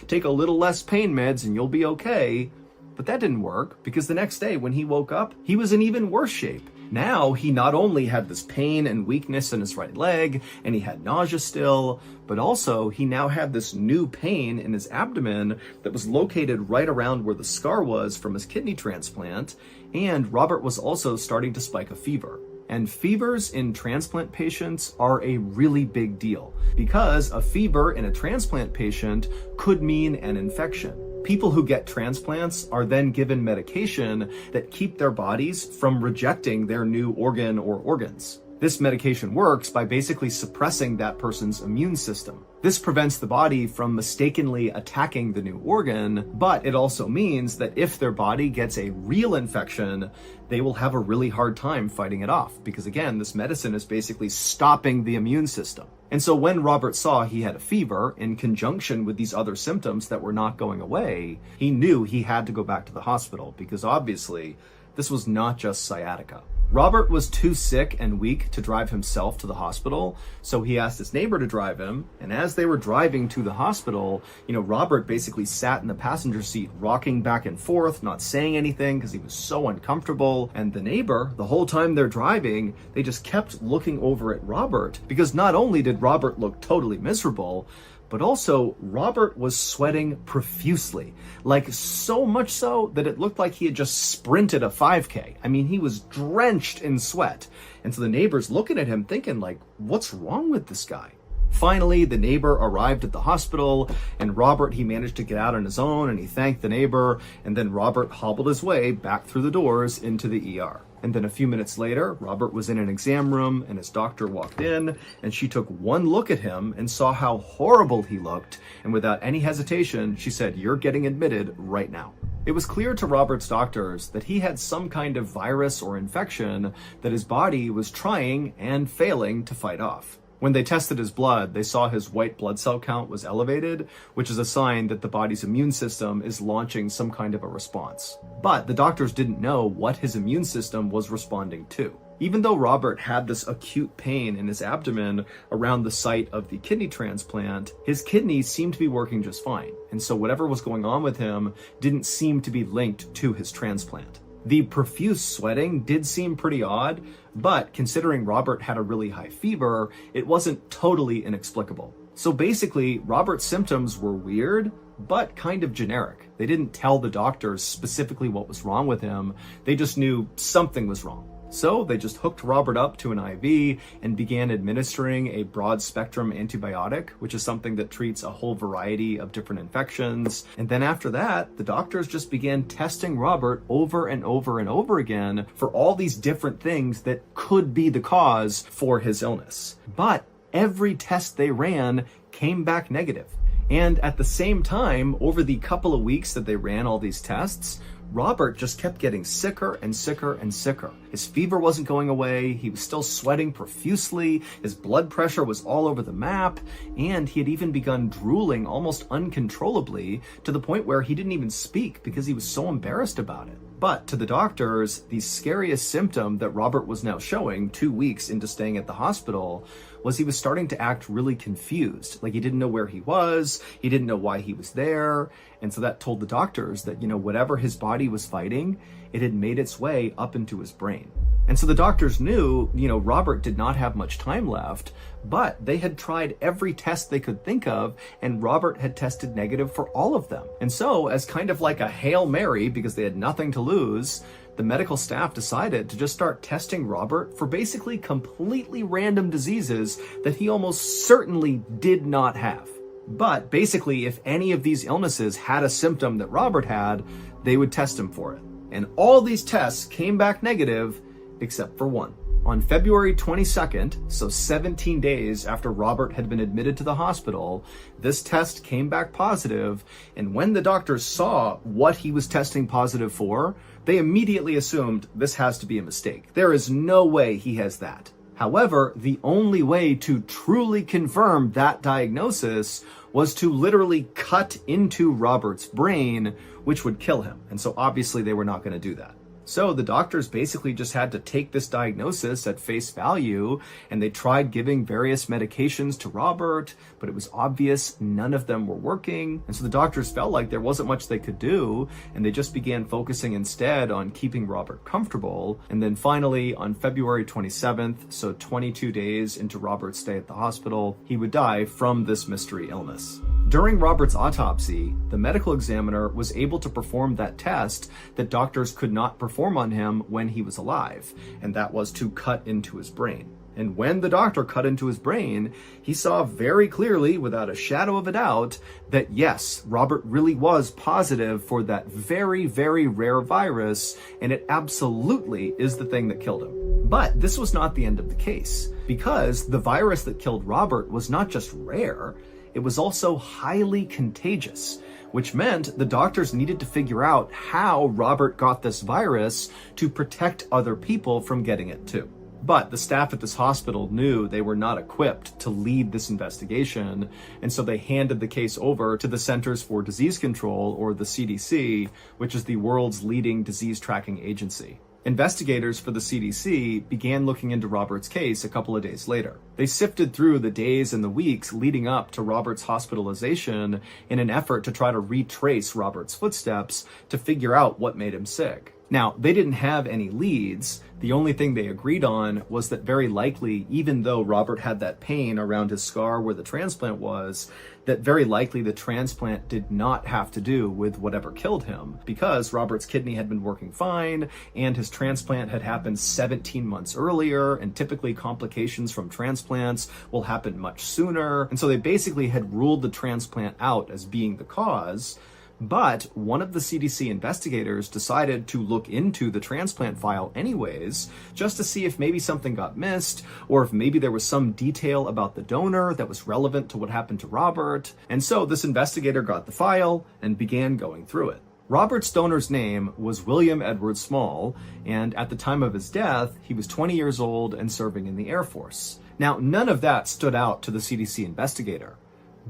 take a little less pain meds and you'll be okay. But that didn't work, because the next day when he woke up, he was in even worse shape. Now, he not only had this pain and weakness in his right leg, and he had nausea still, but also he now had this new pain in his abdomen that was located right around where the scar was from his kidney transplant, and Robert was also starting to spike a fever. And fevers in transplant patients are a really big deal, because a fever in a transplant patient could mean an infection. People who get transplants are then given medication that keep their bodies from rejecting their new organ or organs. This medication works by basically suppressing that person's immune system. This prevents the body from mistakenly attacking the new organ, but it also means that if their body gets a real infection, they will have a really hard time fighting it off, because again, this medicine is basically stopping the immune system. And so when Robert saw he had a fever in conjunction with these other symptoms that were not going away, he knew he had to go back to the hospital, because obviously this was not just sciatica. Robert was too sick and weak to drive himself to the hospital, so he asked his neighbor to drive him. And as they were driving to the hospital, Robert basically sat in the passenger seat, rocking back and forth, not saying anything because he was so uncomfortable. And the neighbor, the whole time they're driving, they just kept looking over at Robert, because not only did Robert look totally miserable, but also Robert was sweating profusely, like so much so that it looked like he had just sprinted a 5K. I mean, he was drenched in sweat. And so the neighbors looking at him thinking, like, what's wrong with this guy? Finally, the neighbor arrived at the hospital, and Robert, he managed to get out on his own, and he thanked the neighbor, and then Robert hobbled his way back through the doors into the ER. And then a few minutes later, Robert was in an exam room, and his doctor walked in, and she took one look at him and saw how horrible he looked, and without any hesitation, she said, "You're getting admitted right now." It was clear to Robert's doctors that he had some kind of virus or infection that his body was trying and failing to fight off. When they tested his blood, they saw his white blood cell count was elevated, which is a sign that the body's immune system is launching some kind of a response. But the doctors didn't know what his immune system was responding to. Even though Robert had this acute pain in his abdomen around the site of the kidney transplant, his kidneys seemed to be working just fine. And so whatever was going on with him didn't seem to be linked to his transplant. The profuse sweating did seem pretty odd, but considering Robert had a really high fever, it wasn't totally inexplicable. So basically, Robert's symptoms were weird, but kind of generic. They didn't tell the doctors specifically what was wrong with him. They just knew something was wrong. So they just hooked Robert up to an IV and began administering a broad-spectrum antibiotic, which is something that treats a whole variety of different infections. And then after that, the doctors just began testing Robert over and over and over again for all these different things that could be the cause for his illness. But every test they ran came back negative. And at the same time, over the couple of weeks that they ran all these tests, Robert just kept getting sicker and sicker and sicker. His fever wasn't going away, he was still sweating profusely, his blood pressure was all over the map, and he had even begun drooling almost uncontrollably to the point where he didn't even speak because he was so embarrassed about it. But to the doctors, the scariest symptom that Robert was now showing 2 weeks into staying at the hospital was he was starting to act really confused. Like he didn't know where he was, he didn't know why he was there. And so that told the doctors that, whatever his body was fighting, it had made its way up into his brain. And so the doctors knew, Robert did not have much time left, but they had tried every test they could think of, and Robert had tested negative for all of them. And so, as kind of like a Hail Mary, because they had nothing to lose, the medical staff decided to just start testing Robert for basically completely random diseases that he almost certainly did not have. But basically, if any of these illnesses had a symptom that Robert had, they would test him for it. And all these tests came back negative, except for one. On February 22nd, so 17 days after Robert had been admitted to the hospital, this test came back positive, and when the doctors saw what he was testing positive for, they immediately assumed this has to be a mistake. There is no way he has that. However, the only way to truly confirm that diagnosis was to literally cut into Robert's brain, which would kill him. And so obviously they were not going to do that. So the doctors basically just had to take this diagnosis at face value, and they tried giving various medications to Robert, but it was obvious none of them were working. And so the doctors felt like there wasn't much they could do, and they just began focusing instead on keeping Robert comfortable. And then finally, on February 27th, so 22 days into Robert's stay at the hospital, he would die from this mystery illness. During Robert's autopsy, the medical examiner was able to perform that test that doctors could not perform on him when he was alive, and that was to cut into his brain. And when the doctor cut into his brain, he saw very clearly, without a shadow of a doubt, that yes, Robert really was positive for that very, very rare virus, and it absolutely is the thing that killed him. But this was not the end of the case, because the virus that killed Robert was not just rare, it was also highly contagious, which meant the doctors needed to figure out how Robert got this virus to protect other people from getting it too. But the staff at this hospital knew they were not equipped to lead this investigation, and so they handed the case over to the Centers for Disease Control, or the CDC, which is the world's leading disease tracking agency. Investigators for the CDC began looking into Robert's case a couple of days later. They sifted through the days and the weeks leading up to Robert's hospitalization in an effort to try to retrace Robert's footsteps to figure out what made him sick. Now, they didn't have any leads. The only thing they agreed on was that very likely, even though Robert had that pain around his scar where the transplant was, that very likely the transplant did not have to do with whatever killed him, because Robert's kidney had been working fine and his transplant had happened 17 months earlier, and typically complications from transplants will happen much sooner. And so they basically had ruled the transplant out as being the cause. But one of the CDC investigators decided to look into the transplant file anyways, just to see if maybe something got missed, or if maybe there was some detail about the donor that was relevant to what happened to Robert. And so this investigator got the file and began going through it. Robert's donor's name was William Edward Small, and at the time of his death, he was 20 years old and serving in the Air Force. Now, none of that stood out to the CDC investigator,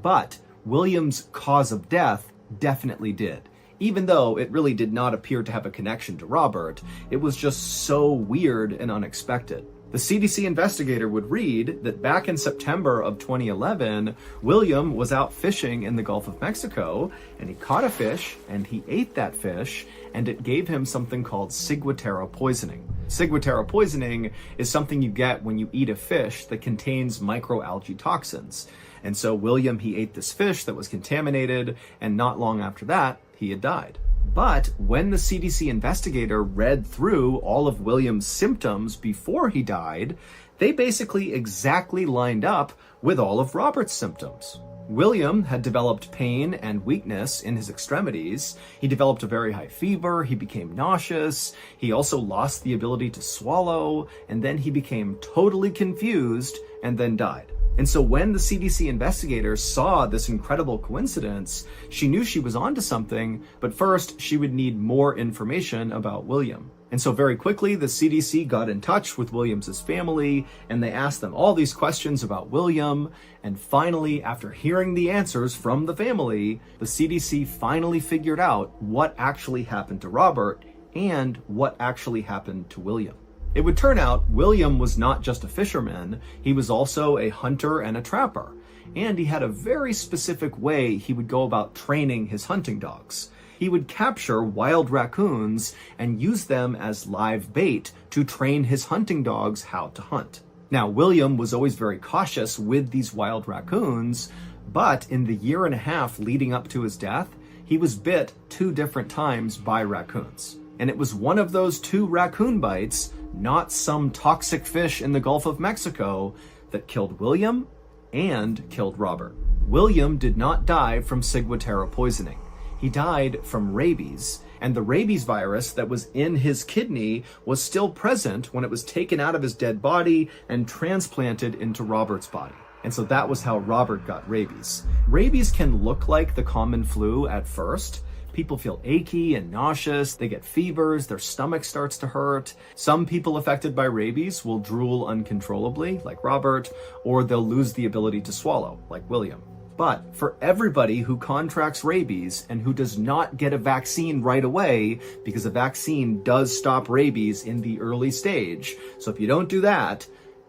but William's cause of death definitely did. Even though it really did not appear to have a connection to Robert, it was just so weird and unexpected. The CDC investigator would read that back in September of 2011, William was out fishing in the Gulf of Mexico, and he caught a fish, and he ate that fish, and it gave him something called ciguatera poisoning. Ciguatera poisoning is something you get when you eat a fish that contains microalgae toxins. And so William, he ate this fish that was contaminated, and not long after that, he had died. But when the CDC investigator read through all of William's symptoms before he died, they basically exactly lined up with all of Robert's symptoms. William had developed pain and weakness in his extremities. He developed a very high fever. He became nauseous. He also lost the ability to swallow, and then he became totally confused and then died. And so when the CDC investigators saw this incredible coincidence, she knew she was onto something, but first she would need more information about William. And so very quickly, the CDC got in touch with William's family, and they asked them all these questions about William. And finally, after hearing the answers from the family, the CDC finally figured out what actually happened to Robert and what actually happened to William. It would turn out William was not just a fisherman, he was also a hunter and a trapper. And he had a very specific way he would go about training his hunting dogs. He would capture wild raccoons and use them as live bait to train his hunting dogs how to hunt. Now, William was always very cautious with these wild raccoons, but in the year and a half leading up to his death, he was bit 2 different times by raccoons. And it was one of those 2 raccoon bites, not some toxic fish in the Gulf of Mexico, that killed William and killed Robert. William did not die from ciguatera poisoning. He died from rabies, and the rabies virus that was in his kidney was still present when it was taken out of his dead body and transplanted into Robert's body. And so that was how Robert got rabies. Rabies can look like the common flu at first. People feel achy and nauseous, they get fevers, their stomach starts to hurt. Some people affected by rabies will drool uncontrollably, like Robert, or they'll lose the ability to swallow, like William. But for everybody who contracts rabies and who does not get a vaccine right away, because a vaccine does stop rabies in the early stage, so if you don't do that,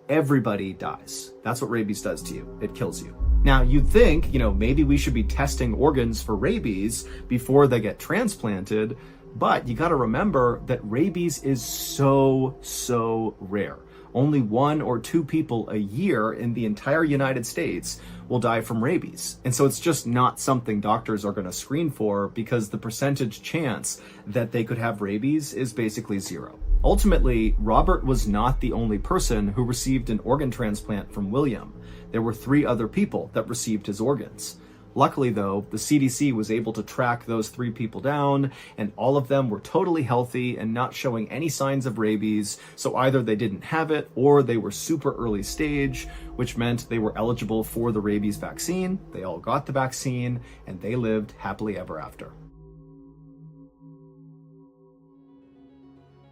everybody dies. That's what rabies does to you. It kills you. Now, you'd think, maybe we should be testing organs for rabies before they get transplanted, but you got to remember that rabies is so rare. Only 1 or 2 people a year in the entire United States will die from rabies. And so it's just not something doctors are going to screen for, because the percentage chance that they could have rabies is basically 0. Ultimately, Robert was not the only person who received an organ transplant from William. There were 3 other people that received his organs. Luckily, though, the CDC was able to track those 3 people down, and all of them were totally healthy and not showing any signs of rabies, so either they didn't have it or they were super early stage, which meant they were eligible for the rabies vaccine. They all got the vaccine, and they lived happily ever after.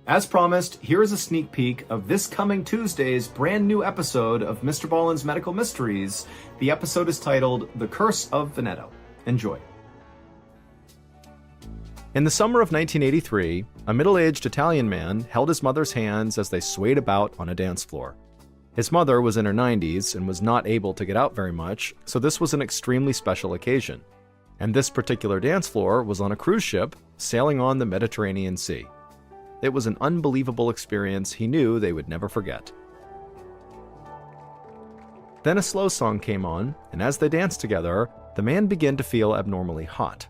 As promised, here is a sneak peek of this coming Tuesday's brand new episode of Mr. Ballen's Medical Mysteries. The episode is titled The Curse of Veneto. Enjoy. In the summer of 1983, a middle-aged Italian man held his mother's hands as they swayed about on a dance floor. His mother was in her 90s and was not able to get out very much, so this was an extremely special occasion. And this particular dance floor was on a cruise ship sailing on the Mediterranean Sea. It was an unbelievable experience he knew they would never forget. Then a slow song came on, and as they danced together, the man began to feel abnormally hot.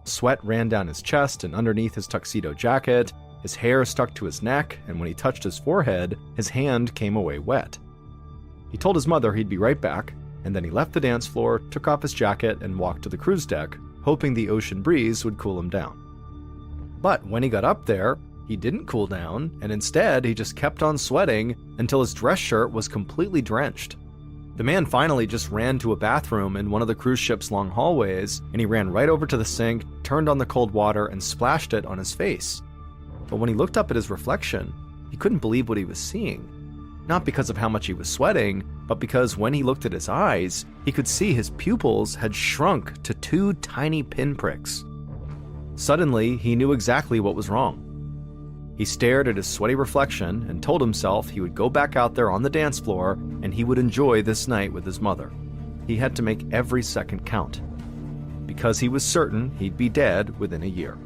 Sweat ran down his chest and underneath his tuxedo jacket, his hair stuck to his neck, and when he touched his forehead, his hand came away wet. He told his mother he'd be right back, and then he left the dance floor, took off his jacket, and walked to the cruise deck, hoping the ocean breeze would cool him down. But when he got up there, he didn't cool down, and instead he just kept on sweating until his dress shirt was completely drenched. The man finally just ran to a bathroom in one of the cruise ship's long hallways, and he ran right over to the sink, turned on the cold water, and splashed it on his face. But when he looked up at his reflection, he couldn't believe what he was seeing. Not because of how much he was sweating, but because when he looked at his eyes, he could see his pupils had shrunk to 2 tiny pinpricks. Suddenly, he knew exactly what was wrong. He stared at his sweaty reflection and told himself he would go back out there on the dance floor and he would enjoy this night with his mother. He had to make every second count, because he was certain he'd be dead within a year.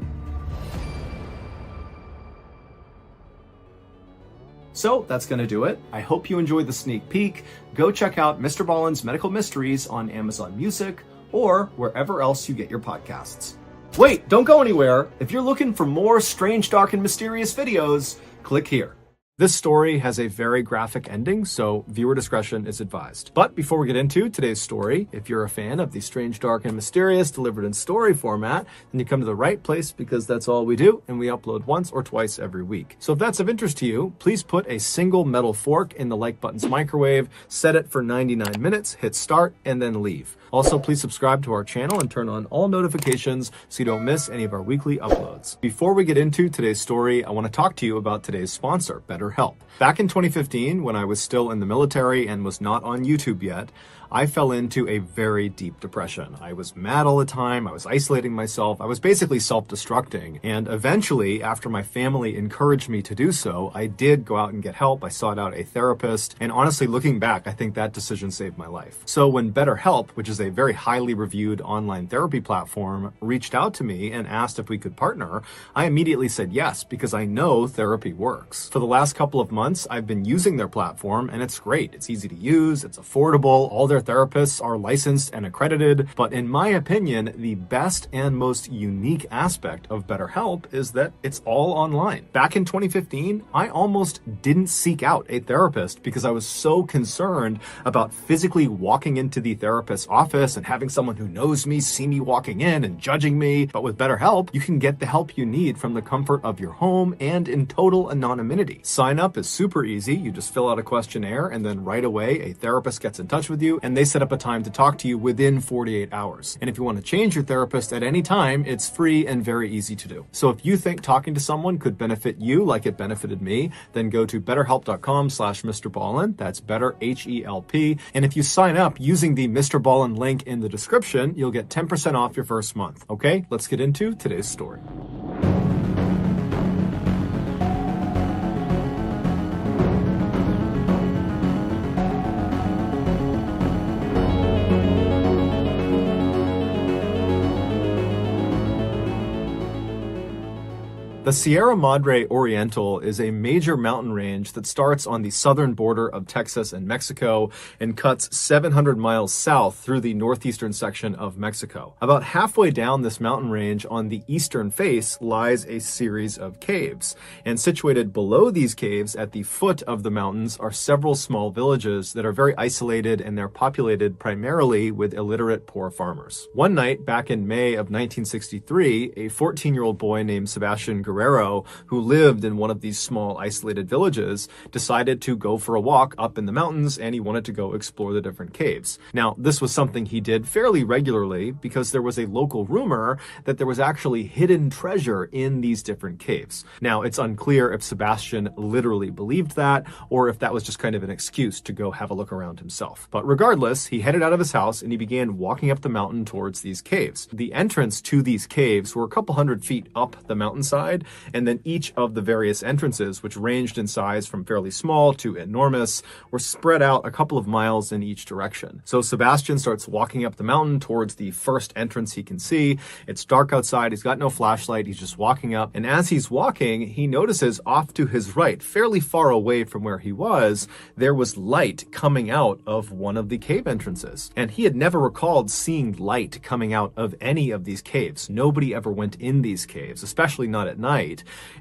So that's going to do it. I hope you enjoyed the sneak peek. Go check out Mr. Ballen's Medical Mysteries on Amazon Music or wherever else you get your podcasts. Wait, don't go anywhere. If you're looking for more strange, dark, and mysterious videos, click here. This story has a very graphic ending, so viewer discretion is advised. But before we get into today's story, if you're a fan of the strange, dark, and mysterious delivered in story format, then you come to the right place because that's all we do, and we upload once or twice every week. So if that's of interest to you, please put a single metal fork in the like button's microwave, set it for 99 minutes, hit start, and then leave. Also, please subscribe to our channel and turn on all notifications so you don't miss any of our weekly uploads. Before we get into today's story, I want to talk to you about today's sponsor, BetterHelp. Back in 2015, when I was still in the military and was not on YouTube yet, I fell into a very deep depression. I was mad all the time. I was isolating myself. I was basically self-destructing. And eventually, after my family encouraged me to do so, I did go out and get help. I sought out a therapist. And honestly, looking back, I think that decision saved my life. So when BetterHelp, which is a very highly reviewed online therapy platform, reached out to me and asked if we could partner, I immediately said yes, because I know therapy works. For the last couple of months, I've been using their platform, and it's great. It's easy to use. It's affordable. All their therapists are licensed and accredited, but in my opinion, the best and most unique aspect of BetterHelp is that it's all online. Back in 2015, I almost didn't seek out a therapist because I was so concerned about physically walking into the therapist's office and having someone who knows me see me walking in and judging me. But with BetterHelp, you can get the help you need from the comfort of your home and in total anonymity. Sign up is super easy. You just fill out a questionnaire, and then right away, a therapist gets in touch with you, and they set up a time to talk to you within 48 hours. And if you want to change your therapist at any time, it's free and very easy to do. So if you think talking to someone could benefit you like it benefited me, then go to betterhelp.com/MrBallen. That's better, H-E-L-P. And if you sign up using the Mr. Ballen link in the description, you'll get 10% off your first month. Okay, let's get into today's story. The Sierra Madre Oriental is a major mountain range that starts on the southern border of Texas and Mexico and cuts 700 miles south through the northeastern section of Mexico. About halfway down this mountain range on the eastern face lies a series of caves, and situated below these caves at the foot of the mountains are several small villages that are very isolated, and they're populated primarily with illiterate poor farmers. One night back in May of 1963, a 14-year-old boy named Sebastian Guerrero, who lived in one of these small isolated villages, decided to go for a walk up in the mountains, and he wanted to go explore the different caves. Now, this was something he did fairly regularly because there was a local rumor that there was actually hidden treasure in these different caves. Now, it's unclear if Sebastian literally believed that or if that was just kind of an excuse to go have a look around himself. But regardless, he headed out of his house and he began walking up the mountain towards these caves. The entrance to these caves were a couple hundred feet up the mountainside, and then each of the various entrances, which ranged in size from fairly small to enormous, were spread out a couple of miles in each direction. So Sebastian starts walking up the mountain towards the first entrance he can see. It's dark outside, he's got no flashlight, he's just walking up, and as he's walking, he notices off to his right, fairly far away from where he was, there was light coming out of one of the cave entrances. And he had never recalled seeing light coming out of any of these caves. Nobody ever went in these caves, especially not at night.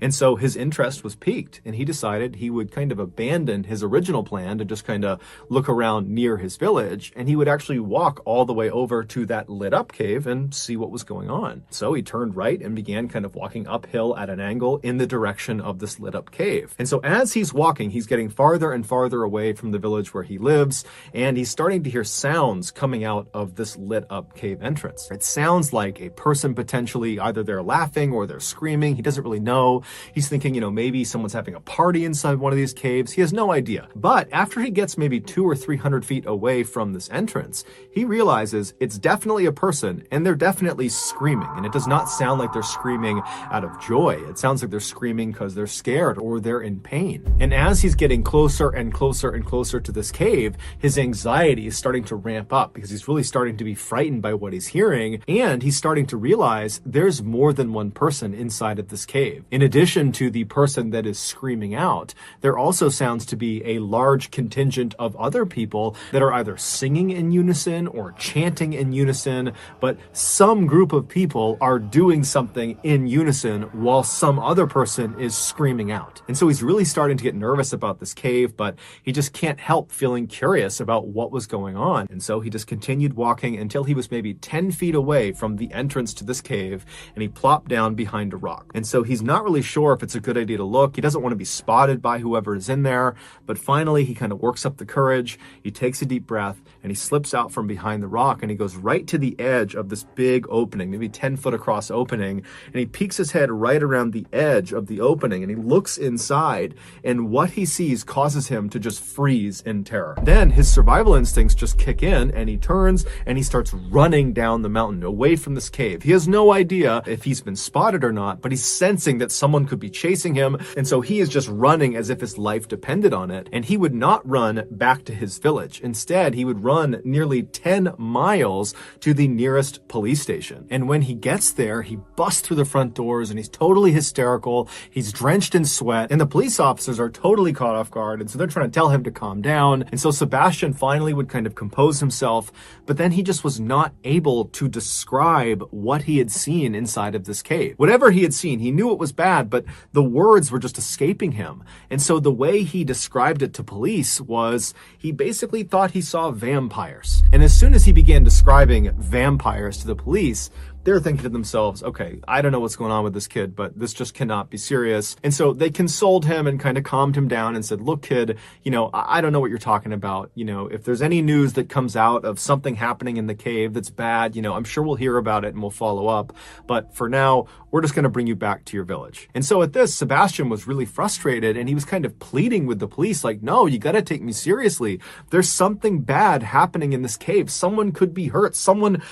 And so his interest was piqued, and he decided he would kind of abandon his original plan to just kind of look around near his village, and he would actually walk all the way over to that lit up cave and see what was going on. So he turned right and began kind of walking uphill at an angle in the direction of this lit up cave. And so as he's walking, he's getting farther and farther away from the village where he lives, and he's starting to hear sounds coming out of this lit up cave entrance. It sounds like a person potentially, either they're laughing or they're screaming. He doesn't really know. He's thinking, maybe someone's having a party inside one of these caves. He has no idea. But after he gets maybe 200 or 300 feet away from this entrance, he realizes it's definitely a person, and they're definitely screaming. And it does not sound like they're screaming out of joy. It sounds like they're screaming because they're scared or they're in pain. And as he's getting closer and closer and closer to this cave, his anxiety is starting to ramp up because he's really starting to be frightened by what he's hearing. And he's starting to realize there's more than one person inside of this cave. In addition to the person that is screaming out, there also sounds to be a large contingent of other people that are either singing in unison or chanting in unison, but some group of people are doing something in unison while some other person is screaming out. And so he's really starting to get nervous about this cave, but he just can't help feeling curious about what was going on. And so he just continued walking until he was maybe 10 feet away from the entrance to this cave, and he plopped down behind a rock. And so he's not really sure if it's a good idea to look. He doesn't want to be spotted by whoever is in there, but finally he kind of works up the courage. He takes a deep breath and he slips out from behind the rock, and he goes right to the edge of this big opening, maybe 10 foot across opening, and he peeks his head right around the edge of the opening, and he looks inside, and what he sees causes him to just freeze in terror. Then his survival instincts just kick in, and he turns and he starts running down the mountain away from this cave. He has no idea if he's been spotted or not, but he's sensing that someone could be chasing him, and so he is just running as if his life depended on it. And he would not run back to his village. Instead, he would run nearly 10 miles to the nearest police station. And when he gets there, he busts through the front doors and he's totally hysterical. He's drenched in sweat, and the police officers are totally caught off guard, and so they're trying to tell him to calm down. And so Sebastian finally would kind of compose himself, but then he just was not able to describe what he had seen inside of this cave. Whatever he had seen, he knew it was bad, but the words were just escaping him. And so the way he described it to police was he basically thought he saw vampires. And as soon as he began describing vampires to the police, they're thinking to themselves, okay, I don't know what's going on with this kid, but this just cannot be serious. And so they consoled him and kind of calmed him down and said, look, kid, I don't know what you're talking about. If there's any news that comes out of something happening in the cave that's bad, I'm sure we'll hear about it and we'll follow up. But for now, we're just going to bring you back to your village. And so at this, Sebastian was really frustrated, and he was kind of pleading with the police, like, no, you got to take me seriously. There's something bad happening in this cave. Someone could be hurt. Someone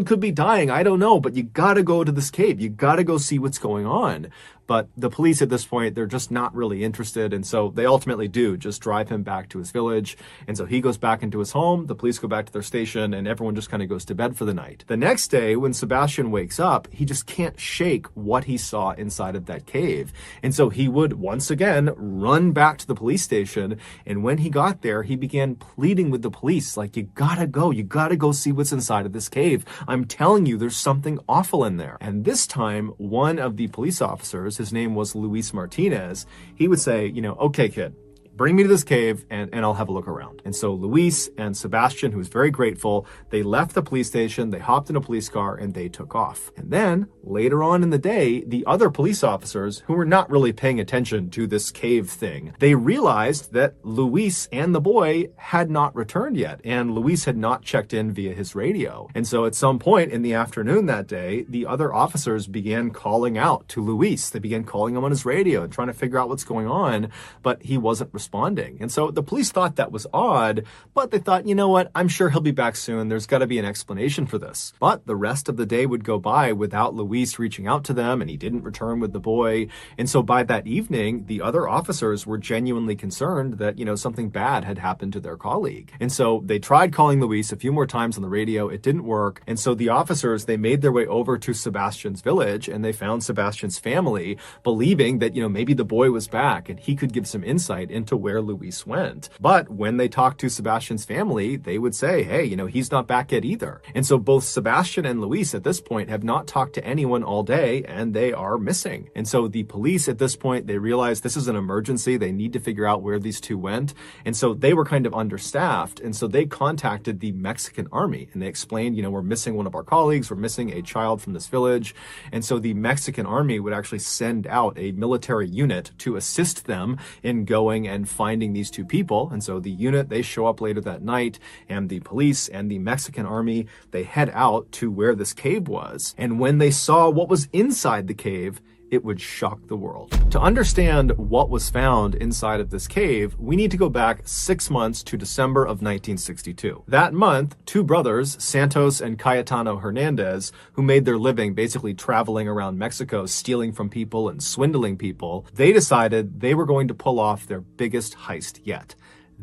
could be dying. I don't know, but you got to go to this cave. You got to go see what's going on. But the police at this point, they're just not really interested. And so they ultimately do just drive him back to his village. And so he goes back into his home. The police go back to their station, and everyone just kind of goes to bed for the night. The next day, when Sebastian wakes up, he just can't shake what he saw inside of that cave. And so he would once again run back to the police station. And when he got there, he began pleading with the police, like, you gotta go see what's inside of this cave. I'm telling you, there's something awful in there. And this time, one of the police officers, his name was Luis Martinez, he would say, okay, kid, bring me to this cave and I'll have a look around. And so Luis and Sebastian, who was very grateful, they left the police station, they hopped in a police car, and they took off. And then later on in the day, the other police officers, who were not really paying attention to this cave thing, they realized that Luis and the boy had not returned yet, and Luis had not checked in via his radio. And so at some point in the afternoon that day, the other officers began calling out to Luis. They began calling him on his radio and trying to figure out what's going on, but he wasn't responding. And so the police thought that was odd, but they thought, you know what, I'm sure he'll be back soon. There's got to be an explanation for this. But the rest of the day would go by without Luis reaching out to them, and he didn't return with the boy. And so by that evening, the other officers were genuinely concerned that, something bad had happened to their colleague. And so they tried calling Luis a few more times on the radio. It didn't work. And so the officers, they made their way over to Sebastian's village, and they found Sebastian's family, believing that, maybe the boy was back and he could give some insight into where Luis went. But when they talked to Sebastian's family, they would say, hey, he's not back yet either. And so both Sebastian and Luis at this point have not talked to anyone all day, and they are missing. And so the police at this point, they realize this is an emergency. They need to figure out where these two went. And so they were kind of understaffed. And so they contacted the Mexican army, and they explained, we're missing one of our colleagues. We're missing a child from this village. And so the Mexican army would actually send out a military unit to assist them in going and finding these two people. And so the unit, they show up later that night, and the police and the Mexican army, they head out to where this cave was. And when they saw what was inside the cave, it would shock the world. To understand what was found inside of this cave, we need to go back 6 months to December of 1962. That month, two brothers, Santos and Cayetano Hernandez, who made their living basically traveling around Mexico, stealing from people and swindling people, they decided they were going to pull off their biggest heist yet.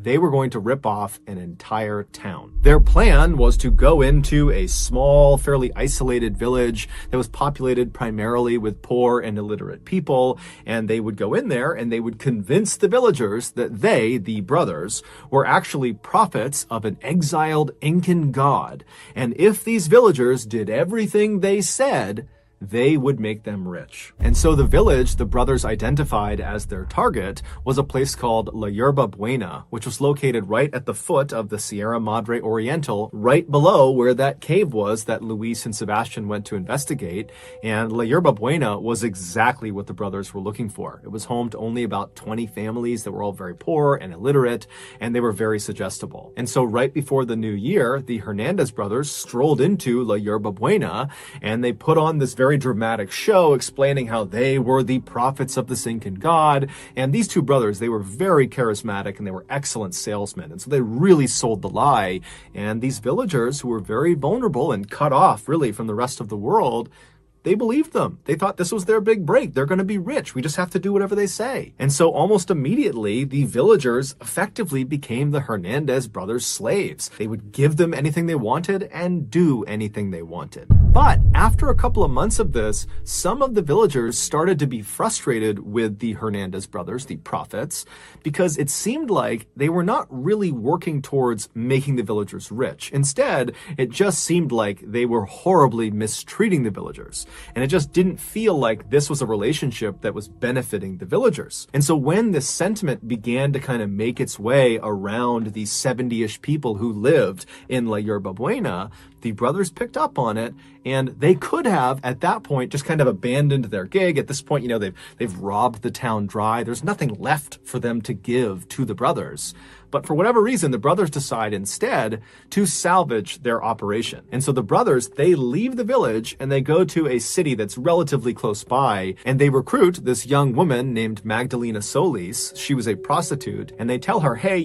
they were going to rip off an entire town. Their plan was to go into a small, fairly isolated village that was populated primarily with poor and illiterate people, and they would go in there and they would convince the villagers that they, the brothers, were actually prophets of an exiled Incan god, and if these villagers did everything they said, they would make them rich. And so the village the brothers identified as their target was a place called La Yerba Buena, which was located right at the foot of the Sierra Madre Oriental, right below where that cave was that Luis and Sebastian went to investigate. And La Yerba Buena was exactly what the brothers were looking for. It was home to only about 20 families that were all very poor and illiterate, and they were very suggestible. And so right before the new year, the Hernandez brothers strolled into La Yerba Buena, and they put on this very dramatic show explaining how they were the prophets of the Incan god. And these two brothers, they were very charismatic and they were excellent salesmen. And so they really sold the lie. And these villagers who were very vulnerable and cut off really from the rest of the world, they believed them. They thought this was their big break. They're going to be rich. We just have to do whatever they say. And so almost immediately, the villagers effectively became the Hernandez brothers' slaves. They would give them anything they wanted and do anything they wanted. But after a couple of months of this, some of the villagers started to be frustrated with the Hernandez brothers, the prophets, because it seemed like they were not really working towards making the villagers rich. Instead, it just seemed like they were horribly mistreating the villagers. And it just didn't feel like this was a relationship that was benefiting the villagers. And so when this sentiment began to kind of make its way around the 70-ish people who lived in La Yerba Buena, the brothers picked up on it, and they could have, at that point, just kind of abandoned their gig. At this point, they've robbed the town dry. There's nothing left for them to give to the brothers. But for whatever reason, the brothers decide instead to salvage their operation. And so the brothers, they leave the village and they go to a city that's relatively close by, and they recruit this young woman named Magdalena Solis. She was a prostitute, and they tell her, hey,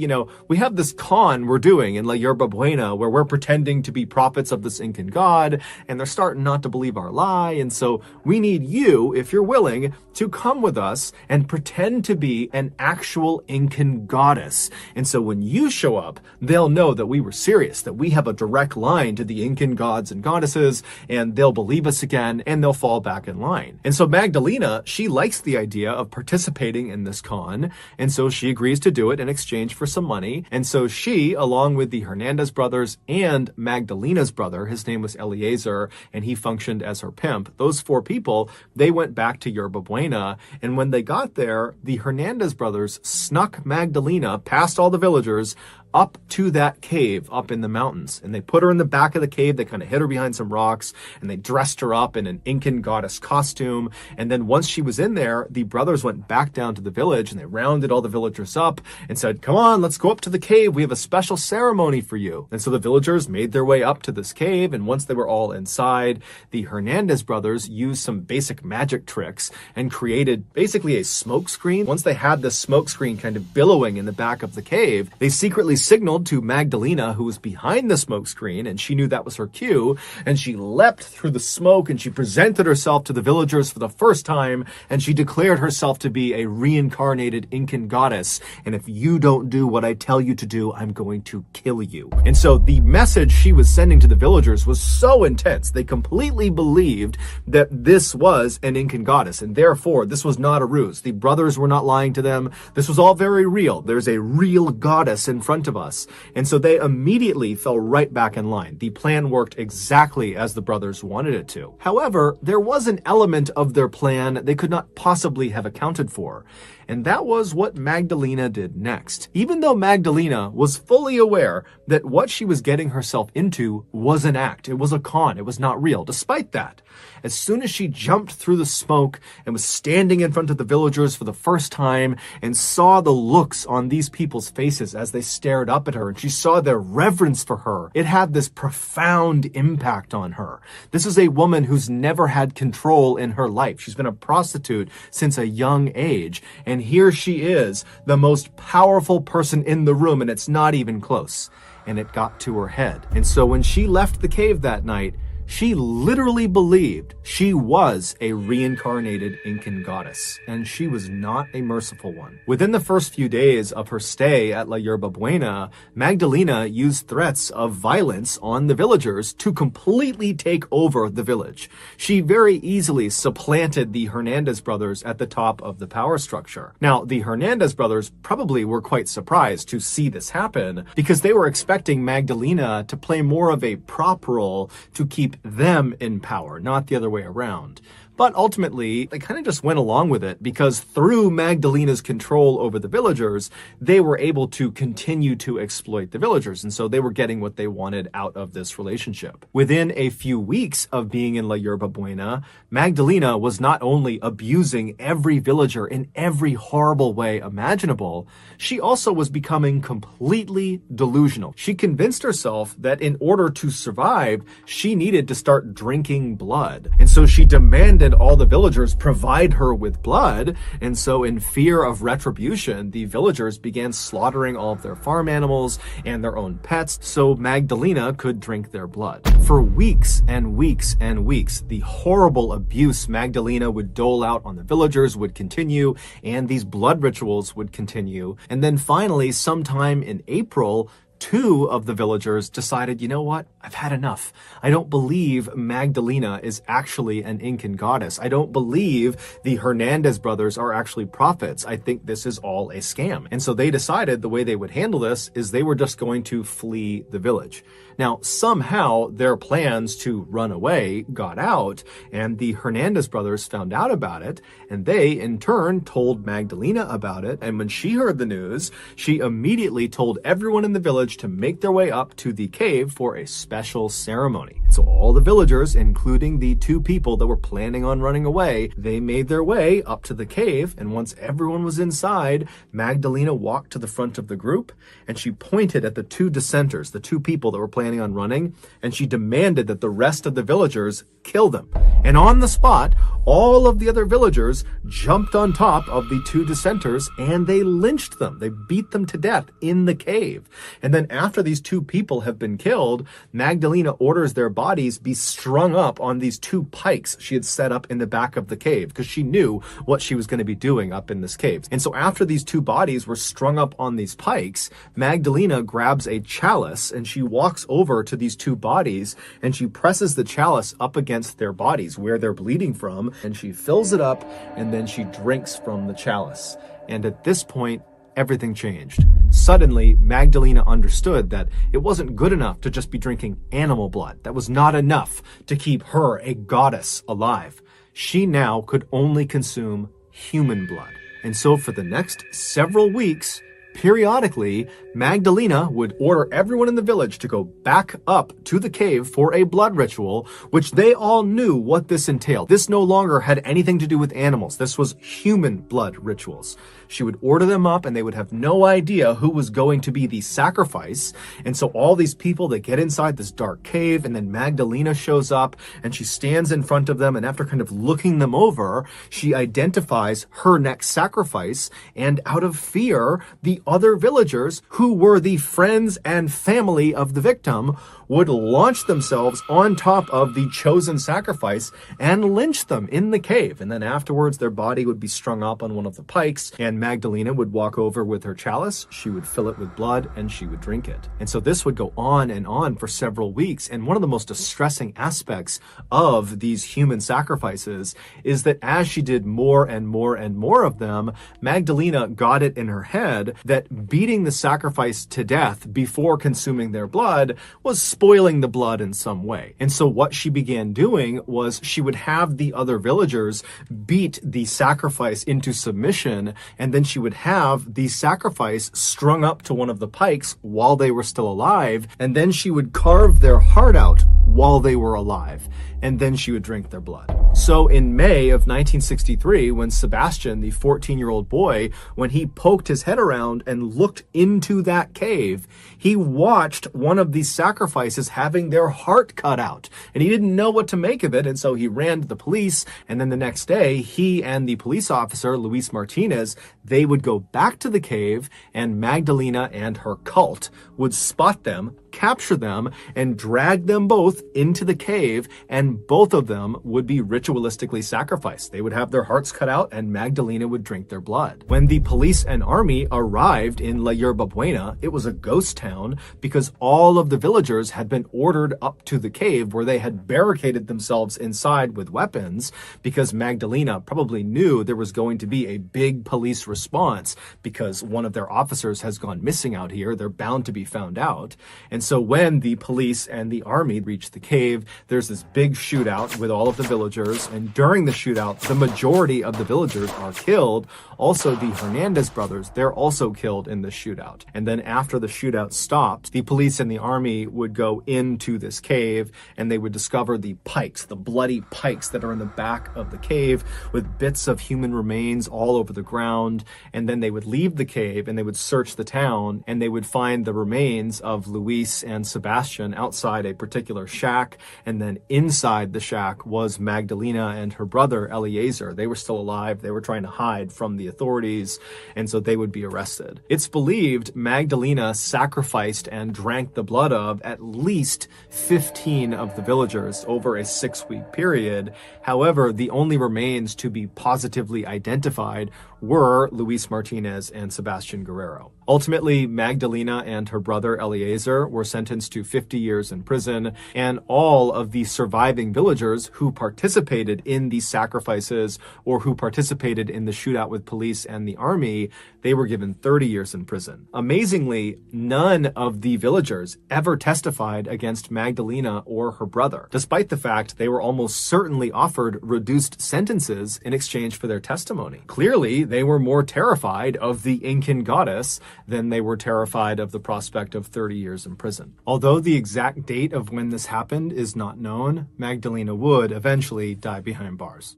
we have this con we're doing in La Yerba Buena where we're pretending to be prophets of this Incan god, and they're starting not to believe our lie, and so we need you, if you're willing, to come with us and pretend to be an actual Incan goddess. And so when you show up, they'll know that we were serious, that we have a direct line to the Incan gods and goddesses, and they'll believe us again, and they'll fall back in line. And so Magdalena, she likes the idea of participating in this con, and so she agrees to do it in exchange for some money. And so she, along with the Hernandez brothers and Magdalena's brother, his name was Eliezer, and he functioned as her pimp, those four people, they went back to Yerba Buena, and when they got there, the Hernandez brothers snuck Magdalena past all the villagers up to that cave up in the mountains. And they put her in the back of the cave. They kind of hid her behind some rocks, and they dressed her up in an Incan goddess costume. And then once she was in there, the brothers went back down to the village and they rounded all the villagers up and said, come on, let's go up to the cave. We have a special ceremony for you. And so the villagers made their way up to this cave. And once they were all inside, the Hernandez brothers used some basic magic tricks and created basically a smoke screen. Once they had this smoke screen kind of billowing in the back of the cave, they secretly signaled to Magdalena, who was behind the smoke screen, and she knew that was her cue, and she leapt through the smoke and she presented herself to the villagers for the first time, and she declared herself to be a reincarnated Incan goddess. And if you don't do what I tell you to do, I'm going to kill you. And so the message she was sending to the villagers was so intense. They completely believed that this was an Incan goddess, and therefore this was not a ruse. The brothers were not lying to them. This was all very real. There's a real goddess in front of us. And so they immediately fell right back in line. The plan worked exactly as the brothers wanted it to. However, there was an element of their plan they could not possibly have accounted for. And that was what Magdalena did next. Even though Magdalena was fully aware that what she was getting herself into was an act, it was a con, it was not real. Despite that, as soon as she jumped through the smoke and was standing in front of the villagers for the first time and saw the looks on these people's faces as they stared up at her, and she saw their reverence for her, it had this profound impact on her. This is a woman who's never had control in her life. She's been a prostitute since a young age, and here she is, the most powerful person in the room, and it's not even close. And it got to her head. And so when she left the cave that night, She literally believed she was a reincarnated Incan goddess, and she was not a merciful one. Within the first few days of her stay at La Yerba Buena, Magdalena used threats of violence on the villagers to completely take over the village. She very easily supplanted the Hernandez brothers at the top of the power structure. Now, the Hernandez brothers probably were quite surprised to see this happen because they were expecting Magdalena to play more of a prop role to keep them in power, not the other way around. But ultimately, they kind of just went along with it because through Magdalena's control over the villagers, they were able to continue to exploit the villagers. And so they were getting what they wanted out of this relationship. Within a few weeks of being in La Yerba Buena, Magdalena was not only abusing every villager in every horrible way imaginable, she also was becoming completely delusional. She convinced herself that in order to survive, she needed to start drinking blood. And so she demanded all the villagers provide her with blood, and so in fear of retribution, the villagers began slaughtering all of their farm animals and their own pets so Magdalena could drink their blood. For weeks and weeks and weeks, the horrible abuse Magdalena would dole out on the villagers would continue, and these blood rituals would continue. And then finally, sometime in April, 2 of the villagers decided, you know what? I've had enough. I don't believe Magdalena is actually an Incan goddess. I don't believe the Hernandez brothers are actually prophets. I think this is all a scam. And so they decided the way they would handle this is they were just going to flee the village. Now, somehow their plans to run away got out, and the Hernandez brothers found out about it, and they, in turn, told Magdalena about it. And when she heard the news, she immediately told everyone in the village to make their way up to the cave for a special ceremony. So all the villagers, including the 2 people that were planning on running away, they made their way up to the cave, and once everyone was inside, Magdalena walked to the front of the group, and she pointed at the 2 dissenters, the 2 people that were planning on running, and she demanded that the rest of the villagers kill them. And on the spot, all of the other villagers jumped on top of the 2 dissenters and they lynched them. They beat them to death in the cave. And then after these 2 people have been killed, Magdalena orders their bodies be strung up on these 2 pikes she had set up in the back of the cave because she knew what she was going to be doing up in this cave. And so after these 2 bodies were strung up on these pikes, Magdalena grabs a chalice and she walks over to these 2 bodies and she presses the chalice up against their bodies where they're bleeding from, and she fills it up and then she drinks from the chalice. And at this point, everything changed. Suddenly, Magdalena understood that it wasn't good enough to just be drinking animal blood. That was not enough to keep her, a goddess, alive. She now could only consume human blood. And so for the next several weeks, periodically, Magdalena would order everyone in the village to go back up to the cave for a blood ritual, which they all knew what this entailed. This no longer had anything to do with animals. This was human blood rituals. She would order them up and they would have no idea who was going to be the sacrifice. And so all these people, they get inside this dark cave, and then Magdalena shows up and she stands in front of them, and after kind of looking them over, she identifies her next sacrifice, and out of fear, the other villagers, who were the friends and family of the victim, would launch themselves on top of the chosen sacrifice and lynch them in the cave. And then afterwards, their body would be strung up on one of the pikes, and Magdalena would walk over with her chalice, she would fill it with blood, and she would drink it. And so this would go on and on for several weeks. And one of the most distressing aspects of these human sacrifices is that as she did more and more and more of them, Magdalena got it in her head that beating the sacrifice to death before consuming their blood was spoiling the blood in some way. And so what she began doing was she would have the other villagers beat the sacrifice into submission, and then she would have the sacrifice strung up to one of the pikes while they were still alive, and then she would carve their heart out while they were alive, and then she would drink their blood. So in May of 1963, when Sebastian, the 14-year-old boy, when he poked his head around and looked into that cave, he watched one of these sacrifices having their heart cut out. And he didn't know what to make of it, and so he ran to the police, and then the next day, he and the police officer, Luis Martinez, they would go back to the cave, and Magdalena and her cult would spot them, capture them, and drag them both into the cave, and both of them would be ritualistically sacrificed. They would have their hearts cut out, and Magdalena would drink their blood. When the police and army arrived in La Yerba Buena, it was a ghost town because all of the villagers had been ordered up to the cave where they had barricaded themselves inside with weapons because Magdalena probably knew there was going to be a big police response because one of their officers has gone missing out here. They're bound to be found out. And so when the police and the army reach the cave, there's this big shootout with all of the villagers. And during the shootout, the majority of the villagers are killed. Also, the Hernandez brothers, they're also killed in the shootout. And then after the shootout stopped, the police and the army would go into this cave and they would discover the pikes, the bloody pikes that are in the back of the cave with bits of human remains all over the ground. And then they would leave the cave and they would search the town and they would find the remains of Luis and Sebastian outside a particular shack. And then inside the shack was Magdalena and her brother Eliezer. They were still alive. They were trying to hide from the authorities, and so they would be arrested. It's believed Magdalena sacrificed and drank the blood of at least 15 of the villagers over a 6-week period. However, the only remains to be positively identified were Luis Martinez and Sebastian Guerrero. Ultimately, Magdalena and her brother Eliezer were sentenced to 50 years in prison, and all of the surviving villagers who participated in these sacrifices or who participated in the shootout with police and the army, they were given 30 years in prison. Amazingly, none of the villagers ever testified against Magdalena or her brother, despite the fact they were almost certainly offered reduced sentences in exchange for their testimony. Clearly, they were more terrified of the Incan goddess than they were terrified of the prospect of 30 years in prison. Although the exact date of when this happened is not known, Magdalena would eventually die behind bars.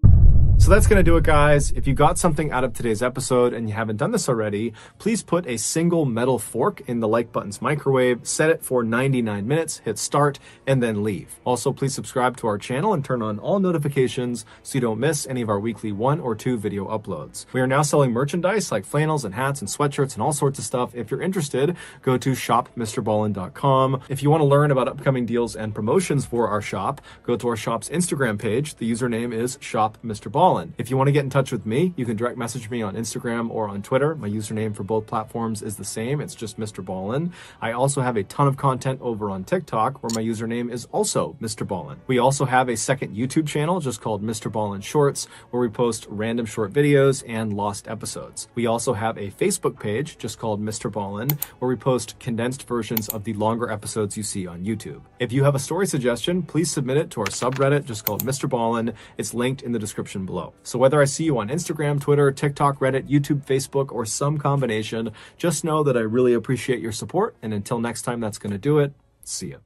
So that's going to do it, guys. If you got something out of today's episode and you haven't done this already, please put a single metal fork in the like button's microwave, set it for 99 minutes, hit start, and then leave. Also, please subscribe to our channel and turn on all notifications so you don't miss any of our weekly 1 or 2 video uploads. We are now selling merchandise like flannels and hats and sweatshirts and all sorts of stuff. If you're interested, go to shopmrballen.com. If you want to learn about upcoming deals and promotions for our shop, go to our shop's Instagram page. The username is shopmrballen. If you want to get in touch with me, you can direct message me on Instagram or on Twitter. My username for both platforms is the same. It's just Mr. Ballen. I also have a ton of content over on TikTok where my username is also Mr. Ballen. We also have a second YouTube channel just called Mr. Ballen Shorts where we post random short videos and lost episodes. We also have a Facebook page just called Mr. Ballen where we post condensed versions of the longer episodes you see on YouTube. If you have a story suggestion, please submit it to our subreddit just called Mr. Ballen. It's linked in the description below. So whether I see you on Instagram, Twitter, TikTok, Reddit, YouTube, Facebook, or some combination, just know that I really appreciate your support. And until next time, that's going to do it. See ya.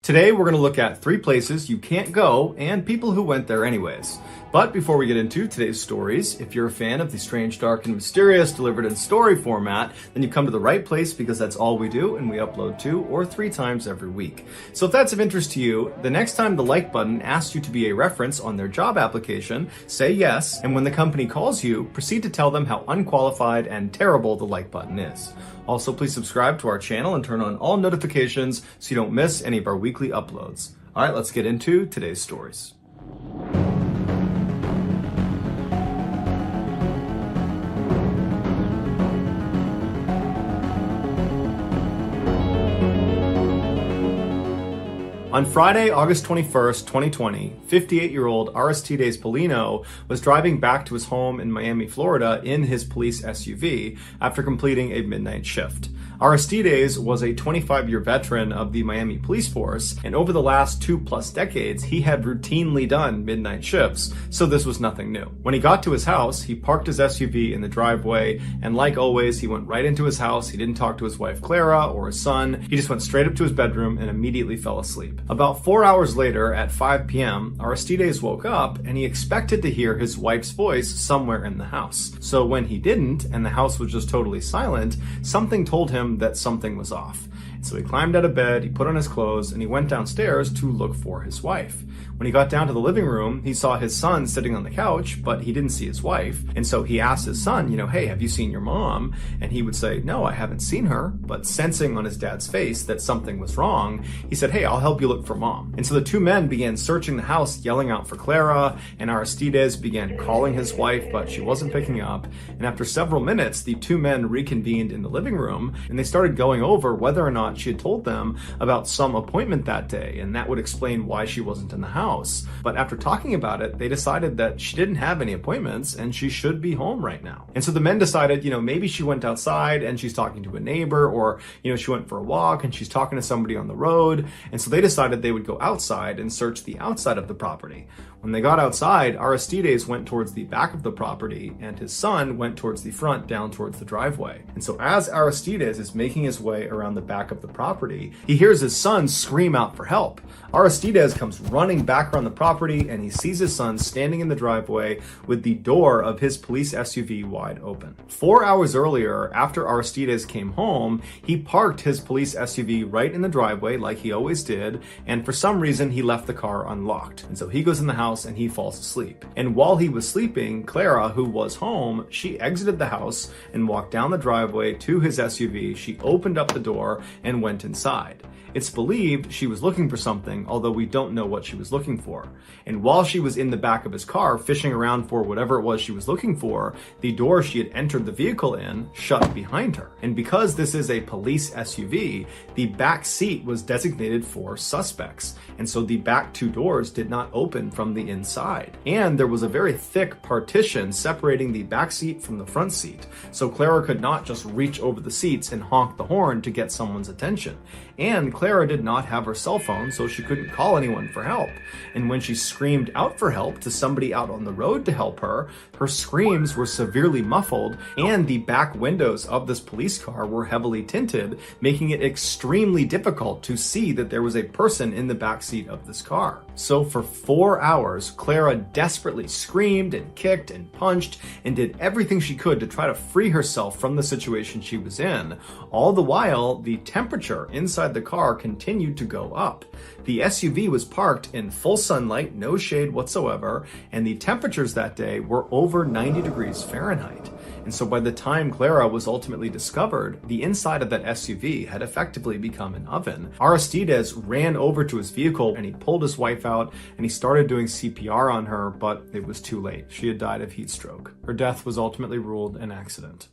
Today, we're going to look at 3 places you can't go and people who went there anyways. But before we get into today's stories, if you're a fan of the strange, dark, and mysterious delivered in story format, then you've come to the right place because that's all we do and we upload 2 or 3 times every week. So if that's of interest to you, the next time the like button asks you to be a reference on their job application, say yes, and when the company calls you, proceed to tell them how unqualified and terrible the like button is. Also, please subscribe to our channel and turn on all notifications so you don't miss any of our weekly uploads. All right, let's get into today's stories. On Friday, August 21st, 2020, 58-year-old Aristides Polino was driving back to his home in Miami, Florida in his police SUV after completing a midnight shift. Aristides was a 25-year veteran of the Miami police force, and over the last 2+ decades, he had routinely done midnight shifts, so this was nothing new. When he got to his house, he parked his SUV in the driveway, and like always, he went right into his house. He didn't talk to his wife Clara or his son. He just went straight up to his bedroom and immediately fell asleep. About 4 hours later, at 5 p.m., Aristides woke up, and he expected to hear his wife's voice somewhere in the house. So when he didn't, and the house was just totally silent, something told him that something was off. So he climbed out of bed, he put on his clothes, and he went downstairs to look for his wife. When he got down to the living room, he saw his son sitting on the couch, but he didn't see his wife. And so he asked his son, hey, have you seen your mom? And he would say, no, I haven't seen her. But sensing on his dad's face that something was wrong, he said, hey, I'll help you look for mom. And so the two men began searching the house, yelling out for Clara, and Aristides began calling his wife, but she wasn't picking up. And after several minutes, the two men reconvened in the living room, and they started going over whether or not she had told them about some appointment that day, and that would explain why she wasn't in the house. But after talking about it, they decided that she didn't have any appointments and she should be home right now. And so the men decided, maybe she went outside and she's talking to a neighbor, or, she went for a walk and she's talking to somebody on the road. And so they decided they would go outside and search the outside of the property. When they got outside, Aristides went towards the back of the property and his son went towards the front, down towards the driveway. And so as Aristides is making his way around the back of the property, he hears his son scream out for help. Aristides comes running back around the property and he sees his son standing in the driveway with the door of his police SUV wide open. 4 hours earlier, after Aristides came home, he parked his police SUV right in the driveway like he always did, and for some reason he left the car unlocked. And so he goes in the house and he falls asleep. And while he was sleeping, Clara, who was home, she exited the house and walked down the driveway to his SUV. She opened up the door and went inside. It's believed she was looking for something, although we don't know what she was looking for. And while she was in the back of his car fishing around for whatever it was she was looking for, the door she had entered the vehicle in shut behind her. And because this is a police SUV, the back seat was designated for suspects. And so the back two doors did not open from the inside. And there was a very thick partition separating the back seat from the front seat. So Clara could not just reach over the seats and honk the horn to get someone's attention. And Clara did not have her cell phone, so she couldn't call anyone for help. And when she screamed out for help to somebody out on the road to help her, her screams were severely muffled, and the back windows of this police car were heavily tinted, making it extremely difficult to see that there was a person in the back seat of this car. So for 4 hours, Clara desperately screamed and kicked and punched and did everything she could to try to free herself from the situation she was in. All the while, the temperature inside the car continued to go up. The SUV was parked in full sunlight, no shade whatsoever, and the temperatures that day were over 90 degrees Fahrenheit. And so by the time Clara was ultimately discovered, the inside of that SUV had effectively become an oven. Aristides ran over to his vehicle and he pulled his wife out and he started doing CPR on her, but it was too late. She had died of heat stroke. Her death was ultimately ruled an accident.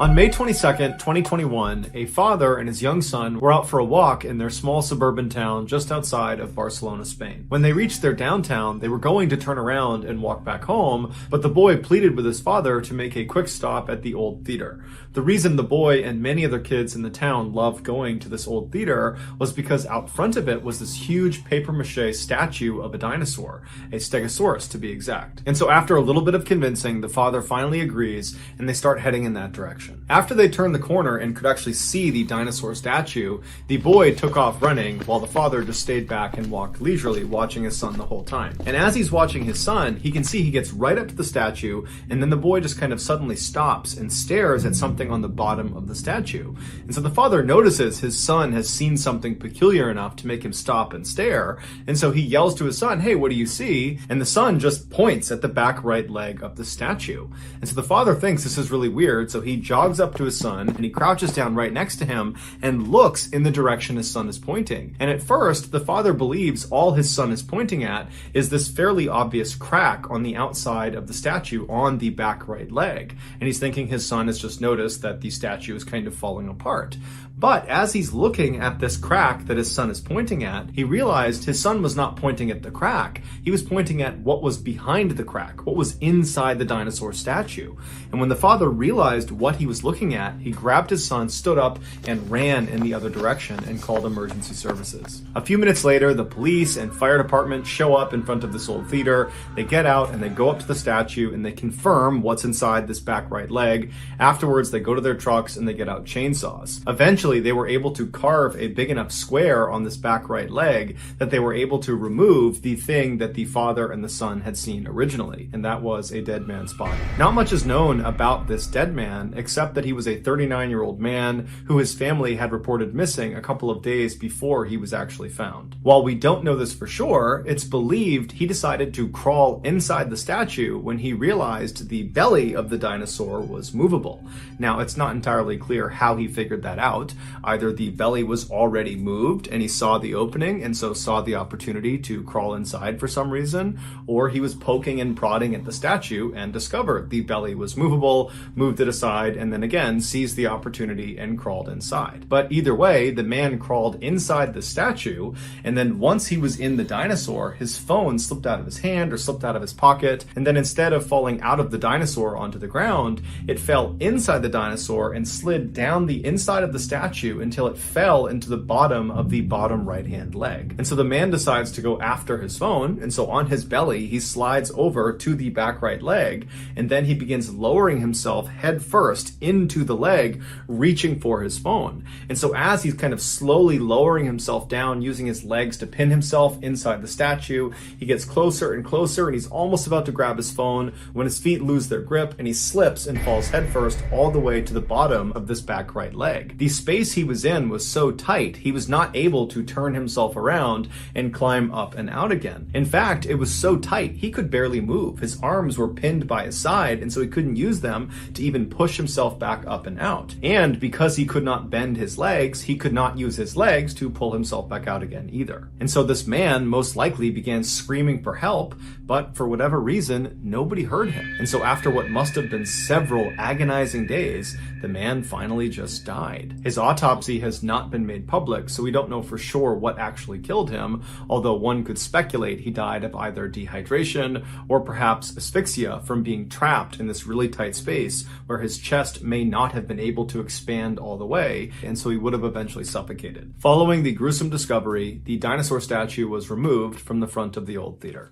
On May 22nd, 2021, a father and his young son were out for a walk in their small suburban town just outside of Barcelona, Spain. When they reached their downtown, they were going to turn around and walk back home, but the boy pleaded with his father to make a quick stop at the old theater. The reason the boy and many other kids in the town loved going to this old theater was because out front of it was this huge papier-mâché statue of a dinosaur, a stegosaurus to be exact. And so after a little bit of convincing, the father finally agrees and they start heading in that direction. After they turned the corner and could actually see the dinosaur statue, the boy took off running while the father just stayed back and walked leisurely, watching his son the whole time. And as he's watching his son, he can see he gets right up to the statue, and then the boy just kind of suddenly stops and stares at something on the bottom of the statue. And so the father notices his son has seen something peculiar enough to make him stop and stare, and so he yells to his son, "Hey, what do you see?" And the son just points at the back right leg of the statue. And so the father thinks this is really weird, so he jumps jogs up to his son and he crouches down right next to him and looks in the direction his son is pointing. And at first, the father believes all his son is pointing at is this fairly obvious crack on the outside of the statue on the back right leg. And he's thinking his son has just noticed that the statue is kind of falling apart. But as he's looking at this crack that his son is pointing at, he realized his son was not pointing at the crack. He was pointing at what was behind the crack, what was inside the dinosaur statue. And when the father realized what he was looking at, he grabbed his son, stood up, and ran in the other direction and called emergency services. A few minutes later, the police and fire department show up in front of this old theater. They get out and they go up to the statue and they confirm what's inside this back right leg. Afterwards, they go to their trucks and they get out chainsaws. Eventually, they were able to carve a big enough square on this back right leg that they were able to remove the thing that the father and the son had seen originally, and that was a dead man's body. Not much is known about this dead man, except that he was a 39-year-old man who his family had reported missing a couple of days before he was actually found. While we don't know this for sure, it's believed he decided to crawl inside the statue when he realized the belly of the dinosaur was movable. Now, it's not entirely clear how he figured that out. Either the belly was already moved and he saw the opening and so saw the opportunity to crawl inside for some reason, or he was poking and prodding at the statue and discovered the belly was movable, moved it aside, and then again seized the opportunity and crawled inside. But either way, the man crawled inside the statue, and then once he was in the dinosaur, his phone slipped out of his hand or slipped out of his pocket, and then instead of falling out of the dinosaur onto the ground, it fell inside the dinosaur and slid down the inside of the statue until it fell into the bottom of the bottom right-hand leg. And so the man decides to go after his phone, and so on his belly, he slides over to the back right leg, and then he begins lowering himself head first into the leg, reaching for his phone. And so as he's kind of slowly lowering himself down, using his legs to pin himself inside the statue, he gets closer and closer, and he's almost about to grab his phone when his feet lose their grip, and he slips and falls headfirst all the way to the bottom of this back right leg. The space he was in was so tight, he was not able to turn himself around and climb up and out again. In fact, it was so tight, he could barely move. His arms were pinned by his side, and so he couldn't use them to even push himself back up and out. And because he could not bend his legs, he could not use his legs to pull himself back out again either. And so this man most likely began screaming for help, but for whatever reason, nobody heard him. And so after what must have been several agonizing days, the man finally just died. His autopsy has not been made public, so we don't know for sure what actually killed him, although one could speculate he died of either dehydration or perhaps asphyxia from being trapped in this really tight space where his chest may not have been able to expand all the way, and so he would have eventually suffocated. Following the gruesome discovery, the dinosaur statue was removed from the front of the old theater.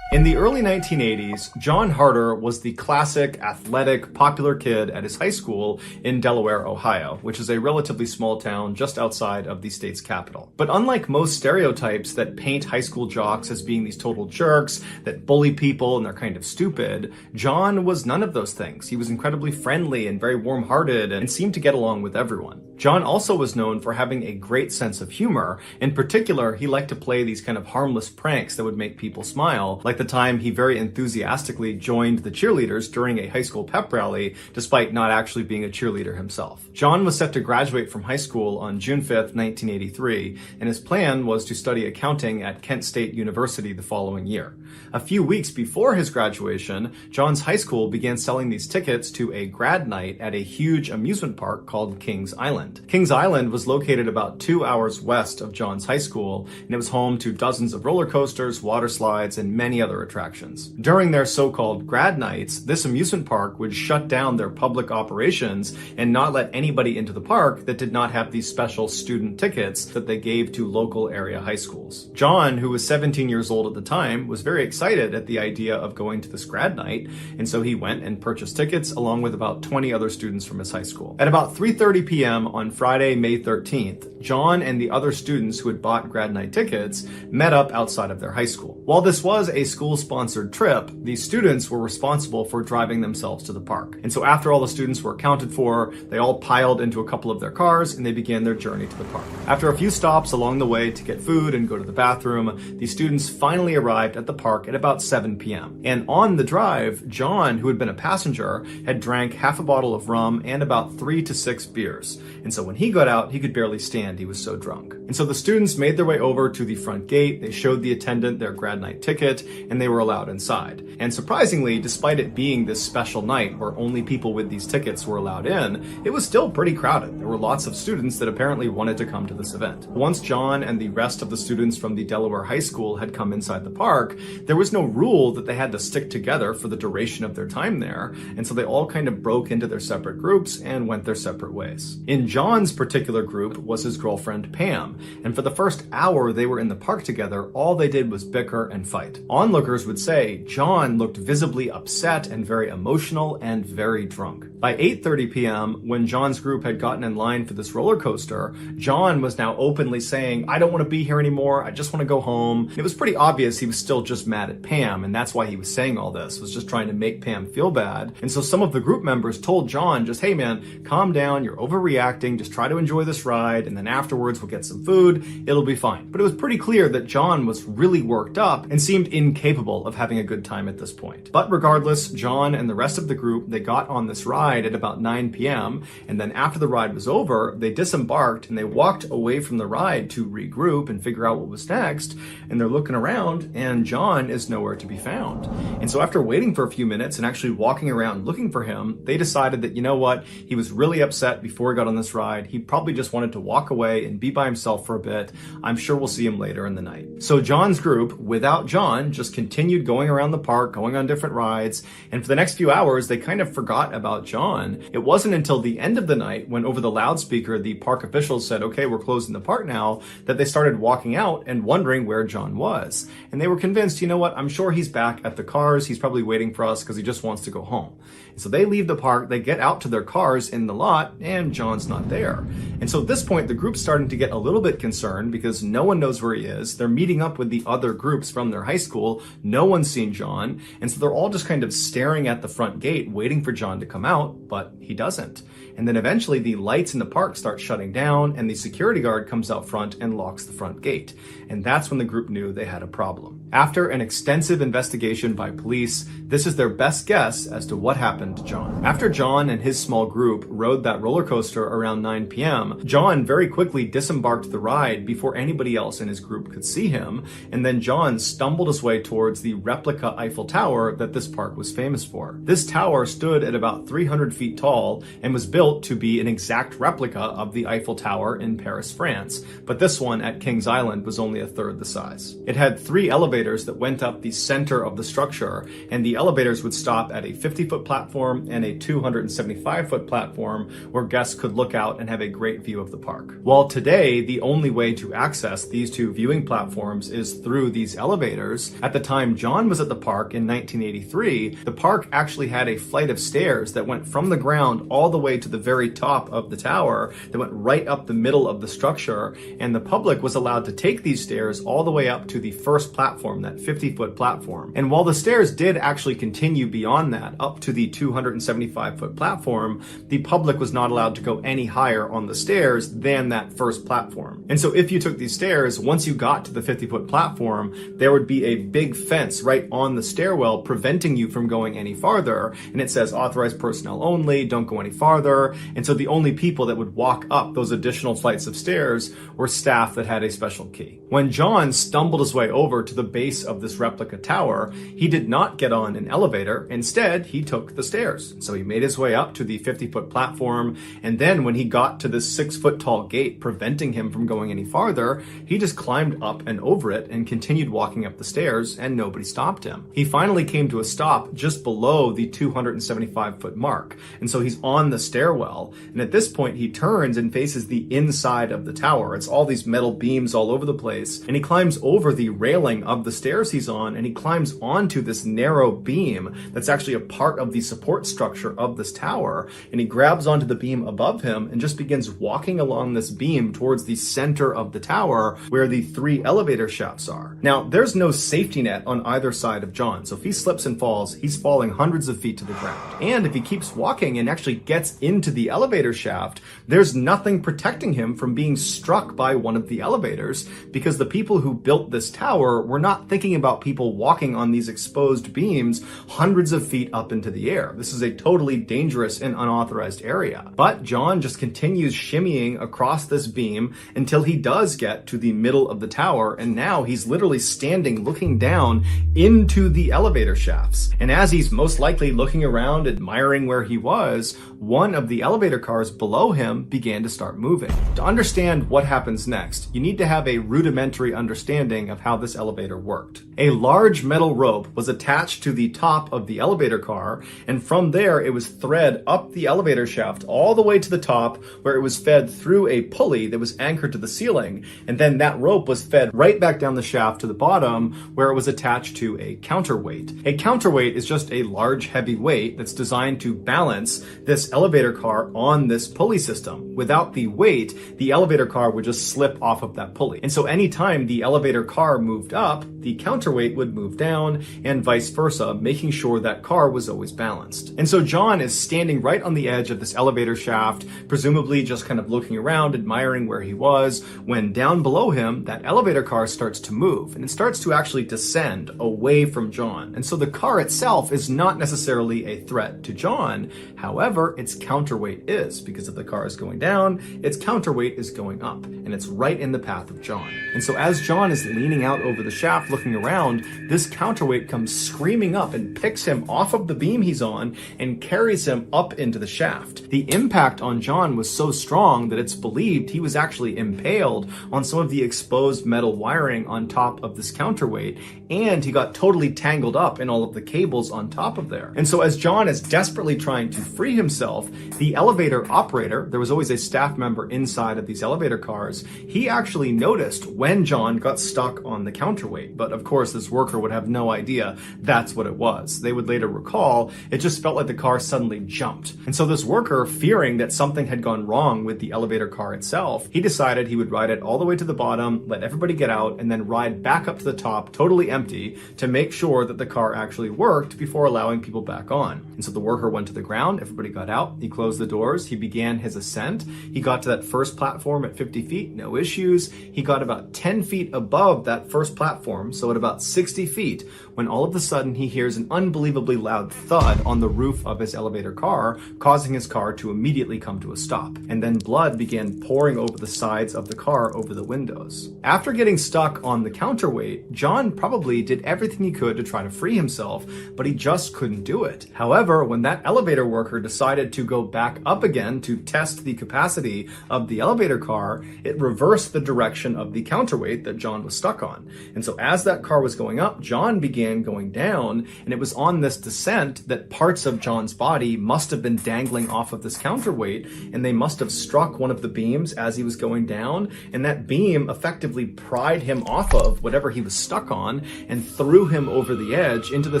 In the early 1980s, John Harder was the classic, athletic, popular kid at his high school in Delaware, Ohio, which is a relatively small town just outside of the state's capital. But unlike most stereotypes that paint high school jocks as being these total jerks that bully people and they're kind of stupid, John was none of those things. He was incredibly friendly and very warm-hearted and seemed to get along with everyone. John also was known for having a great sense of humor. In particular, he liked to play these kind of harmless pranks that would make people smile, like the time he very enthusiastically joined the cheerleaders during a high school pep rally, despite not actually being a cheerleader himself. John was set to graduate from high school on June 5th, 1983, and his plan was to study accounting at Kent State University the following year. A few weeks before his graduation, John's high school began selling these tickets to a grad night at a huge amusement park called Kings Island. Kings Island was located about 2 hours west of John's high school, and it was home to dozens of roller coasters, water slides, and many other attractions. During their so-called grad nights, this amusement park would shut down their public operations and not let anybody into the park that did not have these special student tickets that they gave to local area high schools. John, who was 17 years old at the time, was very excited at the idea of going to this grad night, and so he went and purchased tickets along with about 20 other students from his high school. At about 3:30 p.m. on Friday, May 13th, John and the other students who had bought grad night tickets met up outside of their high school. While this was a school school-sponsored trip, the students were responsible for driving themselves to the park. And so after all the students were accounted for, they all piled into a couple of their cars and they began their journey to the park. After a few stops along the way to get food and go to the bathroom, the students finally arrived at the park at about 7 p.m. And on the drive, John, who had been a passenger, had drank half a bottle of rum and about 3 to 6 beers. And so when he got out, he could barely stand. He was so drunk. And so the students made their way over to the front gate. They showed the attendant their grad night ticket and they were allowed inside. And surprisingly, despite it being this special night where only people with these tickets were allowed in, it was still pretty crowded. There were lots of students that apparently wanted to come to this event. Once John and the rest of the students from the Delaware High School had come inside the park, there was no rule that they had to stick together for the duration of their time there. And so they all kind of broke into their separate groups and went their separate ways. In John's particular group was his girlfriend Pam. And for the first hour they were in the park together, all they did was bicker and fight. Onlookers would say John looked visibly upset and very emotional and very drunk. By 8:30 p.m., when John's group had gotten in line for this roller coaster, John was now openly saying, "I don't want to be here anymore. I just want to go home." It was pretty obvious he was still just mad at Pam, and that's why he was saying all this, was just trying to make Pam feel bad. And so some of the group members told John, just, "Hey man, calm down. You're overreacting. Just try to enjoy this ride, and then afterwards we'll get some food. It'll be fine." But it was pretty clear that John was really worked up and seemed incapable of having a good time at this point. But regardless, John and the rest of the group, they got on this ride at about 9 p.m. and then after the ride was over, they disembarked and they walked away from the ride to regroup and figure out what was next. And they're looking around and John is nowhere to be found. And so after waiting for a few minutes and actually walking around looking for him, they decided that, you know what, he was really upset before he got on this ride. He probably just wanted to walk away and be by himself for a bit. I'm sure we'll see him later in the night. So John's group, without John, just continued going around the park, going on different rides. And for the next few hours, they kind of forgot about John. It wasn't until the end of the night when over the loudspeaker, the park officials said, "Okay, we're closing the park now," that they started walking out and wondering where John was. And they were convinced, you know what, I'm sure he's back at the cars. He's probably waiting for us because he just wants to go home. And so they leave the park, they get out to their cars in the lot, and John's not there. And so at this point, the group's starting to get a little bit concerned because no one knows where he is. They're meeting up with the other groups from their high school. No one's seen John. And so they're all just kind of staring at the front gate, waiting for John to come out, but he doesn't. And then eventually the lights in the park start shutting down and the security guard comes out front and locks the front gate. And that's when the group knew they had a problem. After an extensive investigation by police, this is their best guess as to what happened to John. After John and his small group rode that roller coaster around 9 p.m., John very quickly disembarked the ride before anybody else in his group could see him. And then John stumbled his way towards the replica Eiffel Tower that this park was famous for. This tower stood at about 300 feet tall and was built to be an exact replica of the Eiffel Tower in Paris, France, but this one at Kings Island was only a third the size. It had 3 elevators that went up the center of the structure, and the elevators would stop at a 50-foot platform and a 275-foot platform where guests could look out and have a great view of the park. While today, the only way to access these 2 viewing platforms is through these elevators, at the time John was at the park in 1983, the park actually had a flight of stairs that went from the ground all the way to the very top of the tower that went right up the middle of the structure, and the public was allowed to take these stairs all the way up to the first platform, that 50-foot platform. And while the stairs did actually continue beyond that, up to the 275-foot platform, the public was not allowed to go any higher on the stairs than that first platform. And so if you took these stairs, once you got to the 50-foot platform, there would be a big fence right on the stairwell preventing you from going any farther, and it says authorized personnel only, don't go any farther. And so the only people that would walk up those additional flights of stairs were staff that had a special key. When John stumbled his way over to the base of this replica tower, he did not get on an elevator. Instead, he took the stairs. So he made his way up to the 50-foot platform, and then when he got to this 6-foot tall gate preventing him from going any farther, he just climbed up and over it and continued walking up the stairs, and nobody stopped him. He finally came to a stop just below the 275-foot mark, and so he's on the stairwell, and at this point he turns and faces the inside of the tower. It's all these metal beams all over the place, and he climbs over the railing of the stairs he's on, and he climbs onto this narrow beam that's actually a part of the support structure of this tower, and he grabs onto the beam above him and just begins walking along this beam towards the center of the tower where the 3 elevator shafts are. Now, there's no safety net net on either side of John. So if he slips and falls, he's falling hundreds of feet to the ground. And if he keeps walking and actually gets into the elevator shaft, there's nothing protecting him from being struck by one of the elevators, because the people who built this tower were not thinking about people walking on these exposed beams hundreds of feet up into the air. This is a totally dangerous and unauthorized area. But John just continues shimmying across this beam until he does get to the middle of the tower, and now he's literally standing looking down into the elevator shafts. And as he's most likely looking around, admiring where he was, one of the elevator cars below him began to start moving. To understand what happens next, you need to have a rudimentary understanding of how this elevator worked. A large metal rope was attached to the top of the elevator car, and from there it was thread up the elevator shaft all the way to the top, where it was fed through a pulley that was anchored to the ceiling, and then that rope was fed right back down the shaft to the bottom, where it was attached to a counterweight. A counterweight is just a large heavy weight that's designed to balance this elevator car on this pulley system. Without the weight, the elevator car would just slip off of that pulley. And so anytime the elevator car moved up, the counterweight would move down, and vice versa, making sure that car was always balanced. And so John is standing right on the edge of this elevator shaft, presumably just kind of looking around, admiring where he was, when down below him, that elevator car starts to move, and it starts to actually descend away from John. And so the car itself is not necessarily a threat to John. However, its counterweight is, because if the car is going down, its counterweight is going up, and it's right in the path of John. And so as John is leaning out over the shaft looking around, this counterweight comes screaming up and picks him off of the beam he's on and carries him up into the shaft. The impact on John was so strong that it's believed he was actually impaled on some of the exposed metal wiring on top of this counterweight, and he got totally tangled up in all of the cables on top of there. And so as John is desperately trying to free himself, the elevator operator, there was always a staff member inside of these elevator cars, he actually noticed when John got stuck on the counterweight. But of course, this worker would have no idea that's what it was. They would later recall, it just felt like the car suddenly jumped. And so this worker, fearing that something had gone wrong with the elevator car itself, he decided he would ride it all the way to the bottom, let everybody get out, and then ride back up to the top totally empty to make sure that the car actually worked before allowing people back on. And so the worker went to the ground, everybody got out, he closed the doors, he began his ascent. He got to that first platform at 50 feet, no issues. He got about 10 feet above that first platform, so at about 60 feet, when all of a sudden he hears an unbelievably loud thud on the roof of his elevator car, causing his car to immediately come to a stop. And then blood began pouring over the sides of the car over the windows. After getting stuck on the counterweight, John probably did everything he could to try to free himself, but he just couldn't do it. However, when that elevator worker decided to go back up again to test the capacity of the elevator car, it reversed the direction of the counterweight that John was stuck on. And so as that car was going up, John began going down, and it was on this descent that parts of John's body must have been dangling off of this counterweight, and they must have struck one of the beams as he was going down, and that beam effectively pried him off of whatever he was stuck on and threw him over the edge into the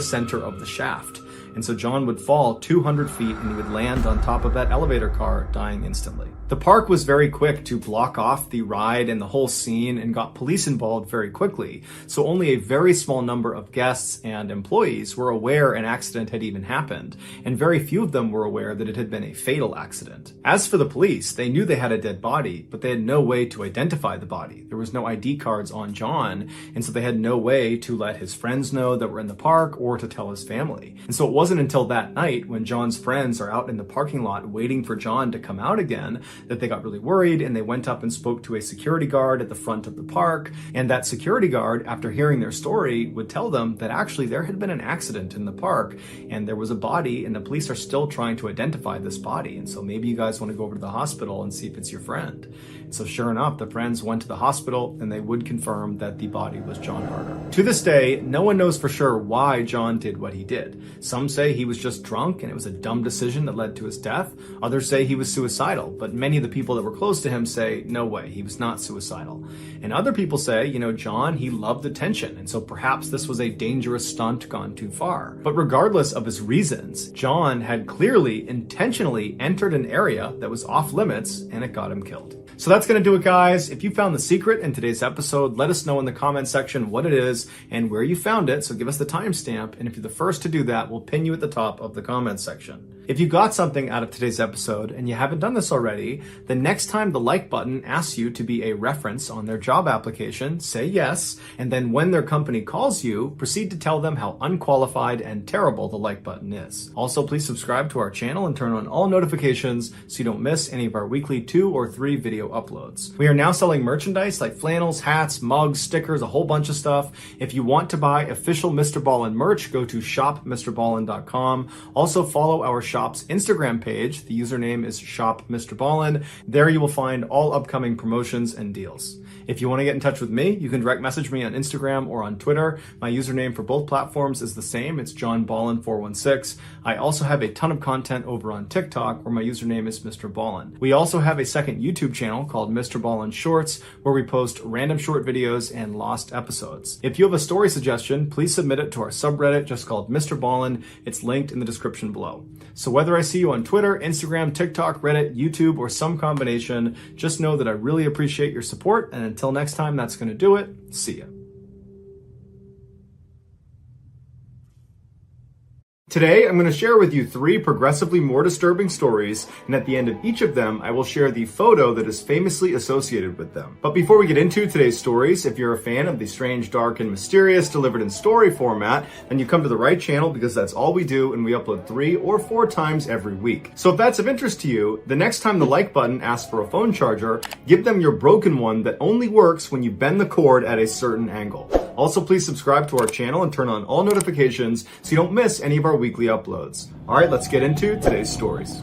center of the shaft. And so John would fall 200 feet and he would land on top of that elevator car, dying instantly. The park was very quick to block off the ride and the whole scene and got police involved very quickly. So only a very small number of guests and employees were aware an accident had even happened, and very few of them were aware that it had been a fatal accident. As for the police, they knew they had a dead body, but they had no way to identify the body. There was no ID cards on John, and so they had no way to let his friends know that were in the park or to tell his family. And so it wasn't until that night, when John's friends are out in the parking lot waiting for John to come out again, that they got really worried, and they went up and spoke to a security guard at the front of the park. And that security guard, after hearing their story, would tell them that actually there had been an accident in the park and there was a body, and the police are still trying to identify this body. And so maybe you guys want to go over to the hospital and see if it's your friend. So sure enough, the friends went to the hospital, and they would confirm that the body was John Harder. To this day, no one knows for sure why John did what he did. Some say he was just drunk and it was a dumb decision that led to his death. Others say he was suicidal, but many of the people that were close to him say, no way, he was not suicidal. And other people say, John, he loved attention, and so perhaps this was a dangerous stunt gone too far. But regardless of his reasons, John had clearly intentionally entered an area that was off limits, and it got him killed. So that's going to do it, guys. If you found the secret in today's episode, let us know in the comment section what it is and where you found it. So give us the timestamp. And if you're the first to do that, we'll pin you at the top of the comment section. If you got something out of today's episode and you haven't done this already, the next time the like button asks you to be a reference on their job application, say yes. And then when their company calls you, proceed to tell them how unqualified and terrible the like button is. Also, please subscribe to our channel and turn on all notifications so you don't miss any of our weekly 2 or 3 video uploads. We are now selling merchandise like flannels, hats, mugs, stickers, a whole bunch of stuff. If you want to buy official Mr. Ballen merch, go to shopmrballen.com. Also follow our shop's Instagram page. The username is shopmrballen. There you will find all upcoming promotions and deals. If you want to get in touch with me, you can direct message me on Instagram or on Twitter. My username for both platforms is the same. It's johnballen416. I also have a ton of content over on TikTok where my username is MrBallen. We also have a second YouTube channel called MrBallen Shorts where we post random short videos and lost episodes. If you have a story suggestion, please submit it to our subreddit just called Mr. Ballen. It's linked in the description below. So whether I see you on Twitter, Instagram, TikTok, Reddit, YouTube, or some combination, just know that I really appreciate your support, and until next time, that's going to do it. See ya. Today, I'm going to share with you 3 progressively more disturbing stories, and at the end of each of them, I will share the photo that is famously associated with them. But before we get into today's stories, if you're a fan of the strange, dark, and mysterious delivered in story format, then you come to the right channel because that's all we do, and we upload 3 or 4 times every week. So if that's of interest to you, the next time the like button asks for a phone charger, give them your broken one that only works when you bend the cord at a certain angle. Also, please subscribe to our channel and turn on all notifications so you don't miss any of our weekly uploads. All right, let's get into today's stories.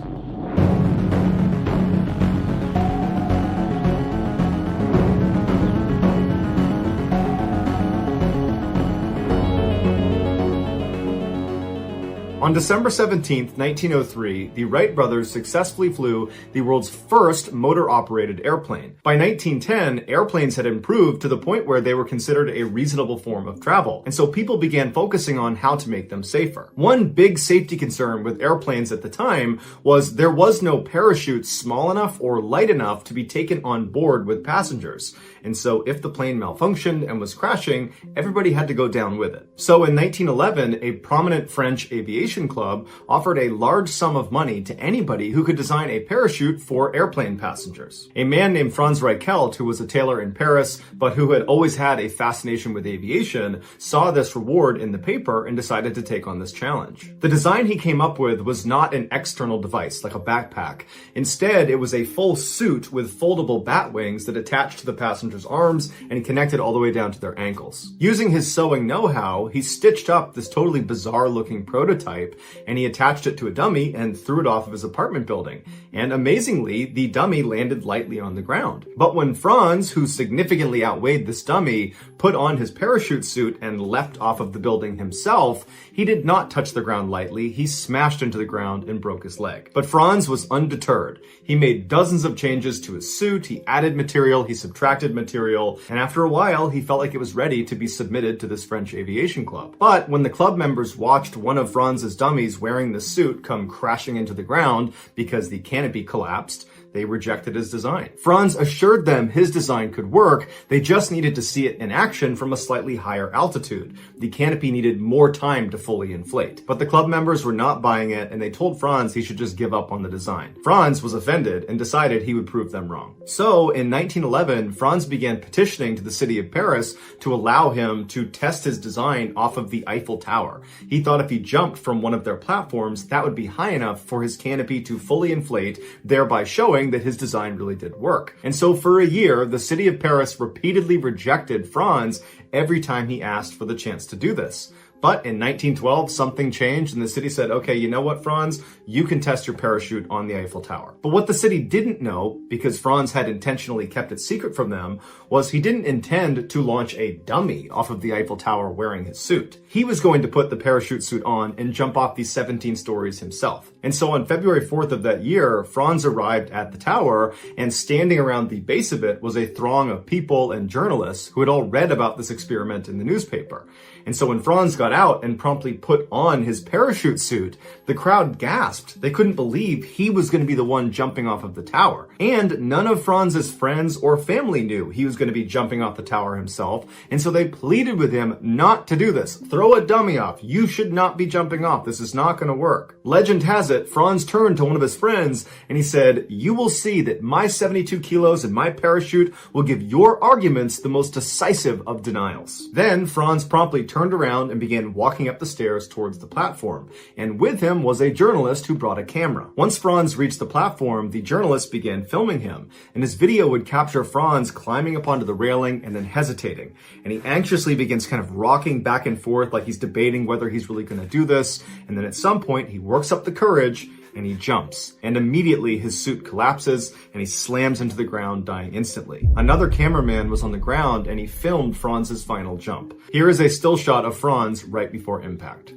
On December 17, 1903, the Wright brothers successfully flew the world's first motor-operated airplane. By 1910, airplanes had improved to the point where they were considered a reasonable form of travel, and so people began focusing on how to make them safer. One big safety concern with airplanes at the time was there was no parachute small enough or light enough to be taken on board with passengers. And so if the plane malfunctioned and was crashing, everybody had to go down with it. So in 1911, a prominent French aviation club offered a large sum of money to anybody who could design a parachute for airplane passengers. A man named Franz Reichelt, who was a tailor in Paris, but who had always had a fascination with aviation, saw this reward in the paper and decided to take on this challenge. The design he came up with was not an external device like a backpack. Instead, it was a full suit with foldable bat wings that attached to the passenger's arms and connected all the way down to their ankles. Using his sewing know-how, he stitched up this totally bizarre-looking prototype, and he attached it to a dummy and threw it off of his apartment building. And amazingly, the dummy landed lightly on the ground. But when Franz, who significantly outweighed this dummy, put on his parachute suit and leapt off of the building himself, he did not touch the ground lightly. He smashed into the ground and broke his leg. But Franz was undeterred. He made dozens of changes to his suit, he added material, he subtracted material, and after a while, he felt like it was ready to be submitted to this French aviation club. But when the club members watched one of Franz's dummies wearing the suit come crashing into the ground because the canopy collapsed, they rejected his design. Franz assured them his design could work, they just needed to see it in action from a slightly higher altitude. The canopy needed more time to fully inflate. But the club members were not buying it, and they told Franz he should just give up on the design. Franz was offended and decided he would prove them wrong. So, in 1911, Franz began petitioning to the city of Paris to allow him to test his design off of the Eiffel Tower. He thought if he jumped from one of their platforms, that would be high enough for his canopy to fully inflate, thereby showing that his design really did work. And so for a year, the city of Paris repeatedly rejected Franz every time he asked for the chance to do this. But in 1912, something changed and the city said, okay, you know what, Franz? You can test your parachute on the Eiffel Tower. But what the city didn't know, because Franz had intentionally kept it secret from them, was he didn't intend to launch a dummy off of the Eiffel Tower wearing his suit. He was going to put the parachute suit on and jump off these 17 stories himself. And so on February 4th of that year, Franz arrived at the tower, and standing around the base of it was a throng of people and journalists who had all read about this experiment in the newspaper. And so when Franz got out and promptly put on his parachute suit, the crowd gasped. They couldn't believe he was going to be the one jumping off of the tower. And none of Franz's friends or family knew he was going to be jumping off the tower himself. And so they pleaded with him not to do this. Throw a dummy off. You should not be jumping off. This is not going to work. Legend has it, Franz turned to one of his friends and he said, "You will see that my 72 kilos and my parachute will give your arguments the most decisive of denials." Then Franz promptly turned around and began walking up the stairs towards the platform. And with him was a journalist who brought a camera. Once Franz reached the platform, the journalist began filming him. And his video would capture Franz climbing up onto the railing and then hesitating. And he anxiously begins kind of rocking back and forth like he's debating whether he's really going to do this. And then at some point, he works up the courage and he jumps. And immediately his suit collapses and he slams into the ground, dying instantly. Another cameraman was on the ground and he filmed Franz's final jump. Here is a still shot of Franz right before impact.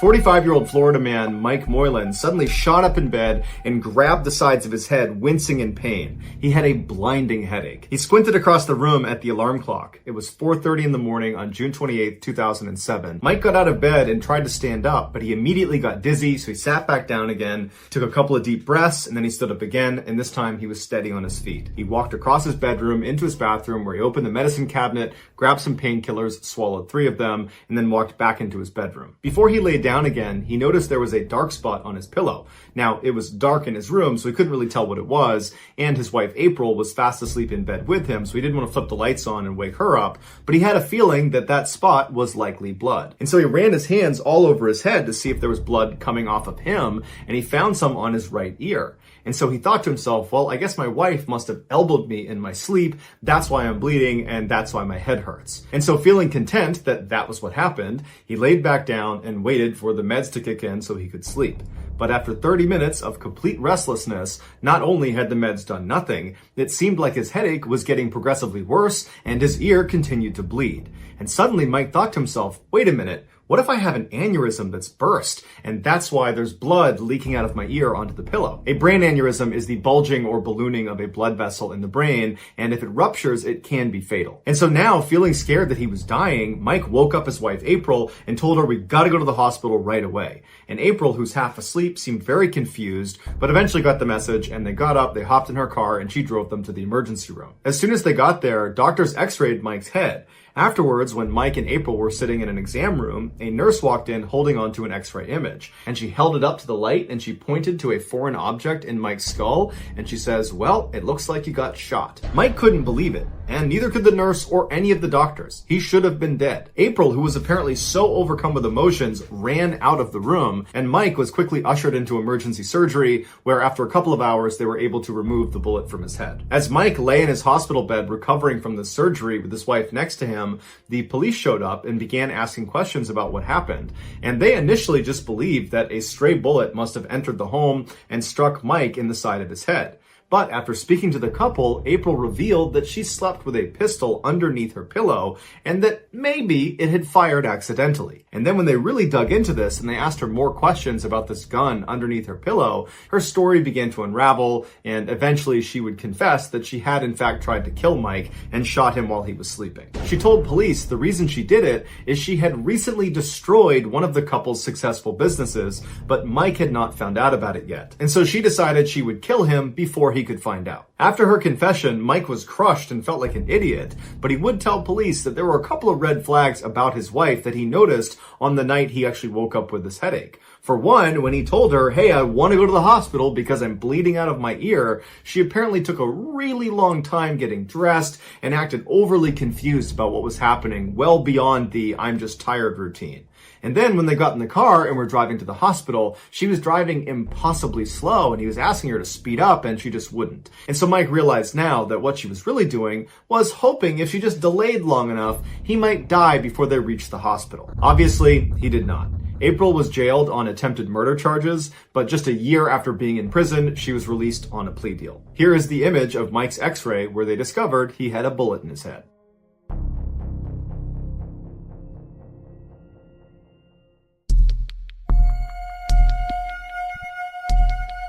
45-year-old Florida man Mike Moylan suddenly shot up in bed and grabbed the sides of his head, wincing in pain. He had a blinding headache. He squinted across the room at the alarm clock. It was 4:30 in the morning on June 28, 2007. Mike got out of bed and tried to stand up, but he immediately got dizzy, so he sat back down again, took a couple of deep breaths, and then he stood up again, and this time he was steady on his feet. He walked across his bedroom into his bathroom where he opened the medicine cabinet, grabbed some painkillers, swallowed 3 of them, and then walked back into his bedroom. Before he lay down again, he noticed there was a dark spot on his pillow. Now, it was dark in his room, so he couldn't really tell what it was, and his wife April was fast asleep in bed with him, so he didn't want to flip the lights on and wake her up, but he had a feeling that that spot was likely blood. And so he ran his hands all over his head to see if there was blood coming off of him, and he found some on his right ear. And so he thought to himself, well, I guess my wife must have elbowed me in my sleep. That's why I'm bleeding, and that's why my head hurts. And so feeling content that that was what happened, he laid back down and waited for the meds to kick in so he could sleep. But after 30 minutes of complete restlessness, not only had the meds done nothing, it seemed like his headache was getting progressively worse and his ear continued to bleed. And suddenly Mike thought to himself, wait a minute, what if I have an aneurysm that's burst, and that's why there's blood leaking out of my ear onto the pillow? A brain aneurysm is the bulging or ballooning of a blood vessel in the brain, and if it ruptures, it can be fatal. And so now, feeling scared that he was dying, Mike woke up his wife April and told her we gotta go to the hospital right away. And April, who's half asleep, seemed very confused, but eventually got the message, and they got up, they hopped in her car, and she drove them to the emergency room. As soon as they got there, doctors x-rayed Mike's head. Afterwards, when Mike and April were sitting in an exam room, a nurse walked in holding onto an x-ray image, and she held it up to the light and she pointed to a foreign object in Mike's skull, and she says, well, it looks like you got shot. Mike couldn't believe it, and neither could the nurse or any of the doctors. He should have been dead. April, who was apparently so overcome with emotions, ran out of the room, and Mike was quickly ushered into emergency surgery, where after a couple of hours, they were able to remove the bullet from his head. As Mike lay in his hospital bed recovering from the surgery with his wife next to him, the police showed up and began asking questions about what happened. And they initially just believed that a stray bullet must have entered the home and struck Mike in the side of his head. But after speaking to the couple, April revealed that she slept with a pistol underneath her pillow and that maybe it had fired accidentally. And then when they really dug into this and they asked her more questions about this gun underneath her pillow, her story began to unravel, and eventually she would confess that she had in fact tried to kill Mike and shot him while he was sleeping. She told police the reason she did it is she had recently destroyed one of the couple's successful businesses, but Mike had not found out about it yet. And so she decided she would kill him before he could find out. After her confession, Mike was crushed and felt like an idiot, but he would tell police that there were a couple of red flags about his wife that he noticed on the night he actually woke up with this headache. For one, when he told her, hey, I want to go to the hospital because I'm bleeding out of my ear, she apparently took a really long time getting dressed and acted overly confused about what was happening, well beyond the I'm just tired routine. And then when they got in the car and were driving to the hospital, she was driving impossibly slow and he was asking her to speed up and she just wouldn't. And so Mike realized now that what she was really doing was hoping if she just delayed long enough, he might die before they reached the hospital. Obviously, he did not. April was jailed on attempted murder charges, but just a year after being in prison, she was released on a plea deal. Here is the image of Mike's x-ray where they discovered he had a bullet in his head.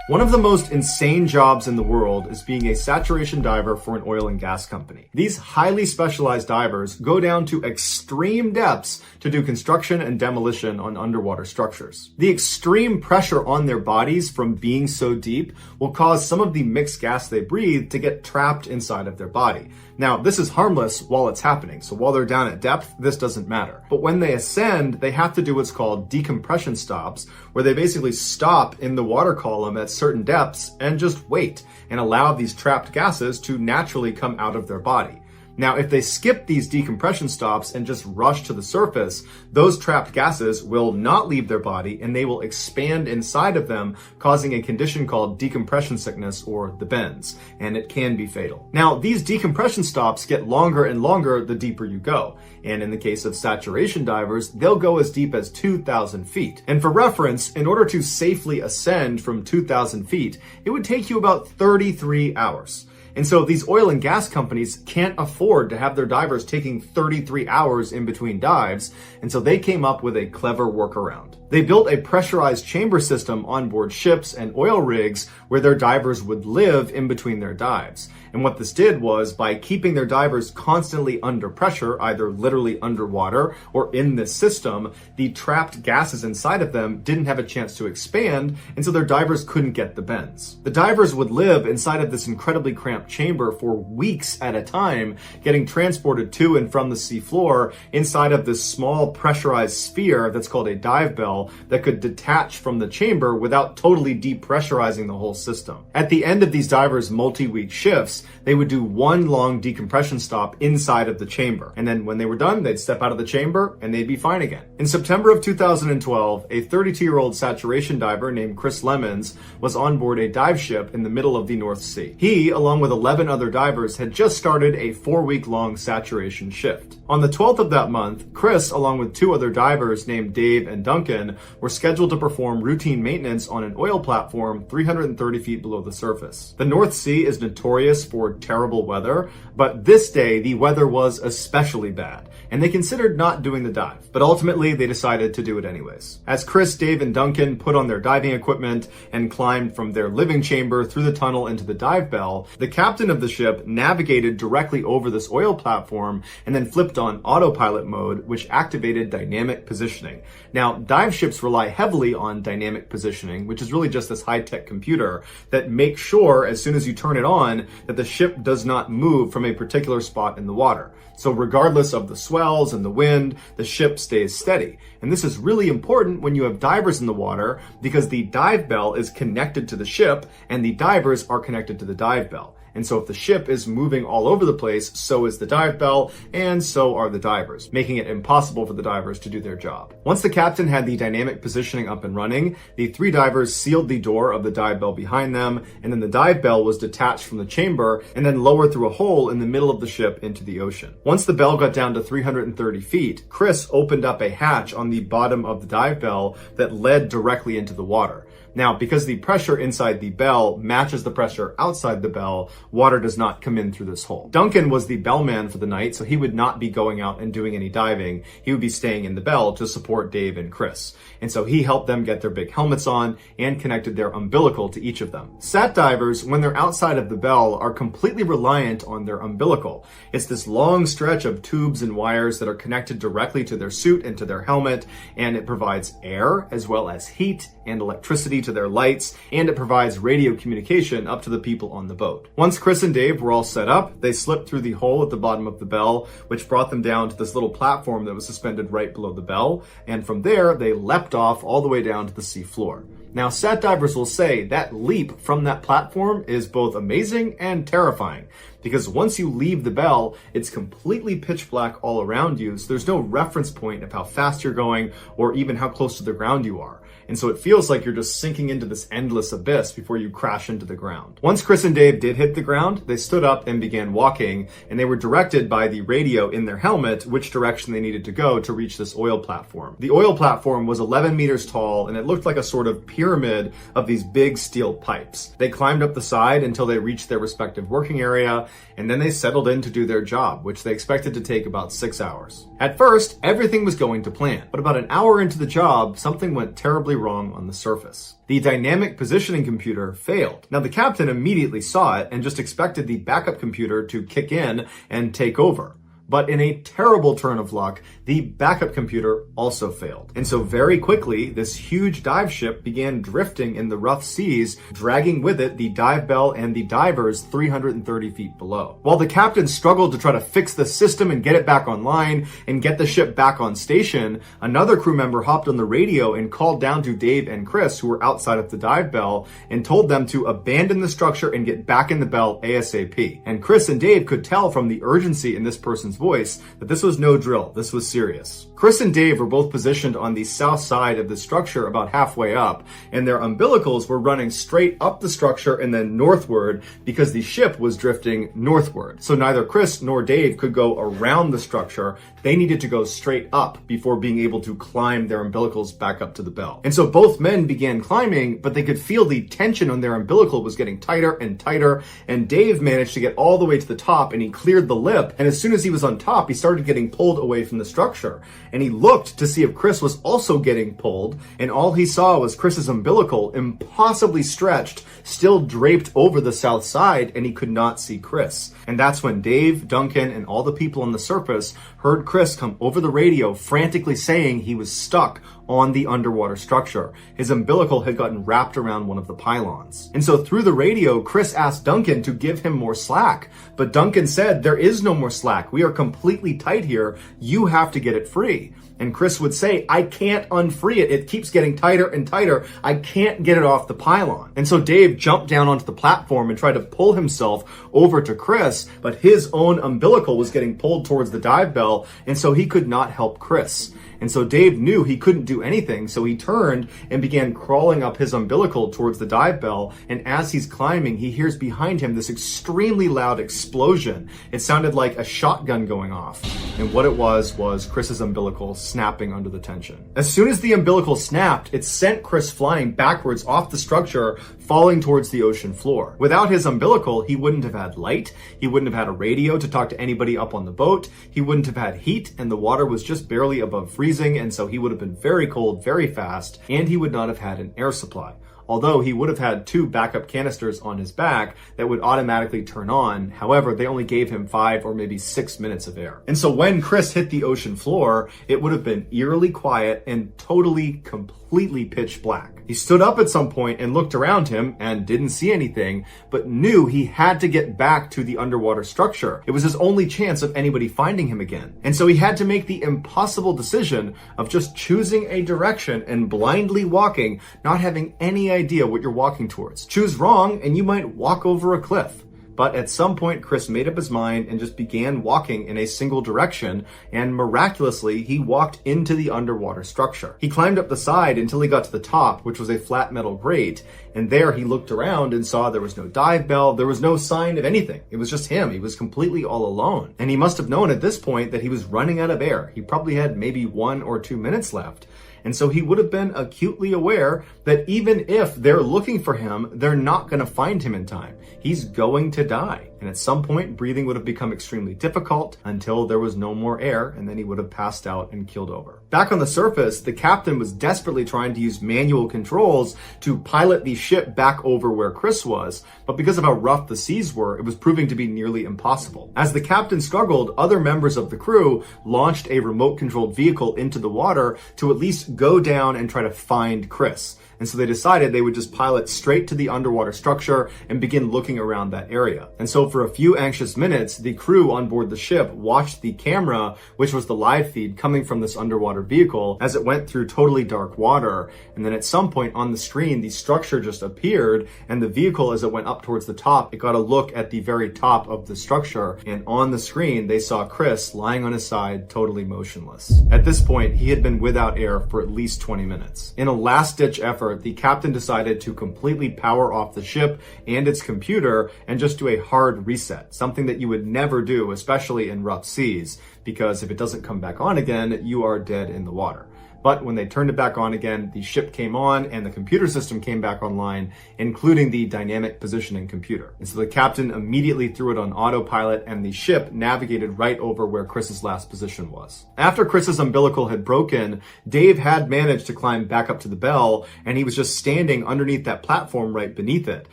One of the most insane jobs in the world is being a saturation diver for an oil and gas company. These highly specialized divers go down to extreme depths to do construction and demolition on underwater structures. The extreme pressure on their bodies from being so deep will cause some of the mixed gas they breathe to get trapped inside of their body. Now, this is harmless while it's happening, so while they're down at depth, this doesn't matter. But when they ascend, they have to do what's called decompression stops, where they basically stop in the water column at certain depths and just wait and allow these trapped gases to naturally come out of their body. Now, if they skip these decompression stops and just rush to the surface, those trapped gases will not leave their body and they will expand inside of them, causing a condition called decompression sickness or the bends, and it can be fatal. Now, these decompression stops get longer and longer the deeper you go, and in the case of saturation divers, they'll go as deep as 2,000 feet. And for reference, in order to safely ascend from 2,000 feet, it would take you about 33 hours. And so these oil and gas companies can't afford to have their divers taking 33 hours in between dives, and so they came up with a clever workaround. They built a pressurized chamber system on board ships and oil rigs where their divers would live in between their dives. And what this did was, by keeping their divers constantly under pressure, either literally underwater or in this system, the trapped gases inside of them didn't have a chance to expand, and so their divers couldn't get the bends. The divers would live inside of this incredibly cramped chamber for weeks at a time, getting transported to and from the seafloor inside of this small pressurized sphere that's called a dive bell that could detach from the chamber without totally depressurizing the whole system. At the end of these divers' multi-week shifts, they would do one long decompression stop inside of the chamber. And then when they were done, they'd step out of the chamber and they'd be fine again. In September of 2012, a 32-year-old saturation diver named Chris Lemons was on board a dive ship in the middle of the North Sea. He, along with 11 other divers, had just started a 4-week-long saturation shift. On the 12th of that month, Chris, along with 2 other divers named Dave and Duncan, were scheduled to perform routine maintenance on an oil platform 330 feet below the surface. The North Sea is notorious for terrible weather, but this day the weather was especially bad, and they considered not doing the dive, but ultimately they decided to do it anyways. As Chris, Dave, and Duncan put on their diving equipment and climbed from their living chamber through the tunnel into the dive bell, the captain of the ship navigated directly over this oil platform and then flipped on autopilot mode, which activated dynamic positioning. Now, dive ships rely heavily on dynamic positioning, which is really just this high-tech computer that makes sure as soon as you turn it on that the ship does not move from a particular spot in the water. So regardless of the swells and the wind, the ship stays steady. And this is really important when you have divers in the water because the dive bell is connected to the ship and the divers are connected to the dive bell. And so if the ship is moving all over the place, so is the dive bell, and so are the divers, making it impossible for the divers to do their job. Once the captain had the dynamic positioning up and running, the 3 divers sealed the door of the dive bell behind them, and then the dive bell was detached from the chamber and then lowered through a hole in the middle of the ship into the ocean. Once the bell got down to 330 feet, Chris opened up a hatch on the bottom of the dive bell that led directly into the water. Now, because the pressure inside the bell matches the pressure outside the bell, water does not come in through this hole. Duncan was the bellman for the night, so he would not be going out and doing any diving. He would be staying in the bell to support Dave and Chris. And so he helped them get their big helmets on and connected their umbilical to each of them. Sat divers, when they're outside of the bell, are completely reliant on their umbilical. It's this long stretch of tubes and wires that are connected directly to their suit and to their helmet, and it provides air as well as heat and electricity to their lights, and it provides radio communication up to the people on the boat. Once Chris and Dave were all set up, they slipped through the hole at the bottom of the bell, which brought them down to this little platform that was suspended right below the bell, and from there they leapt off all the way down to the sea floor. Now, sat divers will say that leap from that platform is both amazing and terrifying, because once you leave the bell, it's completely pitch black all around you, so there's no reference point of how fast you're going or even how close to the ground you are. And so it feels like you're just sinking into this endless abyss before you crash into the ground. Once Chris and Dave did hit the ground, they stood up and began walking, and they were directed by the radio in their helmet which direction they needed to go to reach this oil platform. The oil platform was 11 meters tall, and it looked like a sort of pyramid of these big steel pipes. They climbed up the side until they reached their respective working area, and then they settled in to do their job, which they expected to take about 6 hours. At first, everything was going to plan, but about an hour into the job, something went terribly wrong on the surface. The dynamic positioning computer failed. Now, the captain immediately saw it and just expected the backup computer to kick in and take over. But in a terrible turn of luck, the backup computer also failed. And so very quickly, this huge dive ship began drifting in the rough seas, dragging with it the dive bell and the divers 330 feet below. While the captain struggled to try to fix the system and get it back online and get the ship back on station, another crew member hopped on the radio and called down to Dave and Chris, who were outside of the dive bell, and told them to abandon the structure and get back in the bell ASAP. And Chris and Dave could tell from the urgency in this person's voice that this was no drill, this was serious. Chris and Dave were both positioned on the south side of the structure about halfway up, and their umbilicals were running straight up the structure and then northward because the ship was drifting northward. So neither Chris nor Dave could go around the structure. They needed to go straight up before being able to climb their umbilicals back up to the bell. And so both men began climbing, but they could feel the tension on their umbilical was getting tighter and tighter, and Dave managed to get all the way to the top, and he cleared the lip, and as soon as he was on top, he started getting pulled away from the structure. And he looked to see if Chris was also getting pulled, and all he saw was Chris's umbilical, impossibly stretched, still draped over the south side, and he could not see Chris. And that's when Dave, Duncan, and all the people on the surface heard Chris come over the radio frantically saying he was stuck on the underwater structure. His umbilical had gotten wrapped around one of the pylons. And so through the radio, Chris asked Duncan to give him more slack. But Duncan said, "There is no more slack. We are completely tight here. You have to get it free." And Chris would say, "I can't unfree it. It keeps getting tighter and tighter. I can't get it off the pylon." And so Dave jumped down onto the platform and tried to pull himself over to Chris, but his own umbilical was getting pulled towards the dive bell, and so he could not help Chris. And so Dave knew he couldn't do anything, so he turned and began crawling up his umbilical towards the dive bell, and as he's climbing, he hears behind him this extremely loud explosion. It sounded like a shotgun going off, and what it was Chris's umbilical snapping under the tension. As soon as the umbilical snapped, it sent Chris flying backwards off the structure, falling towards the ocean floor. Without his umbilical, he wouldn't have had light, he wouldn't have had a radio to talk to anybody up on the boat, he wouldn't have had heat, and the water was just barely above freezing, and so he would have been very cold very fast, and he would not have had an air supply. Although he would have had 2 backup canisters on his back that would automatically turn on. However, they only gave him 5 or maybe 6 minutes of air. And so when Chris hit the ocean floor, it would have been eerily quiet and totally, completely pitch black. He stood up at some point and looked around him and didn't see anything, but knew he had to get back to the underwater structure. It was his only chance of anybody finding him again. And so he had to make the impossible decision of just choosing a direction and blindly walking, not having any idea what you're walking towards. Choose wrong and you might walk over a cliff. But at some point, Chris made up his mind and just began walking in a single direction, and miraculously, he walked into the underwater structure. He climbed up the side until he got to the top, which was a flat metal grate, and there he looked around and saw there was no dive bell, there was no sign of anything. It was just him. He was completely all alone. And he must have known at this point that he was running out of air. He probably had maybe 1 or 2 minutes left. And so he would have been acutely aware that even if they're looking for him, they're not going to find him in time. He's going to die. And at some point, breathing would have become extremely difficult until there was no more air, and then he would have passed out and killed over. Back on the surface, the captain was desperately trying to use manual controls to pilot the ship back over where Chris was, but because of how rough the seas were, it was proving to be nearly impossible. As the captain struggled, other members of the crew launched a remote-controlled vehicle into the water to at least go down and try to find Chris. And so they decided they would just pilot straight to the underwater structure and begin looking around that area. And so for a few anxious minutes, the crew on board the ship watched the camera, which was the live feed coming from this underwater vehicle, as it went through totally dark water. And then at some point on the screen, the structure just appeared, and the vehicle, as it went up towards the top, it got a look at the very top of the structure. And on the screen, they saw Chris lying on his side, totally motionless. At this point, he had been without air for at least 20 minutes. In a last-ditch effort, the captain decided to completely power off the ship and its computer and just do a hard reset, something that you would never do, especially in rough seas, because if it doesn't come back on again, you are dead in the water. But when they turned it back on again, the ship came on and the computer system came back online, including the dynamic positioning computer. And so the captain immediately threw it on autopilot and the ship navigated right over where Chris's last position was. After Chris's umbilical had broken, Dave had managed to climb back up to the bell, and he was just standing underneath that platform right beneath it.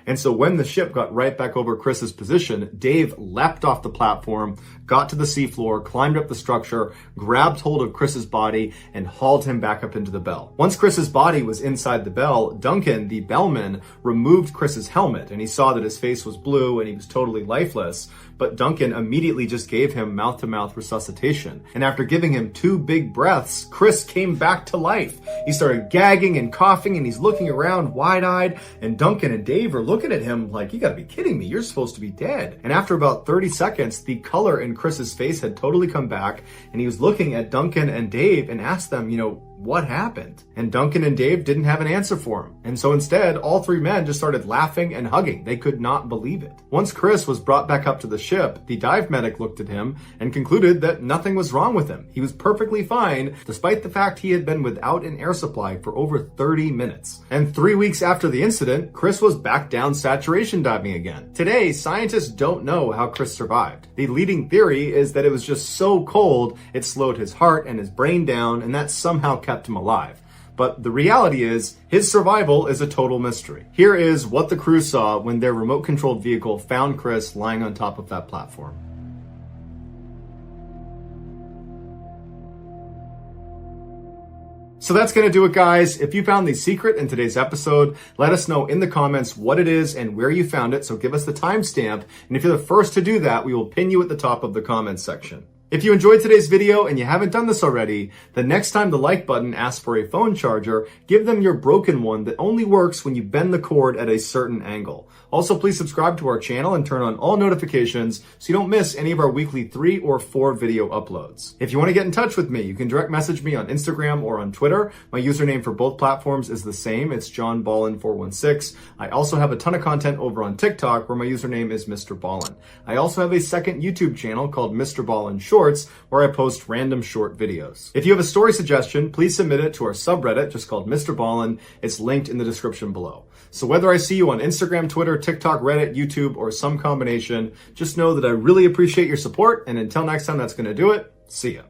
And so when the ship got right back over Chris's position, Dave leapt off the platform, got to the seafloor, climbed up the structure, grabbed hold of Chris's body, and hauled him back up into the bell. Once Chris's body was inside the bell, Duncan, the bellman, removed Chris's helmet, and he saw that his face was blue and he was totally lifeless. But Duncan immediately just gave him mouth-to-mouth resuscitation. And after giving him 2 big breaths, Chris came back to life. He started gagging and coughing, and he's looking around wide-eyed, and Duncan and Dave are looking at him like, you gotta be kidding me, you're supposed to be dead. And after about 30 seconds, the color in Chris's face had totally come back, and he was looking at Duncan and Dave and asked them, what happened? And Duncan and Dave didn't have an answer for him. And so instead, all 3 men just started laughing and hugging. They could not believe it. Once Chris was brought back up to the ship, the dive medic looked at him and concluded that nothing was wrong with him. He was perfectly fine, despite the fact he had been without an air supply for over 30 minutes. And 3 weeks after the incident, Chris was back down saturation diving again. Today, scientists don't know how Chris survived. The leading theory is that it was just so cold, it slowed his heart and his brain down, and that somehow kept him alive. But the reality is, his survival is a total mystery. Here is what the crew saw when their remote-controlled vehicle found Chris lying on top of that platform. So that's going to do it, guys. If you found the secret in today's episode, let us know in the comments what it is and where you found it, so give us the timestamp. And if you're the first to do that, we will pin you at the top of the comments section. If you enjoyed today's video and you haven't done this already, the next time the like button asks for a phone charger, give them your broken one that only works when you bend the cord at a certain angle. Also, please subscribe to our channel and turn on all notifications so you don't miss any of our weekly 3 or 4 video uploads. If you want to get in touch with me, you can direct message me on Instagram or on Twitter. My username for both platforms is the same. It's JohnBallen416. I also have a ton of content over on TikTok where my username is MrBallen. I also have a second YouTube channel called MrBallen Shorts where I post random short videos. If you have a story suggestion, please submit it to our subreddit just called Mr. Ballen. It's linked in the description below. So whether I see you on Instagram, Twitter, TikTok, Reddit, YouTube, or some combination, just know that I really appreciate your support. And until next time, that's going to do it. See ya.